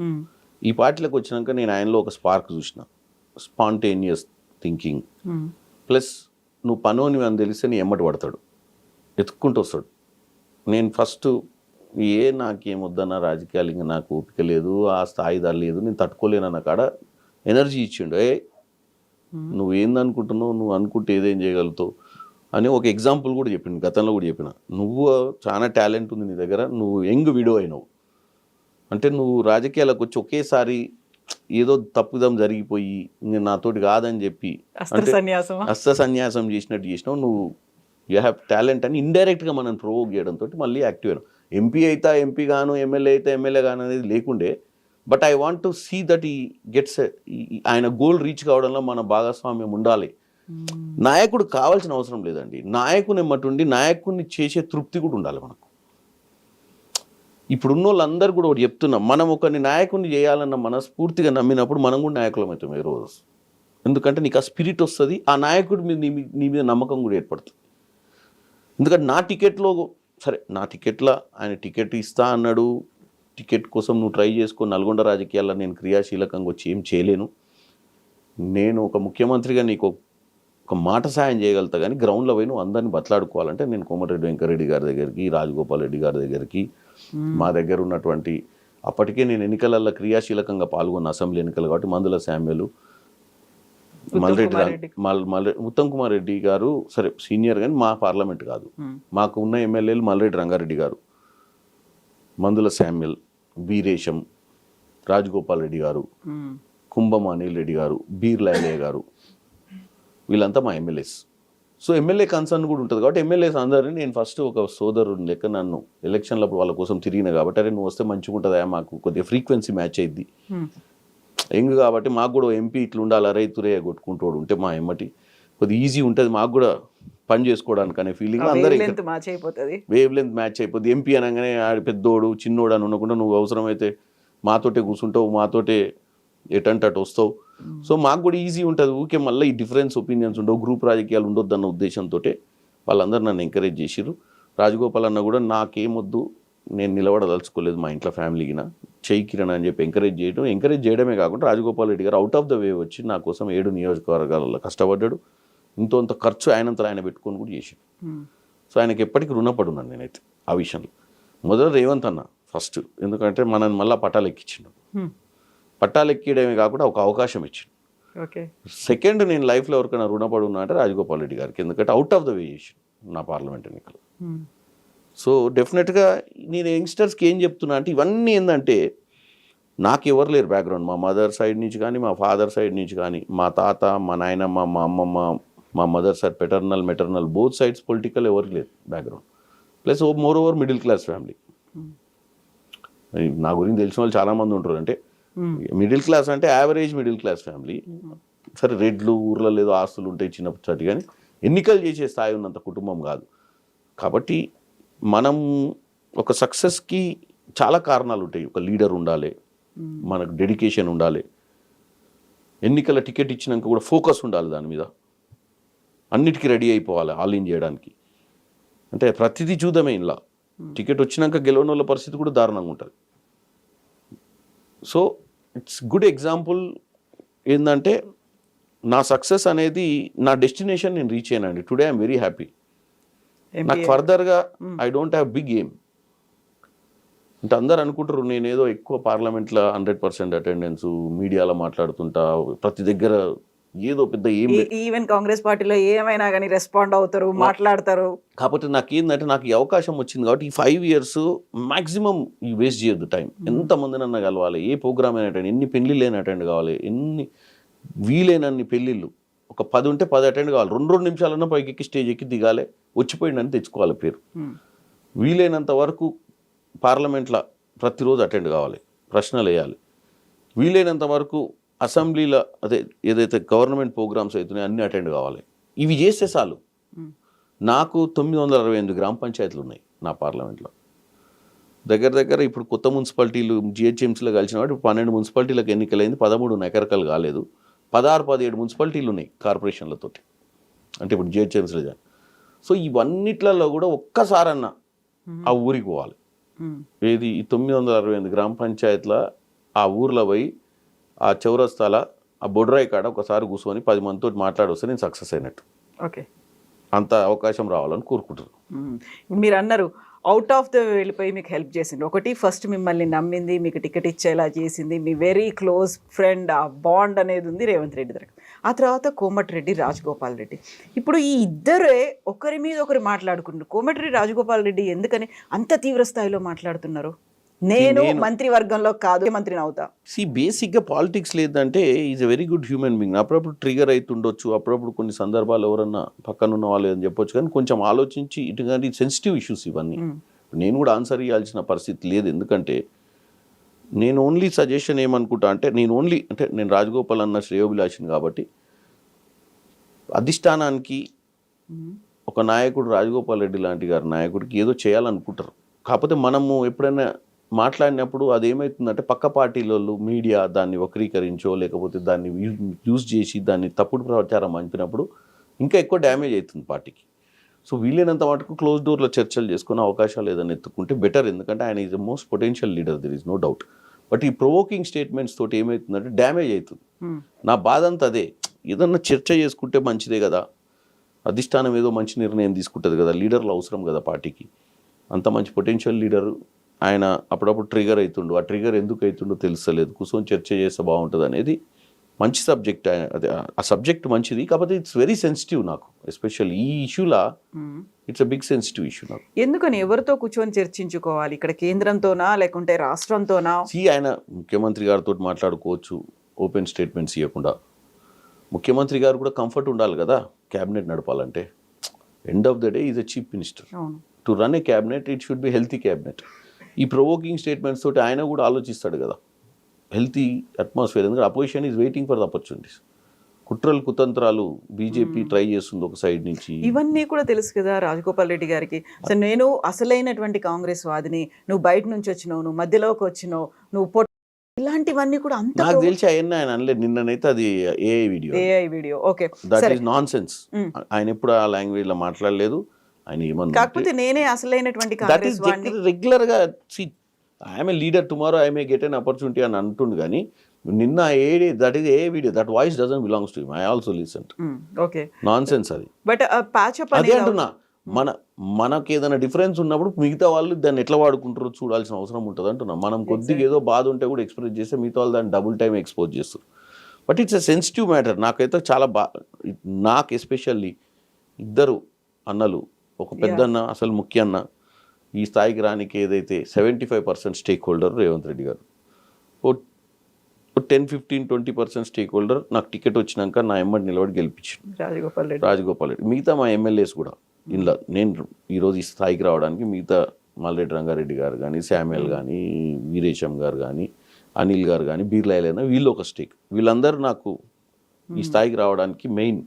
ఈ పార్టీలకు వచ్చినాక నేను ఆయనలో ఒక స్పార్క్ చూసిన, స్పాంటేనియస్ థింకింగ్, ప్లస్ నువ్వు పనోని అని తెలిస్తే నీ ఎమ్మటి పడతాడు, ఎత్తుక్కుంటూ వస్తాడు. నేను ఫస్ట్ నాకేమొద్దన్న రాజకీయాలు, ఇంకా నాకు ఓపిక లేదు, ఆ స్థాయి దా లేదు, నేను తట్టుకోలేనన్న కాడ ఎనర్జీ ఇచ్చిండు. నువ్వేందనుకుంటున్నావు, నువ్వు అనుకుంటే ఏదేం చేయగలుగుతావు అని ఒక ఎగ్జాంపుల్ కూడా చెప్పిండు. గతంలో కూడా చెప్పిన, నువ్వు చాలా టాలెంట్ ఉంది నీ దగ్గర, నువ్వు యంగ్ విడో అయినావు అంటే నువ్వు రాజకీయాలకు వచ్చి ఒకేసారి ఏదో తప్పుదం జరిగిపోయి నేను నాతోటి కాదని చెప్పి అస్త్ర సన్యాసం చేసినట్టు చేసినావు, నువ్వు యూ హ్యావ్ టాలెంట్ అని ఇండైరెక్ట్గా మనం ప్రొవోక్ చేయడంతో మళ్ళీ యాక్టివ్ అయినావు. ఎంపీ అయితే ఎంపీ గాను, ఎమ్మెల్యే అయితే ఎమ్మెల్యే గాను అనేది లేకుండే. But I want to see that ఈ గెట్స్ ఆయన గోల్ రీచ్ కావడంలో మన భాగస్వామ్యం ఉండాలి. నాయకుడు కావాల్సిన అవసరం లేదండి, నాయకుని ఎమ్మటుండి నాయకుడిని చేసే తృప్తి కూడా ఉండాలి మనకు. ఇప్పుడున్న వాళ్ళందరూ కూడా ఒకటి చెప్తున్నాం, మనం ఒకరిని నాయకుడిని చేయాలన్న మనస్ఫూర్తిగా నమ్మినప్పుడు మనం కూడా నాయకులం అవుతాం ఈ రోజు. ఎందుకంటే నీకు ఆ స్పిరిట్ వస్తుంది, ఆ నాయకుడి మీద నీ మీద నమ్మకం కూడా ఏర్పడుతుంది. ఎందుకంటే నా టికెట్లో ఆయన టికెట్ ఇస్తా అన్నాడు, టికెట్ కోసం నువ్వు ట్రై చేసుకో, నల్గొండ రాజకీయాల్లో నేను క్రియాశీలకంగా వచ్చి ఏం చేయలేను, నేను ఒక ముఖ్యమంత్రిగా నీకు ఒక మాట సాయం చేయగలుగుతా, కానీ గ్రౌండ్లో పోయి నువ్వు అందరినీ బతలాడుకోవాలంటే నేను కోమటిరెడ్డి వెంకరెడ్డి గారి దగ్గరికి, రాజగోపాల్ రెడ్డి గారి దగ్గరికి, మా దగ్గర ఉన్నటువంటి అప్పటికే నేను ఎన్నికలలో క్రియాశీలకంగా పాల్గొన్న అసెంబ్లీ ఎన్నికలు కాబట్టి మందుల శామ్యులు, ఉత్తమ్ కుమార్ రెడ్డి గారు సరే సీనియర్, కానీ మా పార్లమెంట్ కాదు, మాకు ఉన్న ఎమ్మెల్యేలు మల్రెడ్డి రంగారెడ్డి గారు, మందుల శామ్యుల్, వీరేశం, రాజగోపాల్ రెడ్డి గారు, కుంభం అనిల్ రెడ్డి గారు, బీర్ లాలయ్య గారు, వీళ్ళంతా మా ఎమ్మెల్యేస్. సో ఎమ్మెల్యే కన్సర్న్ కూడా ఉంటుంది కాబట్టి ఎమ్మెల్యేస్ అందరినీ నేను ఫస్ట్ ఒక సోదరుని లెక్క నన్ను ఎలక్షన్లప్పుడు వాళ్ళ కోసం తిరిగిన కాబట్టి, అరే నువ్వు వస్తే మంచిగా ఉంటుందా, మాకు కొద్దిగా ఫ్రీక్వెన్సీ మ్యాచ్ అయ్యిద్ది, యంగ్ కాబట్టి మాకు కూడా ఎంపీ ఇట్లా ఉండాలి, రైతురే కొట్టుకుంటూ ఉంటే మా ఎమ్మటి కొద్దిగా ఈజీ ఉంటుంది మాకు కూడా పని చేసుకోవడానికి అనే ఫీలింగ్ అందరూ వేవ్ లెంత్ మ్యాచ్ అయిపోద్ది. ఎంపీ అనగానే ఆడి పెద్దోడు చిన్నోడు అని ఉండకుండా నువ్వు అవసరమైతే మాతోటే కూర్చుంటావు, మాతోటే ఎటంటే అటు వస్తావు. సో మాకు కూడా ఈజీ ఉంటుంది, ఊకే మళ్ళీ ఈ డిఫరెన్స్ ఒపీనియన్స్ ఉండవు, గ్రూప్ రాజకీయాలు ఉండొద్దు అన్న ఉద్దేశంతో వాళ్ళందరూ నన్ను ఎంకరేజ్ చేసిరు. రాజగోపాల్ అన్న కూడా నాకేమొద్దు, నేను నిలబడదలుచుకోలేదు, మా ఇంట్లో ఫ్యామిలీకినా చెయ్యి కిరణ్ అని చెప్పి ఎంకరేజ్ చేయడమే కాకుండా రాజగోపాల్ రెడ్డి గారు అవుట్ ఆఫ్ ద వే వచ్చి నా కోసం 7 నియోజకవర్గాలలో కష్టపడ్డాడు. ఇంత ఖర్చు ఆయనంతా ఆయన పెట్టుకొని కూడా చేసాడు. సో ఆయనకి ఎప్పటికీ రుణపడి ఉన్నాను నేనైతే ఆ విషయంలో. మొదట రేవంత్ అన్న ఫస్ట్, ఎందుకంటే మనల్ని మళ్ళీ పట్టాలు ఎక్కించిండు, పట్టాలు ఎక్కియడమే కాకుండా ఒక అవకాశం ఇచ్చిండు. సెకండ్ నేను లైఫ్లో ఎవరికైనా రుణపడి ఉన్నా అంటే రాజగోపాల్ రెడ్డి గారికి, ఎందుకంటే అవుట్ ఆఫ్ ద వే చేసి నా పార్లమెంట్ ఎన్నికలు. సో డెఫినెట్గా నేను యంగ్స్టర్స్కి ఏం చెప్తున్నా అంటే, ఇవన్నీ ఏంటంటే నాకు ఎవరు లేరు బ్యాక్గ్రౌండ్, మా మదర్ సైడ్ నుంచి కానీ మా ఫాదర్ సైడ్ నుంచి కానీ, మా తాత, మా నాయనమ్మ, మా అమ్మమ్మ, మా mother side paternal maternal both sides political ఎవరికి లేదు background. Plus more over middle class family. నా గురించి తెలిసిన వాళ్ళు చాలామంది ఉంటారు. అంటే మిడిల్ క్లాస్ అంటే యావరేజ్ మిడిల్ క్లాస్ ఫ్యామిలీ. సరే రెడ్లు ఊర్లో లేదో ఆస్తులు ఉంటాయి చిన్నప్పటి, కానీ ఎన్నికలు చేసే స్థాయి ఉన్నంత కుటుంబం కాదు. కాబట్టి మనం ఒక సక్సెస్కి చాలా కారణాలు ఉంటాయి. ఒక లీడర్ ఉండాలి, మనకు డెడికేషన్ ఉండాలి, ఎన్నికల టికెట్ ఇచ్చినాక కూడా ఫోకస్ ఉండాలి దాని మీద, అన్నిటికీ రెడీ అయిపోవాలి ఆల్ ఇన్ చేయడానికి. అంటే ప్రతిదీ చూద్దామే, ఇలా టికెట్ వచ్చినాక గెలవని వాళ్ళ పరిస్థితి కూడా దారుణంగా ఉంటుంది. సో ఇట్స్ గుడ్ ఎగ్జాంపుల్ ఏంటంటే నా సక్సెస్ అనేది నా డెస్టినేషన్ నేను రీచ్ అయ్యానండి. Today I'm very happy. నాకు ఫర్దర్గా I don't have big aim. అంటే అందరు అనుకుంటారు నేనేదో ఎక్కువ పార్లమెంట్లో 100% అటెండెన్స్, మీడియాలో మాట్లాడుతుంటా, ప్రతి దగ్గర ఏదో పెద్ద ఏం. ఈవెన్ కాంగ్రెస్ పార్టీలో ఏమైనా కానీ రెస్పాండ్ అవుతారు, మాట్లాడతారు. కాకపోతే నాకు ఏంటంటే నాకు ఈ అవకాశం వచ్చింది కాబట్టి ఈ 5 years మ్యాక్సిమం ఈ వేస్ట్ చేయొద్దు టైం. ఎంతమందినన్నా కలవాలి, ఏ ప్రోగ్రామ్ అయినా అటెండ్, ఎన్ని పెళ్ళిళ్ళు అటెండ్ కావాలి, ఎన్ని వీలైనన్ని పెళ్ళిళ్ళు, ఒక 10 ఉంటే 10 అటెండ్ కావాలి. 2 నిమిషాలన్నా పైకి ఎక్కి స్టేజ్ ఎక్కి దిగాలి, వచ్చిపోయిందని తెచ్చుకోవాలి పేరు. వీలైనంత వరకు పార్లమెంట్లో ప్రతిరోజు అటెండ్ కావాలి, ప్రశ్నలు వేయాలి. వీలైనంత వరకు అసెంబ్లీలో అదే ఏదైతే గవర్నమెంట్ ప్రోగ్రామ్స్ అవుతున్నాయో అన్నీ అటెండ్ కావాలి. ఇవి చేస్తే చాలు. నాకు 968 గ్రామ పంచాయతీలు ఉన్నాయి నా పార్లమెంట్లో. దగ్గర ఇప్పుడు కొత్త మున్సిపాలిటీలు జిహెచ్ఎంసీలో కలిసిన వాటి 12 మున్సిపాలిటీలకు ఎన్నికలైంది, 13 ఎకరకలు కాలేదు. 16-17 మున్సిపాలిటీలు ఉన్నాయి కార్పొరేషన్లతోటి, అంటే ఇప్పుడు జిహెచ్ఎంసీలో. సో ఇవన్నిట్లలో కూడా ఒక్కసారన్నా ఆ ఊరికి పోవాలి. ఏది ఈ 968 గ్రామ పంచాయతీల ఆ ఊర్లో పోయి ఆ చౌరస్తాల ఆ బొడ్రాయి కాడ ఒకసారి కూర్చొని 10 మందితో మాట్లాడొస్తే నేను సక్సెస్ అయినట్టు. ఓకే, అంత అవకాశం రావాలని కోరుకుంటున్నాను. మీరు అన్నారు అవుట్ ఆఫ్ ద వెళ్ళిపోయి మీకు హెల్ప్ చేసింది. ఒకటి ఫస్ట్ మిమ్మల్ని నమ్మింది, మీకు టికెట్ ఇచ్చేలా చేసింది మీ వెరీ క్లోజ్ ఫ్రెండ్. ఆ బాండ్ అనేది ఉంది రేవంత్ రెడ్డి దగ్గర. ఆ తర్వాత కోమటిరెడ్డి రాజగోపాల్ రెడ్డి. ఇప్పుడు ఈ ఇద్దరే ఒకరి మీద ఒకరు మాట్లాడుకుంటున్నారు. కోమటిరెడ్డి రాజగోపాల్ రెడ్డి ఎందుకని అంత తీవ్ర స్థాయిలో మాట్లాడుతున్నారు? నేను మంత్రివర్గంలో కాదు, మంత్రిని అవుతా. బేసిక్గా పాలిటిక్స్ లేదంటే is a very good human being. అప్పుడప్పుడు ట్రిగర్ అవుతుండొచ్చు, అప్పుడప్పుడు కొన్ని సందర్భాలు ఎవరన్నా పక్కన ఉన్న వాళ్ళు అని చెప్పొచ్చు, కానీ కొంచెం ఆలోచించి ఇటువంటి సెన్సిటివ్ ఇష్యూస్ ఇవన్నీ నేను కూడా ఆన్సర్ ఇవ్వాల్సిన పరిస్థితి లేదు. ఎందుకంటే నేను ఓన్లీ సజెషన్ ఏమనుకుంటా అంటే నేను రాజగోపాల్ అన్న శ్రేయోభిలాషిని కాబట్టి అధిష్టానానికి ఒక నాయకుడు రాజగోపాల్ రెడ్డి లాంటి గారి నాయకుడికి ఏదో చేయాలనుకుంటారు. కాకపోతే మనము ఎప్పుడైనా మాట్లాడినప్పుడు అదేమవుతుందంటే పక్క పార్టీలలో మీడియా దాన్ని వక్రీకరించో లేకపోతే దాన్ని యూజ్ చేసి దాన్ని తప్పుడు ప్రచారం అంపినప్పుడు ఇంకా ఎక్కువ డ్యామేజ్ అవుతుంది పార్టీకి. సో వీలైనంత మటుకు క్లోజ్ డోర్లో చర్చలు చేసుకునే అవకాశాలు ఏదైనా ఎత్తుకుంటే బెటర్. ఎందుకంటే ఆయన is the most potential leader, there is no doubt. But ఈ ప్రొవోకింగ్ స్టేట్మెంట్స్ తోటి ఏమవుతుందంటే డ్యామేజ్ అవుతుంది. నా బాధ అంతా అదే. ఏదన్నా చర్చ చేసుకుంటే మంచిదే కదా, అధిష్టానం ఏదో మంచి నిర్ణయం తీసుకుంటుంది కదా, లీడర్లు అవసరం కదా పార్టీకి. అంత మంచి పొటెన్షియల్ లీడరు ఆయన అప్పుడప్పుడు ట్రిగర్ అవుతుండు. ఆ ట్రిగర్ ఎందుకు అవుతుండో తెలుస్తలేదు. కూర్చొని చర్చ చేస్తే బాగుంటుంది అనేది మంచి సబ్జెక్ట్. అదే ఆ సబ్జెక్ట్ మంచిది, కాకపోతే ఇట్స్ వెరీ సెన్సిటివ్ నాకు. ఎస్పెషల్లీ ఈ ఇష్యూలా it's a big sensitive issue నాకు. ఎందుకని ఎవరితో కూర్చొని చర్చించుకోవాలి? ఇక్కడ కేంద్రంతోనా లేకుంటే రాష్ట్రంతోనా? ఆయన ముఖ్యమంత్రి గారితో మాట్లాడుకోవచ్చు ఓపెన్ స్టేట్మెంట్స్ ఇవ్వకుండా. ముఖ్యమంత్రి గారు కూడా కంఫర్ట్ ఉండాలి కదా క్యాబినెట్ నడపాలంటే. End of the day is a chief minister. To run A cabinet it should be healthy cabinet. ఈ ప్రొవోకింగ్ స్టేట్మెంట్స్ తోటి ఆయన కూడా ఆలోచిస్తాడు కదా, హెల్తీ అట్మాస్ఫియర్. ఎందుకంటే opposition is waiting for the opportunities. కుట్రలు కుతంత్రాలు బీజేపీ ట్రై చేస్తుంది ఒక సైడ్ నుంచి. ఇవన్నీ కూడా తెలుసు కదా రాజగోపాల్ రెడ్డి గారికి. అసలు నేను అసలైనటువంటి కాంగ్రెస్ వాదిని, నువ్వు బయట నుంచి వచ్చినావు, నువ్వు మధ్యలోకి వచ్చినావు, నువ్వు ఇలాంటివన్నీ కూడా అంత నాకు తెలిసి అవన్నీ ఆయన అనలేదు. నిన్ననైతే అది AI video. Okay, that is non sense. ఆయన ఎప్పుడు ఆ లాంగ్వేజ్ లో మాట్లాడలేదు. ఆయన ఏమన్నా కాకపోతే నేనే అసలైనటువంటి కాంగ్రెస్ వాడిని రెగ్యులర్ గా I'm a leader tomorrow I may get an opportunity అని అంటుండు. కానీ నిన్న that is a video, that voice doesn't belongs to him. I also listen. Okay, non sense అది. బట్ ప్యాచప్ అదే అంటున్నా, మనకి ఏదైనా డిఫరెన్స్ ఉన్నప్పుడు మిగతా వాళ్ళు దాన్ని ఎట్లా వాడుకుంటారో చూడాల్సిన అవసరం ఉంటుంది అంటున్నా. మనం కొద్దిగా ఏదో బాధ ఉంటే కూడా ఎక్స్ప్రెస్ చేస్తే మిగతా వాళ్ళు దాన్ని డబుల్ టైం ఎక్స్పోజ్ చేస్తారు. But it's a sensitive matter. నాకైతే చాలా నాకు ఎస్పెషల్లీ ఇద్దరు అన్నలు, ఒక పెద్దన్న అసలు ముఖ్య అన్న, ఈ స్థాయికి రానికి ఏదైతే 75% స్టేక్ హోల్డర్ రేవంత్ రెడ్డి గారు, ఓ 10-15-20% స్టేక్ హోల్డర్ నాకు టికెట్ వచ్చినాక నా ఎమ్మడి నిలబడి గెలిపించారు రాజగోపాల్ రెడ్డి. మిగతా మా ఎమ్మెల్యేస్ కూడా ఇందులో నేను ఈరోజు ఈ స్థాయికి రావడానికి మిగతా మల్రెడ్డి రంగారెడ్డి గారు కానీ, శామ్యుల్ కానీ, వీరేశం గారు కానీ, అనిల్ గారు కానీ, బీర్లాయలైనా వీళ్ళు ఒక స్టేక్. వీళ్ళందరూ నాకు ఈ స్థాయికి రావడానికి మెయిన్.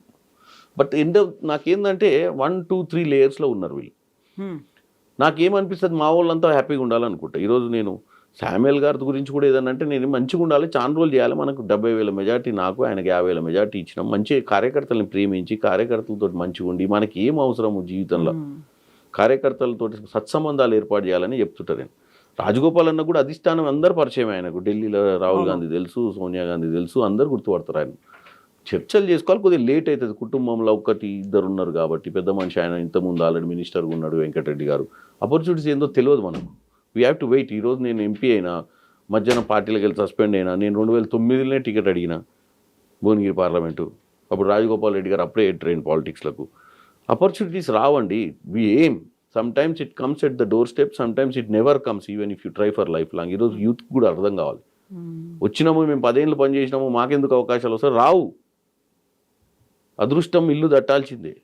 బట్ నాకేందంటే 1-2-3 లేయర్స్లో ఉన్నారు వీళ్ళు. నాకేమనిపిస్తుంది, మా వాళ్ళంతా హ్యాపీగా ఉండాలనుకుంటా. ఈరోజు నేను శామ్యుల్ గారి గురించి కూడా ఏదన్నా అంటే నేను మంచిగా ఉండాలి, చాలా రోజులు చేయాలి. మనకు 70,000 మెజార్టీ, నాకు ఆయనకి 50,000 మెజార్టీ ఇచ్చినాం. మంచి కార్యకర్తలను ప్రేమించి కార్యకర్తలతో మంచిగా ఉండి మనకి ఏం అవసరము జీవితంలో కార్యకర్తలతో సత్సంబంధాలు ఏర్పాటు చేయాలని చెప్తుంటారు నేను. రాజగోపాల్ అన్న కూడా అధిష్టానం అందరు పరిచయం ఆయనకు. ఢిల్లీలో రాహుల్ గాంధీ తెలుసు, సోనియా గాంధీ తెలుసు, అందరు గుర్తుపడతారు ఆయన. చర్చలు చేసుకోవాలి, కొద్దిగా లేట్ అవుతుంది. కుటుంబంలో ఒకటి ఇద్దరు ఉన్నారు కాబట్టి, పెద్ద మనిషి ఆయన ఇంతకుముందు ఆల్రెడీ మినిస్టర్గా ఉన్నాడు వెంకటరెడ్డి గారు. ఆపర్చునిటీస్ ఏందో తెలియదు మనకు. We have to wait. ఈరోజు నేను ఎంపీ అయినా, మధ్యాహ్నం పార్టీలకు వెళ్ళి సస్పెండ్ అయినా, నేను 2009లోనే టికెట్ అడిగిన భువనగిరి పార్లమెంటు. అప్పుడు రాజగోపాల్ రెడ్డి గారు అప్పుడే ఎంటర్ అయిన పాలిటిక్స్లకు. ఆపర్చునిటీస్ రావండి. వి ఏం sometimes it comes at the door step, sometimes it never comes even if you try for life long. ఈరోజు యూత్ కూడా అర్థం కావాలి. వచ్చినాము మేము 10 ఏళ్ళు పని చేసినాము, మాకెందుకు అవకాశాలు వస్తాయి? రావు. అదృష్టం ఇల్లు దట్టాల్సిందే.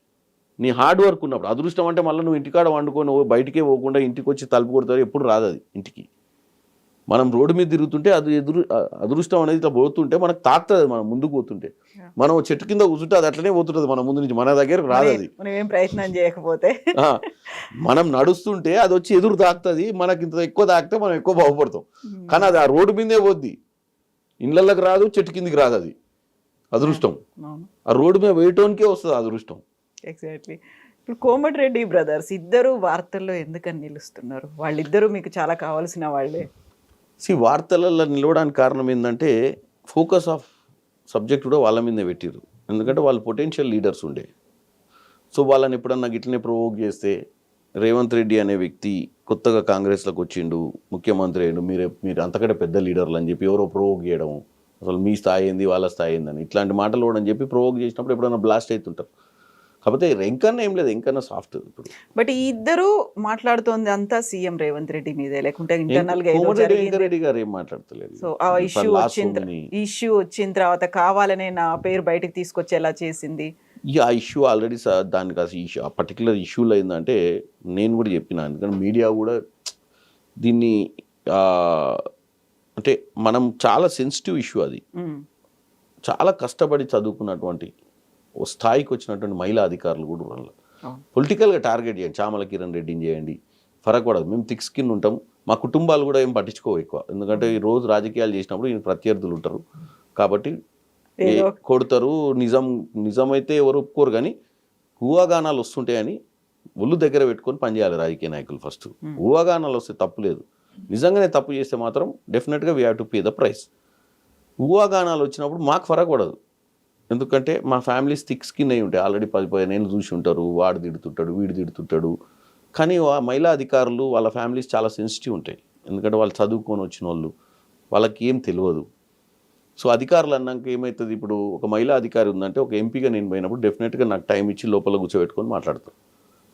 నీ హార్డ్ వర్క్ ఉన్నప్పుడు. అదృష్టం అంటే మళ్ళీ నువ్వు ఇంటికాడ వండుకొని బయటికే పోకుండా ఇంటికి వచ్చి తలుపు కొడతారు, ఎప్పుడు రాదు అది ఇంటికి. మనం రోడ్డు మీద తిరుగుతుంటే అది అదృష్టం అనేది ఇట్లా పోతుంటే మనకు తాకుతుంది. మనం ముందుకు పోతుంటే, మనం చెట్టు కింద కూర్చుంటే అది అట్లనే పోతుంటుంది మన ముందు నుంచి, మన దగ్గరకు రాదు అది. మనం ఏం ప్రయత్నం చేయకపోతే మనం నడుస్తుంటే అది వచ్చి ఎదురు తాకుతుంది. మనకి ఇంత ఎక్కువ తాకితే మనం ఎక్కువ బాగుపడతాం. కానీ అది ఆ రోడ్డు మీదే పోద్ది, ఇళ్ళకి రాదు, చెట్టు కిందికి రాదు. అది అదృష్టం. ఆ రోడ్డు మీద వేయటానికే వస్తుంది అదృష్టం. ఎగ్జాక్ట్లీ. ఇప్పుడు కోమటిరెడ్డి బ్రదర్స్ ఇద్దరు వార్తల్లో ఎందుకని నిలుస్తున్నారు? వాళ్ళిద్దరూ మీకు చాలా కావాల్సిన వాళ్ళే. వార్తలలో నిలవడానికి కారణం ఏంటంటే ఫోకస్ ఆఫ్ సబ్జెక్ట్ కూడా వాళ్ళ మీదే పెట్టిరు. ఎందుకంటే వాళ్ళు పొటెన్షియల్ లీడర్స్ ఉండే. సో వాళ్ళని ఎప్పుడన్నా గిట్లనే ప్రొవోక్ చేస్తే, రేవంత్ రెడ్డి అనే వ్యక్తి కొత్తగా కాంగ్రెస్లోకి వచ్చిండు, ముఖ్యమంత్రి అయ్యిండు, మీరు అంతకంటే పెద్ద లీడర్లు అని చెప్పి ఎవరో ప్రొవోక్ చేయడం, అసలు మీ స్థాయి ఏంది వాళ్ళ స్థాయి ఏందని ఇట్లాంటి మాటలు కూడా అని చెప్పి ప్రొవోక్ చేసినప్పుడు ఎప్పుడైనా బ్లాస్ట్ అవుతుంటారు. కాకపోతే వెంకన్న ఏం లేదు, వెంకన్న సాఫ్ట్. ఇప్పుడు బట్ ఈ ఇద్దరు మాట్లాడుతోంది అంతా సీఎం రేవంత్ రెడ్డి మీదే, లేకుంటే ఇంటర్నల్ గా వెంకరెడ్డి గారు ఏం మాట్లాడతలేదు. సో ఆ ఇష్యూ వచ్చిన తర్వాత కావాలనే నా పేరు బయటకు తీసుకొచ్చేలా చేసింది. ఆ ఇష్యూ ఆల్రెడీ దానికి అసలు ఇష్యూ, ఆ పర్టికులర్ ఇష్యూలో అయిందంటే నేను కూడా చెప్పిన. ఎందుకంటే మీడియా కూడా దీన్ని అంటే మనం చాలా సెన్సిటివ్ ఇష్యూ అది. చాలా కష్టపడి చదువుకున్నటువంటి ఓ స్థాయికి వచ్చినటువంటి మహిళా అధికారులు కూడా వాళ్ళ పొలిటికల్గా టార్గెట్ చేయండి, చామల కిరణ్ రెడ్డిని చేయండి, ఫరక్ పడదు. మేము థిక్ స్కిన్ ఉంటాం, మా కుటుంబాలు కూడా ఏం పట్టించుకోవు ఎక్కువ. ఎందుకంటే ఈ రోజు రాజకీయాలు చేసినప్పుడు ఈయన ప్రత్యర్థులు ఉంటారు కాబట్టి కొడతారు. నిజమైతే ఎవరు ఒప్పుకోరు, కానీ ఊహాగానాలు వస్తుంటాయని ఒళ్ళు దగ్గర పెట్టుకొని పనిచేయాలి రాజకీయ నాయకులు. ఫస్ట్ ఊహాగానాలు వస్తే తప్పు లేదు, నిజంగానే తప్పు చేస్తే మాత్రం డెఫినెట్గా we have to pay the price. ఊహాగానాలు వచ్చినప్పుడు మాకు ఫరక్ పడదు, ఎందుకంటే మా ఫ్యామిలీస్ థిక్ స్కిన్ అయి ఉంటాయి. ఆల్రెడీ 10-15 ఏళ్ళు చూసి ఉంటారు, వాడు తిడుతుంటాడు, వీడు తిడుతుంటాడు. కానీ మహిళా అధికారులు వాళ్ళ ఫ్యామిలీస్ చాలా సెన్సిటివ్ ఉంటాయి, ఎందుకంటే వాళ్ళు చదువుకొని వచ్చిన వాళ్ళు, వాళ్ళకి ఏం తెలియదు. సో అధికారులు అన్నాక ఏమవుతుంది, ఇప్పుడు ఒక మహిళా అధికారి ఉందంటే ఒక ఎంపీగా నేను పోయినప్పుడు డెఫినెట్గా నాకు టైం ఇచ్చి లోపల కూర్చోబెట్టుకొని మాట్లాడతారు.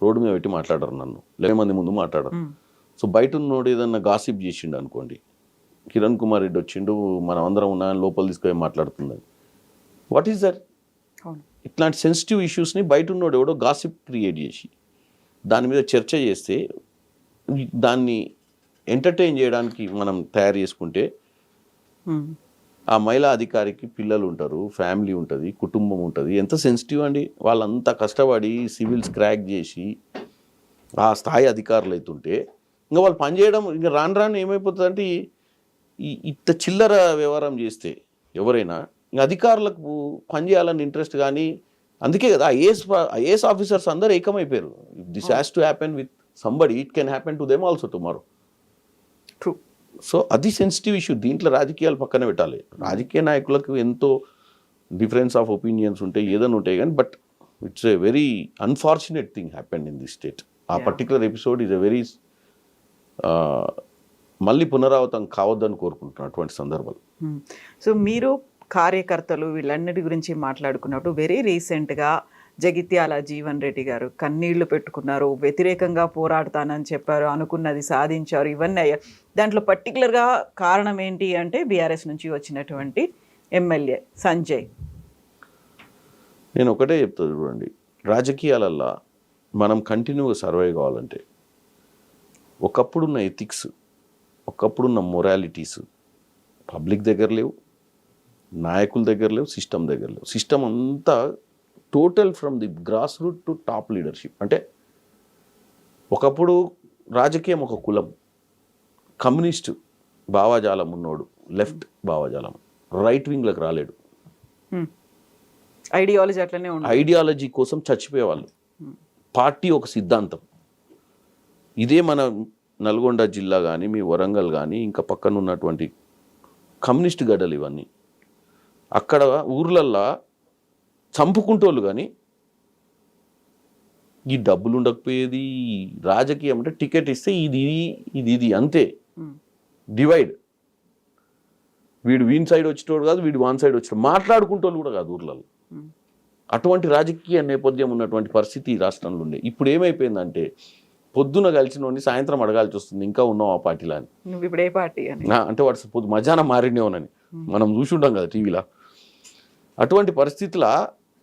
రోడ్డు మీద పెట్టి మాట్లాడరు, నన్ను 11 మంది ముందు మాట్లాడరు. సో బయట ఉన్నోడు ఏదన్నా గాసిప్ చేసిండు అనుకోండి, కిరణ్ కుమార్ రెడ్డి వచ్చిండు మనం అందరం ఉన్నా లోపల తీసుకొని మాట్లాడుతుంది, వాట్ ఈస్ దట్? ఇట్లాంటి సెన్సిటివ్ ఇష్యూస్ని బయట ఉన్నోడు ఎవడో గాసిప్ క్రియేట్ చేసి దాని మీద చర్చ చేస్తే దాన్ని ఎంటర్టైన్ చేయడానికి మనం తయారు చేసుకుంటే ఆ మహిళా అధికారికి పిల్లలు ఉంటారు, ఫ్యామిలీ ఉంటుంది, కుటుంబం ఉంటుంది. ఎంత సెన్సిటివ్ అండి. వాళ్ళంతా కష్టపడి సివిల్స్ క్రాక్ చేసి ఆ స్థాయి అధికారులు అవుతుంటే ఇంకా వాళ్ళు పనిచేయడం ఇంకా రాను ఏమైపోతుందంటే ఇంత చిల్లర వ్యవహారం చేస్తే ఎవరైనా ఇంకా అధికారులకు పనిచేయాలని ఇంట్రెస్ట్. కానీ అందుకే కదా ఐఏఎస్ ఆఫీసర్స్ అందరూ ఏకమైపోయారు. This has to happen with somebody, it can happen to them also tomorrow. True. So అది సెన్సిటివ్ ఇష్యూ. దీంట్లో రాజకీయాలు పక్కన పెట్టాలి. రాజకీయ నాయకులకు ఎంతో డిఫరెన్స్ ఆఫ్ ఒపీనియన్స్ ఉంటాయి, ఏదైనా ఉంటాయి, కానీ but it's a very unfortunate thing happened in this state. ఆ particular episode is a very మళ్ళీ పునరావృతం కావద్దని కోరుకుంటున్నాను అటువంటి సందర్భాలు. సో మీరు కార్యకర్తలు వీళ్ళన్నిటి గురించి మాట్లాడుకున్నప్పుడు వెరీ రీసెంట్గా జగిత్యాల జీవన్ రెడ్డి గారు కన్నీళ్లు పెట్టుకున్నారు, వ్యతిరేకంగా పోరాడతానని చెప్పారు, అనుకున్నది సాధించారు, ఇవన్నీ అయ్యారు. దాంట్లో పర్టికులర్గా కారణం ఏంటి అంటే బీఆర్ఎస్ నుంచి వచ్చినటువంటి ఎమ్మెల్యే సంజయ్. నేను ఒకటే చెప్తాను చూడండి, రాజకీయాలల్లో మనం కంటిన్యూగా సర్వైవ్ కావాలంటే ఒకప్పుడున్న ఎథిక్స్, ఒకప్పుడున్న మొరాలిటీస్ పబ్లిక్ దగ్గర లేవు, నాయకుల దగ్గర లేవు, సిస్టమ్ దగ్గర లేవు. సిస్టమ్ అంతా total from the grass root to top leadership. అంటే ఒకప్పుడు రాజకీయం ఒక కులం, కమ్యూనిస్ట్ భావజాలం ఉన్నోడు లెఫ్ట్ భావజాలం, రైట్ వింగ్లకు రాలేడు. ఐడియాలజీ అట్లనే ఉంది. ఐడియాలజీ కోసం చచ్చిపోయేవాళ్ళు. పార్టీ ఒక సిద్ధాంతం. ఇదే మన నల్గొండ జిల్లా కానీ మీ వరంగల్ కానీ ఇంకా పక్కన ఉన్నటువంటి కమ్యూనిస్ట్ గడ్డలు ఇవన్నీ అక్కడ ఊర్లల్లో చంపుకుంటోళ్ళు కానీ ఈ డబ్బులు ఉండకపోయేది. రాజకీయం అంటే టికెట్ ఇస్తే ఇది అంతే, డివైడ్. వీడి సైడ్ వచ్చేటోడు కాదు, వీడు వాన్ సైడ్ వచ్చేటోడు, మాట్లాడుకుంటోళ్ళు కూడా కాదు ఊర్లలో. అటువంటి రాజకీయ నేపథ్యం ఉన్నటువంటి పరిస్థితి ఈ రాష్ట్రంలో ఉండే. ఇప్పుడు ఏమైపోయిందంటే పొద్దున కలిసినోడిని సాయంత్రం అడగాల్సి వస్తుంది, ఇంకా ఉన్నావు ఆ పార్టీలో అని. నువ్వు ఇప్పుడు ఏ పార్టీ అని అంటే వాడు మధ్యాహ్నం మారినేవనని మనం చూసి ఉంటాం కదా టీవీలో. అటువంటి పరిస్థితుల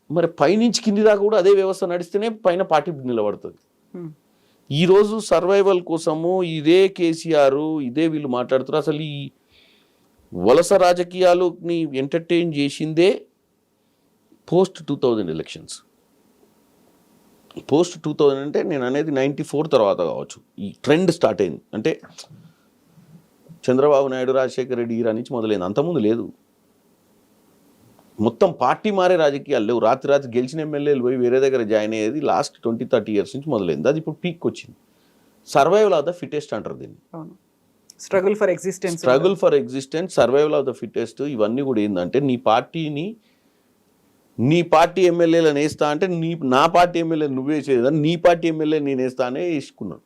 మరి పైనుంచి కింది దాకా కూడా అదే వ్యవస్థ నడిస్తేనే పైన పార్టీ నిలబడుతుంది. ఈరోజు సర్వైవల్ కోసము ఇదే కేసీఆర్ ఇదే వీళ్ళు మాట్లాడుతారు. అసలు ఈ వలస రాజకీయాలని ఎంటర్టైన్ చేసిందే పోస్ట్ 2000 ఎలక్షన్స్. పోస్ట్ 2000 అంటే నేను అనేది 94 తర్వాత కావచ్చు ఈ ట్రెండ్ స్టార్ట్ అయింది. అంటే చంద్రబాబు నాయుడు, రాజశేఖర రెడ్డి ఈరా నుంచి మొదలైంది, అంతకుముందు లేదు. మొత్తం పార్టీ మారే రాజకీయాలు లేవు. రాత్రి గెలిచిన ఎమ్మెల్యేలు పోయి వేరే దగ్గర జాయిన్ అయ్యేది లాస్ట్ 20-30 ఇయర్స్ నుంచి మొదలైంది. అది ఇప్పుడు పీక్ వచ్చింది. సర్వైవల్ ఆఫ్ ద ఫిట్టెస్ట్ అంటారు దీన్ని. Struggle for existence, survival of the fittest. ఇవన్నీ కూడా ఏంటంటే నీ పార్టీ ఎమ్మెల్యేలను వేస్తా అంటే నా పార్టీ ఎమ్మెల్యే నువ్వే చేయదని నీ పార్టీ ఎమ్మెల్యే నేను వేస్తా అనే వేసుకున్నాను.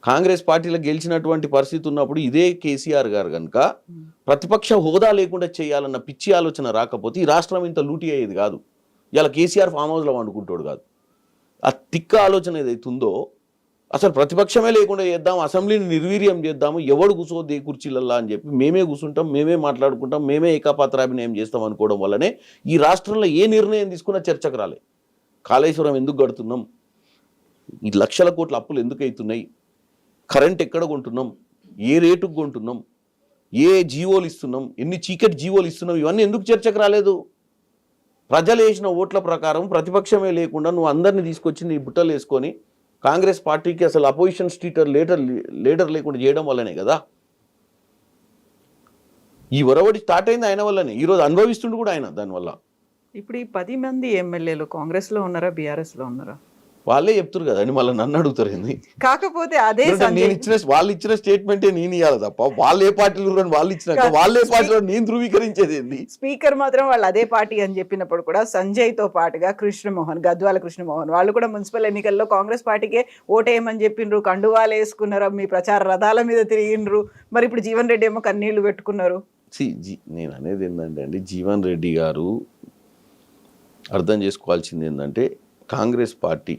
కాంగ్రెస్ పార్టీలో గెలిచినటువంటి పరిస్థితి ఉన్నప్పుడు ఇదే కేసీఆర్ గారు కనుక ప్రతిపక్ష హోదా లేకుండా చేయాలన్న పిచ్చి ఆలోచన రాకపోతే ఈ రాష్ట్రం ఇంత లూటీ అయ్యేది కాదు. ఇలా కేసీఆర్ ఫామ్ హౌస్లో వండుకుంటాడు కాదు. ఆ తిక్క ఆలోచన ఏదైతుందో అసలు ప్రతిపక్షమే లేకుండా చేద్దాం, అసెంబ్లీని నిర్వీర్యం చేద్దాము, ఎవడు కూర్చోద్ది ఏ కుర్చీలల్లా అని చెప్పి మేమే కూర్చుంటాం, మేమే మాట్లాడుకుంటాం, మేమే ఏకాపాత్రాభినయం చేస్తాం అనుకోవడం వల్లనే ఈ రాష్ట్రంలో ఏ నిర్ణయం తీసుకున్నా చర్చకు రాలే. కాళేశ్వరం ఎందుకు కడుతున్నాం, ఈ లక్షల కోట్ల అప్పులు ఎందుకు అవుతున్నాయి, కరెంట్ ఎక్కడ కొంటున్నాం, ఏ రేటుకు కొంటున్నాం, ఏ జీవోలు ఇస్తున్నాం, ఎన్ని చీకటి జీవోలు ఇస్తున్నాం, ఇవన్నీ ఎందుకు చర్చకు రాలేదు? ప్రజలు వేసిన ఓట్ల ప్రకారం ప్రతిపక్షమే లేకుండా నువ్వు అందరినీ తీసుకొచ్చి నీ బుట్టలు వేసుకొని కాంగ్రెస్ పార్టీకి అసలు అపోజిషన్ లీడర్ లేకుండా చేయడం వల్లనే కదా ఈ ఒరవడి స్టార్ట్ అయింది. ఆయన వల్లనే ఈరోజు అనుభవిస్తుండు కూడా ఆయన దానివల్ల. ఇప్పుడు ఈ 10 మంది ఎమ్మెల్యేలు కాంగ్రెస్లో ఉన్నారా, బీఆర్ఎస్లో ఉన్నారా? వాళ్ళే చెప్తారు కదా అని మళ్ళీ నన్ను అడుగుతారు ఏంది. కాకపోతే అదే వాళ్ళు ఇచ్చిన స్టేట్మెంటే నేను ఇవ్వాలి తప్ప వాళ్ళు ఏ పార్టీలు వాళ్ళు ఇచ్చినాక వాళ్ళే పార్టీలో నేను ధృవీకరించేది ఏంది? స్పీకర్ మాత్రం వాళ్ళు అదే పార్టీ అని చెప్పినప్పుడు కూడా సంజయ్ తో పాటుగా గద్వాల కృష్ణమోహన్ వాళ్ళు కూడా మున్సిపల్ ఎన్నికల్లో కాంగ్రెస్ పార్టీకే ఓటేయమని చెప్పిండ్రు, కండువాలు వేసుకున్నారు, మీ ప్రచార రథాల మీద తిరిగిండ్రు. మరి ఇప్పుడు జీవన్ రెడ్డి ఏమో కన్నీళ్లు పెట్టుకున్నారు. నేను అనేది ఏంటంటే అండి, జీవన్ రెడ్డి గారు అర్థం చేసుకోవాల్సింది ఏంటంటే కాంగ్రెస్ పార్టీ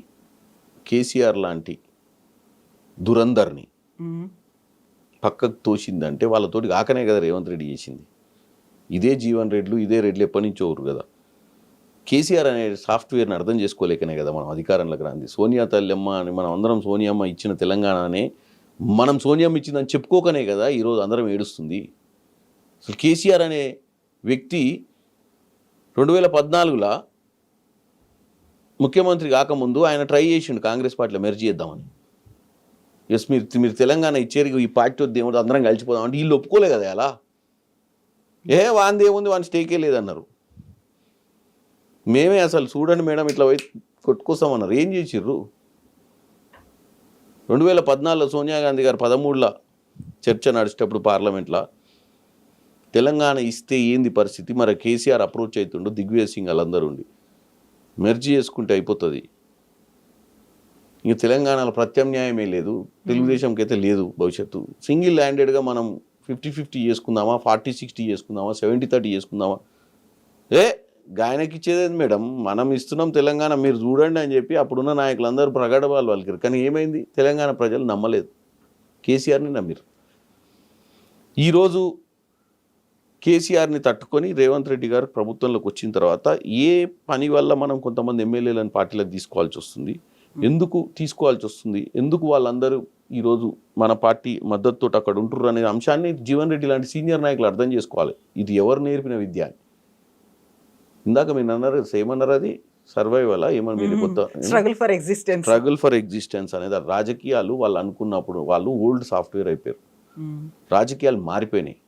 కేసీఆర్ లాంటి దురందర్ని పక్కకు తోసిందంటే వాళ్ళతోటి ఆకనే కదా రేవంత్ రెడ్డి చేసింది. ఇదే జీవన్ రెడ్లు ఇదే రెడ్లు ఎప్పటి నుంచో ఊరు కదా. కేసీఆర్ అనే సాఫ్ట్వేర్ని అర్థం చేసుకోలేకనే కదా మనం అధికారంలోకి రాంది. సోనియా తల్లెమ్మ అని మనం అందరం సోనియమ్మ ఇచ్చిన తెలంగాణనే మనం సోనియమ్మ ఇచ్చిందని చెప్పుకోకనే కదా ఈరోజు అందరం ఏడుస్తుంది. అసలు కేసీఆర్ అనే వ్యక్తి 2014లో ముఖ్యమంత్రి కాకముందు ఆయన ట్రై చేసిండు కాంగ్రెస్ పార్టీలో మెర్జ్ చేద్దామని. ఎస్ మీరు తెలంగాణ ఇచ్చేరు, ఈ పార్టీ వద్ద ఏమో అందరం కలిసిపోదాం అంటే వీళ్ళు ఒప్పుకోలే కదా. అలా వాంది ఏముంది, వాని స్టేకే లేదన్నారు. మేమే అసలు చూడండి మేడం ఇట్లా పోయి కొట్టుకొస్తామన్నారు. ఏం చేసిర్రు? 2014లో సోనియా గాంధీ గారు 13లో చర్చ నడిచేటప్పుడు పార్లమెంట్లో తెలంగాణ ఇస్తే ఏంది పరిస్థితి, మరి కేసీఆర్ అప్రోచ్ అవుతుండు, దిగ్విజయ్ సింగ్ వాళ్ళందరూ ఉండి మెర్జీ చేసుకుంటే అయిపోతుంది. ఇంక తెలంగాణలో ప్రత్యామ్నాయమే లేదు, తెలుగుదేశంకి అయితే లేదు భవిష్యత్తు. సింగిల్ హ్యాండెడ్గా మనం 50-50 చేసుకుందామా, 40-60 చేసుకుందామా, 70-30 చేసుకుందామా? గాయనకి ఇచ్చేది మేడం, మనం ఇస్తున్నాం తెలంగాణ మీరు చూడండి అని చెప్పి అప్పుడున్న నాయకులందరూ ప్రగడవాళ్ళు వాళ్ళకి. కానీ ఏమైంది? తెలంగాణ ప్రజలు నమ్మలేదు, కేసీఆర్ని నమ్మిరు. ఈరోజు కేసీఆర్ని తట్టుకొని రేవంత్ రెడ్డి గారు ప్రభుత్వంలోకి వచ్చిన తర్వాత ఏ పని వల్ల మనం కొంతమంది ఎమ్మెల్యేలను పార్టీలకు తీసుకోవాల్సి వస్తుంది, ఎందుకు తీసుకోవాల్సి వస్తుంది, ఎందుకు వాళ్ళందరూ ఈరోజు మన పార్టీ మద్దతుతో అక్కడ ఉంటుర్రు అనే అంశాన్ని జీవన్ రెడ్డి లాంటి సీనియర్ నాయకులు అర్థం చేసుకోవాలి. ఇది ఎవరు నేర్పిన విద్య అని. ఇందాక మీరు అన్నారు ఏమన్నారు, అది సర్వైవల్ ఏమన్నా మీరు కొత్త స్ట్రగుల్ ఫర్ ఎగ్జిస్టెన్స్ అనేది. రాజకీయాలు వాళ్ళు అనుకున్నప్పుడు వాళ్ళు ఓల్డ్ సాఫ్ట్వేర్ అయిపోయారు. రాజకీయాలు మారిపోయినాయి.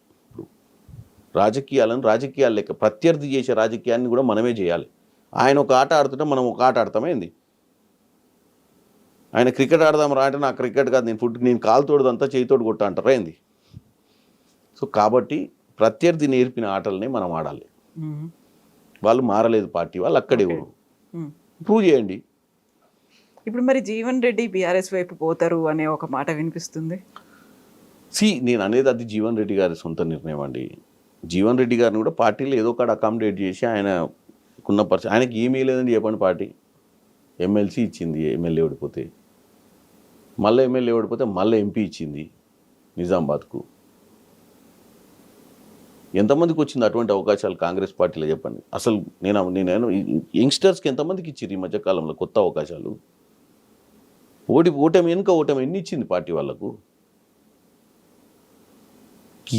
రాజకీయాలు లెక్క ప్రత్యర్థి చేసే రాజకీయాన్ని కూడా మనమే చేయాలి. ఆయన ఒక ఆట ఆడుతుంటే మనం ఒక ఆట ఆడతామేంది? ఆయన క్రికెట్ ఆడదాం రా అంటే నాకు క్రికెట్ కాదు, నేను కాలుతోడుదంతా చేయితోడు కొట్ట అంటారా ఏంది? సో కాబట్టి ప్రత్యర్థి నేర్పిన ఆటలనే మనం ఆడాలి. వాళ్ళు మారలేదు, పార్టీ వాళ్ళు అక్కడే ప్రూవ్ చేయండి. ఇప్పుడు మరి జీవన్ రెడ్డి బీఆర్ఎస్ వైపు పోతారు అనే ఒక మాట వినిపిస్తుంది. నేను అనేది అది జీవన్ రెడ్డి గారి సొంత నిర్ణయం అండి. జీవన్ రెడ్డి గారిని కూడా పార్టీలో ఏదో ఒకటి అకామిడేట్ చేసి ఆయనకున్న పరిస్థితి, ఆయనకి ఏమీ లేదండి చెప్పండి. పార్టీ ఎమ్మెల్సీ ఇచ్చింది, ఎమ్మెల్యే ఓడిపోతే మళ్ళీ ఎమ్మెల్యే ఓడిపోతే మళ్ళీ ఎంపీ ఇచ్చింది నిజామాబాద్కు. ఎంతమందికి వచ్చింది అటువంటి అవకాశాలు కాంగ్రెస్ పార్టీలో చెప్పండి. అసలు నేను యంగ్స్టర్స్కి ఎంతమందికి ఇచ్చింది ఈ మధ్యకాలంలో కొత్త అవకాశాలు? ఓటమి వెనుక ఓటమి ఎన్ని ఇచ్చింది పార్టీ వాళ్ళకు?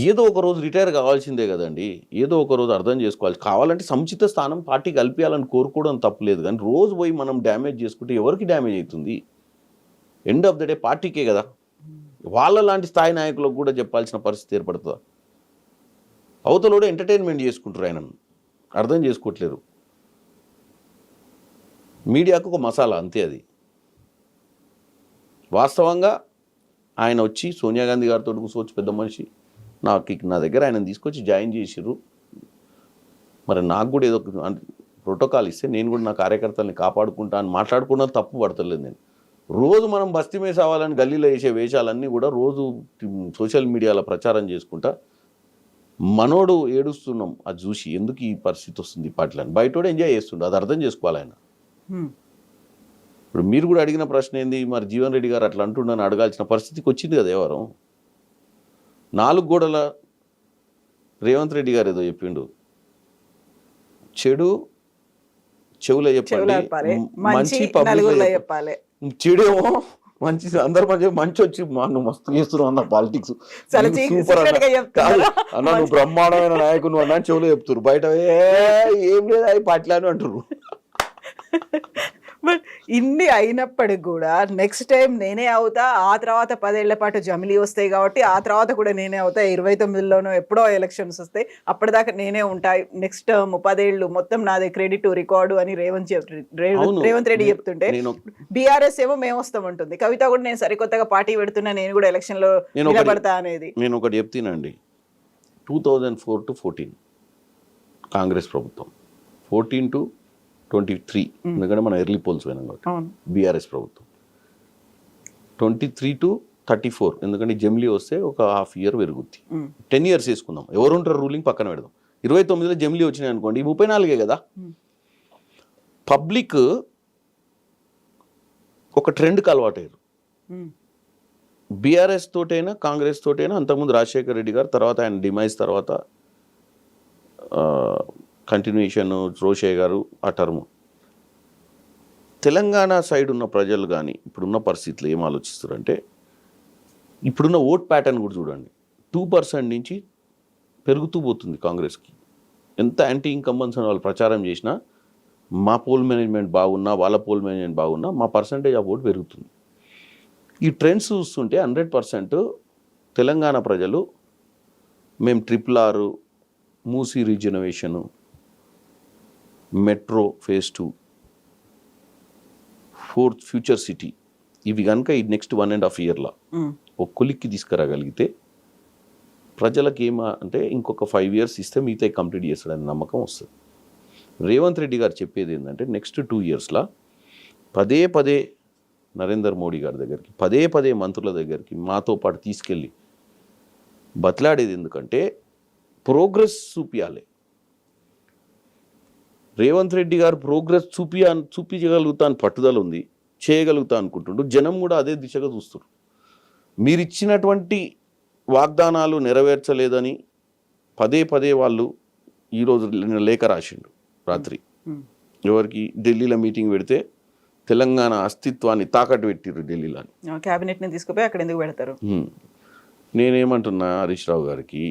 ఏదో ఒక రోజు రిటైర్ కావాల్సిందే కదండి. ఏదో ఒక రోజు అర్థం చేసుకోవాలి. కావాలంటే సముచిత స్థానం పార్టీ కల్పించాలని కోరుకోవడం తప్పులేదు, కానీ రోజు పోయి మనం డ్యామేజ్ చేసుకుంటే ఎవరికి డ్యామేజ్ అవుతుంది? ఎండ్ ఆఫ్ ద డే పార్టీకే కదా. వాళ్ళ లాంటి స్థాయి నాయకులకు కూడా చెప్పాల్సిన పరిస్థితి ఏర్పడుతుందా? అవతలోడు ఎంటర్టైన్మెంట్ చేసుకుంటారు, ఆయనను అర్థం చేసుకోవట్లేరు. మీడియాకు ఒక మసాలా అంతే. అది వాస్తవంగా ఆయన వచ్చి సోనియా గాంధీ గారితో కూర్చోవచ్చు, పెద్ద మనిషి, నా దగ్గర ఆయన తీసుకొచ్చి జాయిన్ చేసిర్రు. మరి నాకు కూడా ఏదో ప్రోటోకాల్ ఇస్తే నేను కూడా నా కార్యకర్తల్ని కాపాడుకుంటా అని మాట్లాడుకున్నా తప్పు పడతలేదు. నేను రోజు మనం బస్తీ మీద అవ్వాలని గల్లీలో వేసే వేషాలన్నీ కూడా రోజు సోషల్ మీడియాలో ప్రచారం చేసుకుంటా మనోడు ఏడుస్తున్నాం అది చూసి. ఎందుకు ఈ పరిస్థితి వస్తుంది ఈ పార్టీలని? బయటోడు ఎంజాయ్ చేస్తుండే, అది అర్థం చేసుకోవాలి ఆయన. ఇప్పుడు మీరు కూడా అడిగిన ప్రశ్న ఏంది, మరి జీవన్ రెడ్డి గారు అట్లా అంటుండని అడగాల్సిన పరిస్థితికి వచ్చింది కదా. ఎవరు 4 గోడల రేవంత్ రెడ్డి గారు ఏదో చెప్పిండు, చెడు చెవులో చెప్పండి, మంచి పబ్లిక్లో చెప్పాలి. చెడేమో మంచి అందరి మధ్య మంచి వచ్చి నువ్వు మస్తు చేస్తున్నావు అన్న పాలిటిక్స్ సూపర్ అన్న నువ్వు బ్రహ్మాండమైన నాయకుడు అన్న చెవులో చెప్తున్నారు. బయట ఏం లేదు అది పార్టీలు అని అంటారు. బట్ ఇన్ని అయినప్పటికి కూడా నెక్స్ట్ టైం నేనే అవుతా, ఆ తర్వాత 10 ఏళ్ల పాటు జమిలీ వస్తాయి కాబట్టి ఆ తర్వాత కూడా నేనే అవుతా, 29లోనో ఎప్పుడో ఎలక్షన్స్ వస్తాయి, అప్పటిదాకా నేనే ఉంటా, నెక్స్ట్ 30 ఏళ్ళు మొత్తం నాదే క్రెడిట్ రికార్డు అని రేవంత్ రెడ్డి చెప్తుంటే బీఆర్ఎస్ ఏమో మేము వస్తామంటుంది. కవిత కూడా నేను సరికొత్తగా పార్టీ పెడుతున్నా, నేను కూడా ఎలక్షన్ లో నిలబడతా అనేది. నేను ఒకటి చెప్తానండి, 2004 to 14 కాంగ్రెస్ ప్రభుత్వం, 14 to 23 ఎందుకంటే మనం ఎర్లీ పోల్స్ పోయినాం కాబట్టి బీఆర్ఎస్ ప్రభుత్వం, 23 to 34 ఎందుకంటే జమిలీ వస్తే ఒక ½ ఇయర్ పెరుగుద్ది, 10 years వేసుకుందాం. ఎవరు ఉంటారు రూలింగ్ పక్కన పెడదాం. 29లో జమిలీ వచ్చినాయి అనుకోండి, 34 కదా. పబ్లిక్ ఒక ట్రెండ్కి అలవాటయ్యారు. బీఆర్ఎస్ తోటైనా కాంగ్రెస్ తోటైనా, అంతకుముందు రాజశేఖర్ రెడ్డి గారు, తర్వాత ఆయన డిమైజ్ తర్వాత కంటిన్యూషన్ రోషే గారు ఆ టర్ము. తెలంగాణ సైడ్ ఉన్న ప్రజలు కానీ ఇప్పుడున్న పరిస్థితులు ఏం ఆలోచిస్తారంటే, ఇప్పుడున్న ఓట్ ప్యాటర్న్ కూడా చూడండి, 2% నుంచి పెరుగుతూ పోతుంది కాంగ్రెస్కి. ఎంత యాంటీ ఇన్కంబెన్స్ అని వాళ్ళు ప్రచారం చేసినా, మా పోల్ మేనేజ్మెంట్ బాగున్నా వాళ్ళ పోల్ మేనేజ్మెంట్ బాగున్నా మా పర్సంటేజ్ ఆఫ్ ఓట్ పెరుగుతుంది. ఈ ట్రెండ్స్ చూస్తుంటే 100% తెలంగాణ ప్రజలు మేము RRR, Musi rejuvenation, metro phase 2, 4th future city, ఇవి కనుక ఈ నెక్స్ట్ 1.5 yearలో ఒక కొలిక్కి తీసుకురాగలిగితే ప్రజలకు అంటే ఇంకొక 5 years ఇస్తే మిగతా కంప్లీట్ చేస్తాడని నమ్మకం వస్తుంది. రేవంత్ రెడ్డి గారు చెప్పేది ఏంటంటే, నెక్స్ట్ 2 yearsలో పదే నరేంద్ర మోడీ గారి దగ్గరికి, పదే మంత్రుల దగ్గరికి మాతో పాటు తీసుకెళ్ళి బతలాడేది ఎందుకంటే ప్రోగ్రెస్ చూపించాలి. రేవంత్ రెడ్డి గారు ప్రోగ్రెస్ చూపించగలుగుతాను పట్టుదల ఉంది, చేయగలుగుతా అనుకుంటుండ్రు. జనం కూడా అదే దిశగా చూస్తారు. మీరు ఇచ్చినటువంటి వాగ్దానాలు నెరవేర్చలేదని పదే వాళ్ళు ఈరోజు లేఖ రాసిండు రాత్రి. ఎవరికి? ఢిల్లీలో మీటింగ్ పెడితే తెలంగాణ అస్తిత్వాన్ని తాకట్టు పెట్టిర్రు ఢిల్లీలో. క్యాబినెట్ని తీసుకుపోయి అక్కడ ఎందుకు పెడతారు? నేనేమంటున్నా హరీష్ రావు గారికి,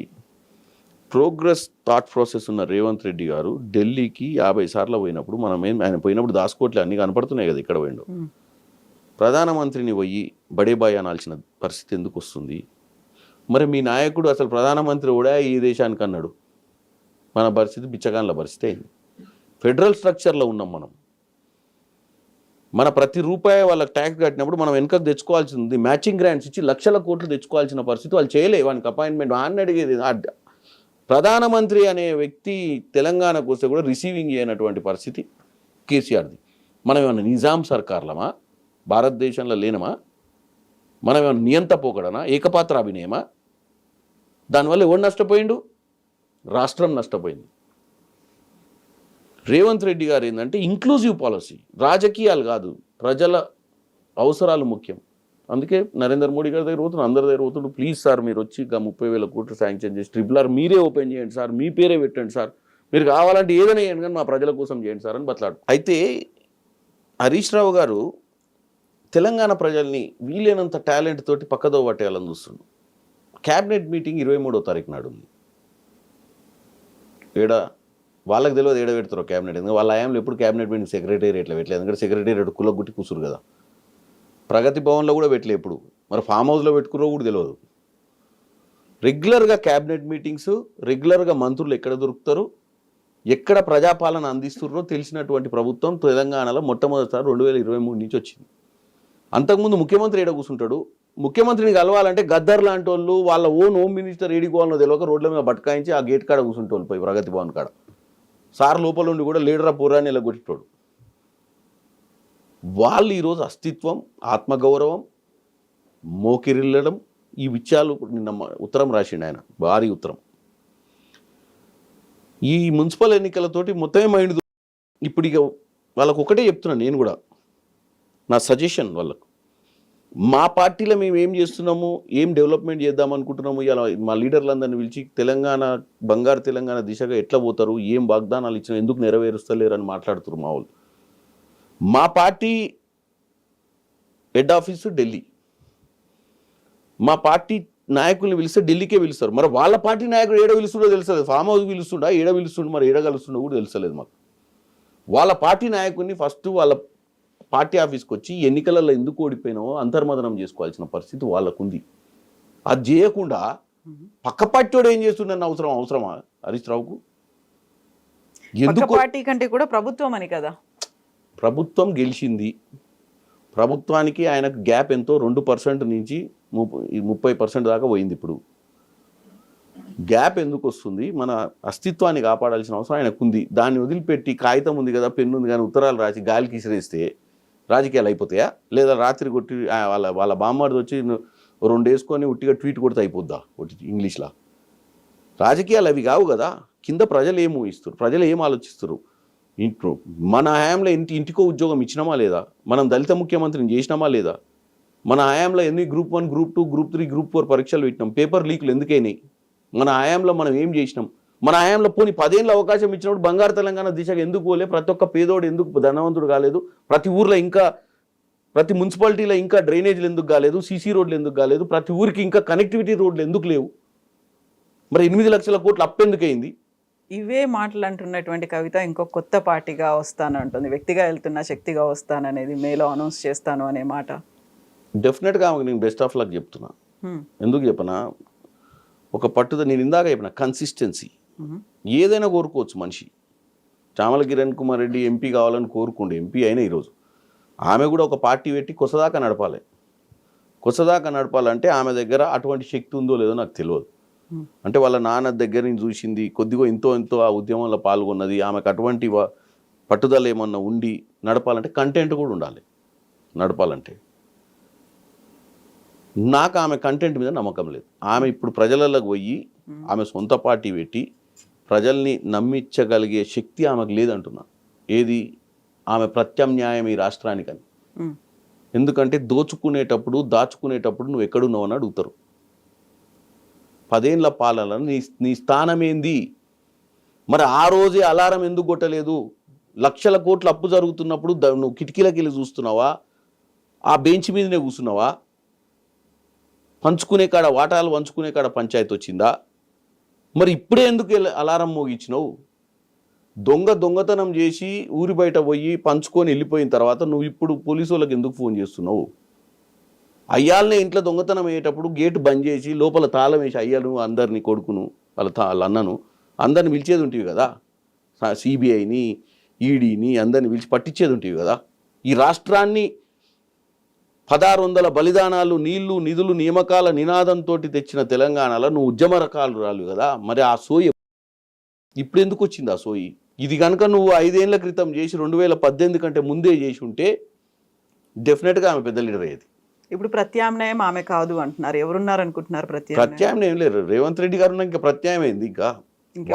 ప్రోగ్రెస్ థాట్ ప్రాసెస్ ఉన్న రేవంత్ రెడ్డి గారు ఢిల్లీకి 50 సార్లు పోయినప్పుడు ఆయన పోయినప్పుడు దాసుకోవట్లే, అన్నీ కనపడుతున్నాయి కదా ఇక్కడ పోయిండు. ప్రధానమంత్రిని పోయి బడేబాయ్ అనాల్సిన పరిస్థితి ఎందుకు వస్తుంది? మరి మీ నాయకుడు అసలు ప్రధానమంత్రి కూడా ఈ దేశానికి అన్నాడు. మన పరిస్థితి బిచ్చగాన్ల పరిస్థితి అయింది. ఫెడరల్ స్ట్రక్చర్లో ఉన్నాం మనం. మన ప్రతి రూపాయి వాళ్ళకి ట్యాక్స్ కట్టినప్పుడు మనం వెనకకు తెచ్చుకోవాల్సి ఉంది. మ్యాచింగ్ గ్రాంట్స్ ఇచ్చి లక్షల కోట్లు తెచ్చుకోవాల్సిన పరిస్థితి వాళ్ళు చేయలే. వానికి అపాయింట్మెంట్ వాడిని అడిగేది. ప్రధానమంత్రి అనే వ్యక్తి తెలంగాణకు వస్తే కూడా రిసీవింగ్ చేయనటువంటి పరిస్థితి కేసీఆర్ది. మనం ఏమన్నా నిజాం సర్కార్లమా? భారతదేశంలో లేనమా? మనం ఏమన్నా నియంత పోకడనా? ఏకపాత్ర అభినయమా? దానివల్ల ఎవరు నష్టపోయిండు? రాష్ట్రం నష్టపోయింది. రేవంత్ రెడ్డి గారు ఏంటంటే ఇంక్లూజివ్ పాలసీ, రాజకీయాలు కాదు, ప్రజల అవసరాలు ముఖ్యం. అందుకే నరేంద్ర మోడీ గారి దగ్గర పోతున్నాడు, అందరి దగ్గర పోతుండు. ప్లీజ్ సార్ మీరు వచ్చి 30,000 కోట్లు శాంక్షన్ చేసి RRR మీరే ఓపెన్ చేయండి సార్, మీ పేరే పెట్టండి సార్, మీరు కావాలంటే ఏదైనా చేయండి కానీ మా ప్రజల కోసం చేయండి సార్ అని బతలాడు. అయితే హరీష్ రావు గారు తెలంగాణ ప్రజల్ని వీలైనంత టాలెంట్ తోటి పక్కదో పట్టేయాలని చూస్తున్నాడు. క్యాబినెట్ మీటింగ్ 23వ తారీఖు నాడు ఉంది. వాళ్ళకి తెలియదు ఏడ పెడతారో క్యాబినెట్. ఎందుకంటే వాళ్ళ ఆయంలో ఎప్పుడు క్యాబినెట్ మీటింగ్ సెక్రటేరియట్లో పెట్టలేదు. ఎందుకంటే సెక్రటేరియట్ కులగుట్టి కూసురు కదా. ప్రగతి భవన్లో కూడా పెట్టలే ఎప్పుడు. మరి ఫామ్ హౌస్లో పెట్టుకురో కూడా తెలియదు. రెగ్యులర్గా క్యాబినెట్ మీటింగ్స్, రెగ్యులర్గా మంత్రులు ఎక్కడ దొరుకుతారు, ఎక్కడ ప్రజాపాలన అందిస్తున్నారో తెలిసినటువంటి ప్రభుత్వం తెలంగాణలో మొట్టమొదటిసారి 2023 నుంచి వచ్చింది. అంతకుముందు ముఖ్యమంత్రి ఏడ కూర్చుంటాడు. ముఖ్యమంత్రిని కలవాలంటే గద్దర్ లాంటి వాళ్ళు వాళ్ళ హోమ్ మినిస్టర్ ఏడికోవాలనో తెలియక రోడ్ల మీద బట్కాయించి ఆ గేట్ కాడ కూర్చుంటోళ్ళు పోయి ప్రగతి భవన్ కాడ. సార్ లోపల ఉండి కూడా లీడరా పూరాన్ని ఇలా కొట్టిపోడు. వాళ్ళు ఈరోజు అస్తిత్వం, ఆత్మగౌరవం, మోకిరిల్లడం, ఈ విషయాలు నిన్న ఉత్తరం రాసిండు ఆయన, భారీ ఉత్తరం. ఈ మున్సిపల్ ఎన్నికలతోటి మొత్తమే మైండ్. ఇప్పుడు ఇక వాళ్ళకు ఒకటే చెప్తున్నాను నేను కూడా, నా సజెషన్ వాళ్ళకు. మా పార్టీలో మేము ఏం చేస్తున్నాము, ఏం డెవలప్మెంట్ చేద్దాం అనుకుంటున్నాము, ఇలా మా లీడర్లందరినీ పిలిచి తెలంగాణ బంగారు తెలంగాణ దిశగా ఎట్లా పోతారు, ఏం వాగ్దానాలు ఇచ్చినా ఎందుకు నెరవేరుస్తలేరు అని మాట్లాడుతున్నారు మా వాళ్ళు. మా పార్టీ హెడ్ ఆఫీసు ఢిల్లీ. మా పార్టీ నాయకుల్ని పిలిస్తే ఢిల్లీకే పిలుస్తారు. మరి వాళ్ళ పార్టీ నాయకుడు ఏడ పిలుస్తుండో తెలుసలేదు. ఫామ్ హౌస్ పిలుస్తుండా, ఏడ పిలుస్తుండో, మరి ఏడ కలుస్తుండో కూడా తెలుసలేదు మాకు. వాళ్ళ పార్టీ నాయకుడిని ఫస్ట్ వాళ్ళ పార్టీ ఆఫీస్కి వచ్చి ఎన్నికలలో ఎందుకు ఓడిపోయినావో అంతర్మదనం చేసుకోవాల్సిన పరిస్థితి వాళ్ళకుంది. అది చేయకుండా పక్క పార్టీవాడు ఏం చేస్తుండన్న అవసరమా హరీష్ రావుకు? ఎందుకు పార్టీ కంటే కూడా ప్రభుత్వం అని కదా. ప్రభుత్వం గెలిచింది. ప్రభుత్వానికి ఆయనకు గ్యాప్ ఎంతో 2% నుంచి 30% దాకా పోయింది. ఇప్పుడు గ్యాప్ ఎందుకు వస్తుంది? మన అస్తిత్వాన్ని కాపాడాల్సిన అవసరం ఆయనకు ఉంది. దాన్ని వదిలిపెట్టి కాగితం ఉంది కదా, పెన్ను ఉంది కానీ ఉత్తరాలు రాసి గాలికి ఇసిరేస్తే రాజకీయాలు అయిపోతాయా? లేదా రాత్రి కొట్టి వాళ్ళ బామ్మడిది వచ్చి 2 వేసుకొని ఉట్టిగా ట్వీట్ కొడితే అయిపోద్దా ఇంగ్లీష్లో? రాజకీయాలు అవి కావు కదా. కింద ప్రజలు ఏం ఊహిస్తారు, ప్రజలు ఏం ఆలోచిస్తారు. ఇంట్లో మన హయాంలో ఇంటికో ఉద్యోగం ఇచ్చినామా లేదా? మనం దళిత ముఖ్యమంత్రిని చేసినామా లేదా? మన హయాంలో ఎన్ని Group 1, Group 2, Group 3, Group 4 పరీక్షలు పెట్టినాం. పేపర్ లీకులు ఎందుకైనాయి? మన హయాంలో మనం ఏం చేసినాం? మన హయాంలో పోనీ 10 ఏళ్ళ అవకాశం ఇచ్చినప్పుడు బంగారు తెలంగాణ దిశగా ఎందుకు పోలే? ప్రతి ఒక్క పేదోడు ఎందుకు ధనవంతుడు కాలేదు? ప్రతి ఊర్లో ఇంకా, ప్రతి మున్సిపాలిటీలో ఇంకా డ్రైనేజీలు ఎందుకు కాలేదు? సీసీ రోడ్లు ఎందుకు కాలేదు? ప్రతి ఊరికి ఇంకా కనెక్టివిటీ రోడ్లు ఎందుకు లేవు? మరి 8 లక్షల కోట్లు అప్పు ఎందుకైంది? ఇవే మాటలు అంటున్నటువంటి కవిత ఇంకో కొత్త పార్టీగా వస్తానంటుంది. వ్యక్తిగా వెళ్తున్న శక్తిగా వస్తాననేది, మేలో అనౌన్స్ చేస్తాను అనే మాట. డెఫినెట్గా నేను బెస్ట్ ఆఫ్ లక్ చెప్తున్నా. ఎందుకు చెప్పనా? ఒక పట్టుదల, నేను ఇందాక చెప్పిన కన్సిస్టెన్సీ. ఏదైనా కోరుకోవచ్చు మనిషి. చామల కిరణ్ కుమార్ రెడ్డి ఎంపీ కావాలని కోరుకుండే, ఎంపీ అయినా ఈరోజు. ఆమె కూడా ఒక పార్టీ పెట్టి కొసదాకా నడపాలి. కొసదాకా నడపాలంటే ఆమె దగ్గర అటువంటి శక్తి ఉందో లేదో నాకు తెలియదు. అంటే వాళ్ళ నాన్న దగ్గర నుంచి చూసింది, కొద్దిగా ఎంతో ఆ ఉద్యమంలో పాల్గొన్నది. ఆమెకు అటువంటి పట్టుదల ఏమన్నా ఉండి నడపాలంటే కంటెంట్ కూడా ఉండాలి. నడపాలంటే నాకు ఆమె కంటెంట్ మీద నమ్మకం లేదు. ఆమె ఇప్పుడు ప్రజలలోకి పోయి ఆమె సొంత పార్టీ పెట్టి ప్రజల్ని నమ్మించగలిగే శక్తి ఆమెకు లేదంటున్నా. ఏది? ఆమె ప్రత్యామ్నాయం ఈ రాష్ట్రానికని. ఎందుకంటే దోచుకునేటప్పుడు దాచుకునేటప్పుడు నువ్వు ఎక్కడున్నావు అని అడుగుతారు. 10 ఏళ్ళ పాలన నీ స్థానం ఏంది? మరి ఆ రోజే అలారం ఎందుకు కొట్టలేదు? లక్షల కోట్ల అప్పు జరుగుతున్నప్పుడు నువ్వు కిటికీలకి వెళ్ళి చూస్తున్నావా? ఆ బెంచ్ మీదనే కూర్చున్నావా? పంచుకునే కాడ, వాటాలు పంచుకునే కాడ పంచాయతీ వచ్చిందా? మరి ఇప్పుడే ఎందుకు అలారం మోగించినావు? దొంగతనం చేసి ఊరి బయట పోయి పంచుకొని వెళ్ళిపోయిన తర్వాత నువ్వు ఇప్పుడు పోలీసు వాళ్ళకి ఎందుకు ఫోన్ చేస్తున్నావు? అయ్యాలనే ఇంట్లో దొంగతనం అయ్యేటప్పుడు గేటు బంద్ చేసి లోపల తాళం వేసి అయ్యాను అందరినీ, కొడుకును, వాళ్ళ అన్నను అందరిని పిలిచేది ఉంటుంది కదా. సిబిఐని, ఈడీని అందరిని పిలిచి పట్టించేది ఉంటుంది కదా. ఈ రాష్ట్రాన్ని 1600 బలిదానాలు, నీళ్లు, నిధులు, నియామకాల నినాదంతో తెచ్చిన తెలంగాణలో నువ్వు ఉద్యమ రకాలు రాలు కదా, మరి ఆ సోయి ఇప్పుడు ఎందుకు వచ్చింది? ఆ సోయి ఇది కనుక నువ్వు 5 ఏళ్ల క్రితం చేసి 2018 కంటే ముందే చేసి ఉంటే డెఫినెట్గా ఆమె పెద్ద లీడర్ అయ్యేది. ఇప్పుడు ప్రత్యామ్నాయం ఆమె కాదు అంటున్నారు. ఎవరున్నారు అనుకుంటున్నారు ప్రత్యామ్నాయం ఏం లేరు. రేవంత్ రెడ్డి గారు ఇంకా ప్రత్యామ్నాయం అయింది. ఇంకా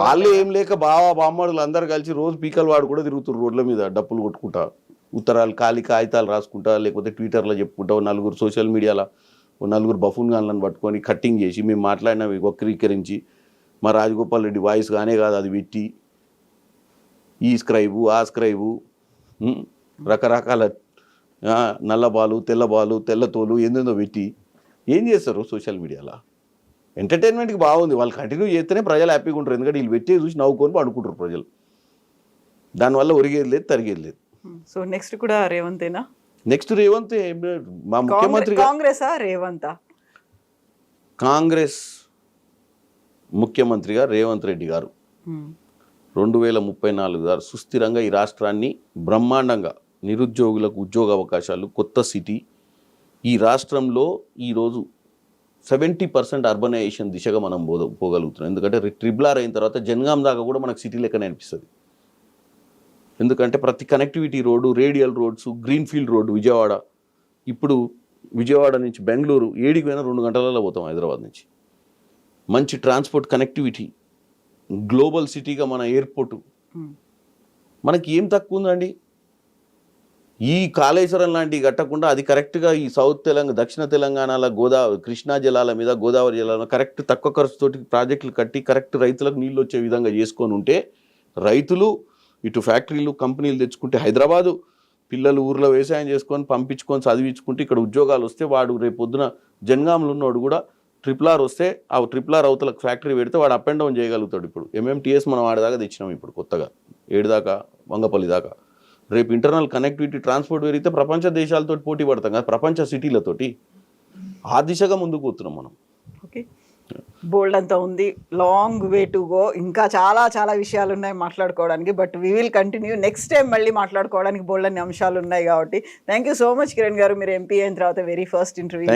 వాళ్ళే ఏం లేక బామ్మడులు అందరు కలిసి రోజు పీకల వాడు కూడా తిరుగుతారు రోడ్ల మీద డప్పులు కొట్టుకుంటా, ఉత్తరాలు ఖాళీ కాగితాలు రాసుకుంటా, లేకపోతే ట్విట్టర్లో చెప్పుకుంటా, నలుగురు సోషల్ మీడియాలో నలుగురు బఫూన్ గాన్లను పట్టుకొని కట్టింగ్ చేసి మేము మాట్లాడినవి వక్రీకరించి మా రాజగోపాల్ రెడ్డి వాయిస్ కానే కాదు అది పెట్టి ఈ స్క్రైబు ఆ స్క్రైబు రకరకాల నల్లబాలు తెల్లబాలు తెల్లతోలు ఏందేందో పెట్టి ఏం చేస్తారు సోషల్ మీడియాలో. ఎంటర్టైన్మెంట్కి బాగుంది, వాళ్ళు కంటిన్యూ చేస్తేనే ప్రజలు హ్యాపీగా ఉంటారు. ఎందుకంటే వీళ్ళు పెట్టి చూసి నవ్వుకొని పడుకుంటారు ప్రజలు. దానివల్ల ఒరిగేది లేదు, తరిగేది లేదు. సో నెక్స్ట్ కూడా రేవంతేనా? నెక్స్ట్ రేవంత్ మా ముఖ్యమంత్రి కాంగ్రెసా రేవంతా? కాంగ్రెస్ ముఖ్యమంత్రిగా రేవంత్ రెడ్డి గారు 2034 గారు సుస్థిరంగా ఈ రాష్ట్రాన్ని బ్రహ్మాండంగా నిరుద్యోగులకు ఉద్యోగ అవకాశాలు, కొత్త సిటీ, ఈ రాష్ట్రంలో ఈరోజు 70% అర్బనైజేషన్ దిశగా మనం పోగలుగుతున్నాం. ఎందుకంటే ట్రిపుల్ అయిన తర్వాత జనగాం దాకా కూడా మనకు సిటీ లెక్కనే అనిపిస్తుంది. ఎందుకంటే ప్రతి connectivity road, radial roads, green field road Vijayawada, ఇప్పుడు విజయవాడ నుంచి బెంగళూరు 7కి పోయినా 2 గంటలలో పోతాం హైదరాబాద్ నుంచి. మంచి ట్రాన్స్పోర్ట్ కనెక్టివిటీ, గ్లోబల్ సిటీగా మన ఎయిర్పోర్టు, మనకి ఏం తక్కువ ఉందండి? ఈ కాళేశ్వరం లాంటివి కట్టకుండా అది కరెక్ట్గా ఈ సౌత్ తెలంగాణ, దక్షిణ తెలంగాణలో కృష్ణా జలాల మీద, గోదావరి జలాల కరెక్ట్ తక్కువ ఖర్చుతోటి ప్రాజెక్టులు కట్టి కరెక్ట్ రైతులకు నీళ్ళు వచ్చే విధంగా చేసుకొని ఉంటే రైతులు ఇటు ఫ్యాక్టరీలు కంపెనీలు తెచ్చుకుంటే, హైదరాబాదు పిల్లలు ఊర్లో వ్యవసాయం చేసుకొని పంపించుకొని చదివించుకుంటే ఇక్కడ ఉద్యోగాలు వస్తే వాడు రేపు పొద్దున జనగాంలో ఉన్నవాడు కూడా RRR వస్తే ఆ RRR అవతలకు ఫ్యాక్టరీ పెడితే వాడు అప్ అండ్ డౌన్ చేయగలుగుతాడు. ఇప్పుడు MMTS మనం ఆడదాకా తెచ్చినాం, ఇప్పుడు కొత్తగా 7 దాకా వంగపల్లి దాకా. రేపు ఇంటర్నల్ కనెక్టివిటీ ట్రాన్స్పోర్ట్ పెరిగితే ప్రపంచ దేశాలతో పోటీ పడతాం కదా, ప్రపంచ సిటీలతోటి. ఆ దిశగా ముందుకు పోతున్నాం మనం. ఓకే, బోల్డ్ అంతా ఉంది, లాంగ్ వే టు గో. ఇంకా చాలా చాలా విషయాలు ఉన్నాయి మాట్లాడుకోవడానికి. But we will continue next time. మళ్ళీ మాట్లాడుకోవడానికి బోల్డ్ అన్ని అంశాలు ఉన్నాయి కాబట్టి. Thank you so much Kiran గారు, మీరు ఎంపీ అయిన తర్వాత వెరీ ఫస్ట్ ఇంటర్వ్యూ.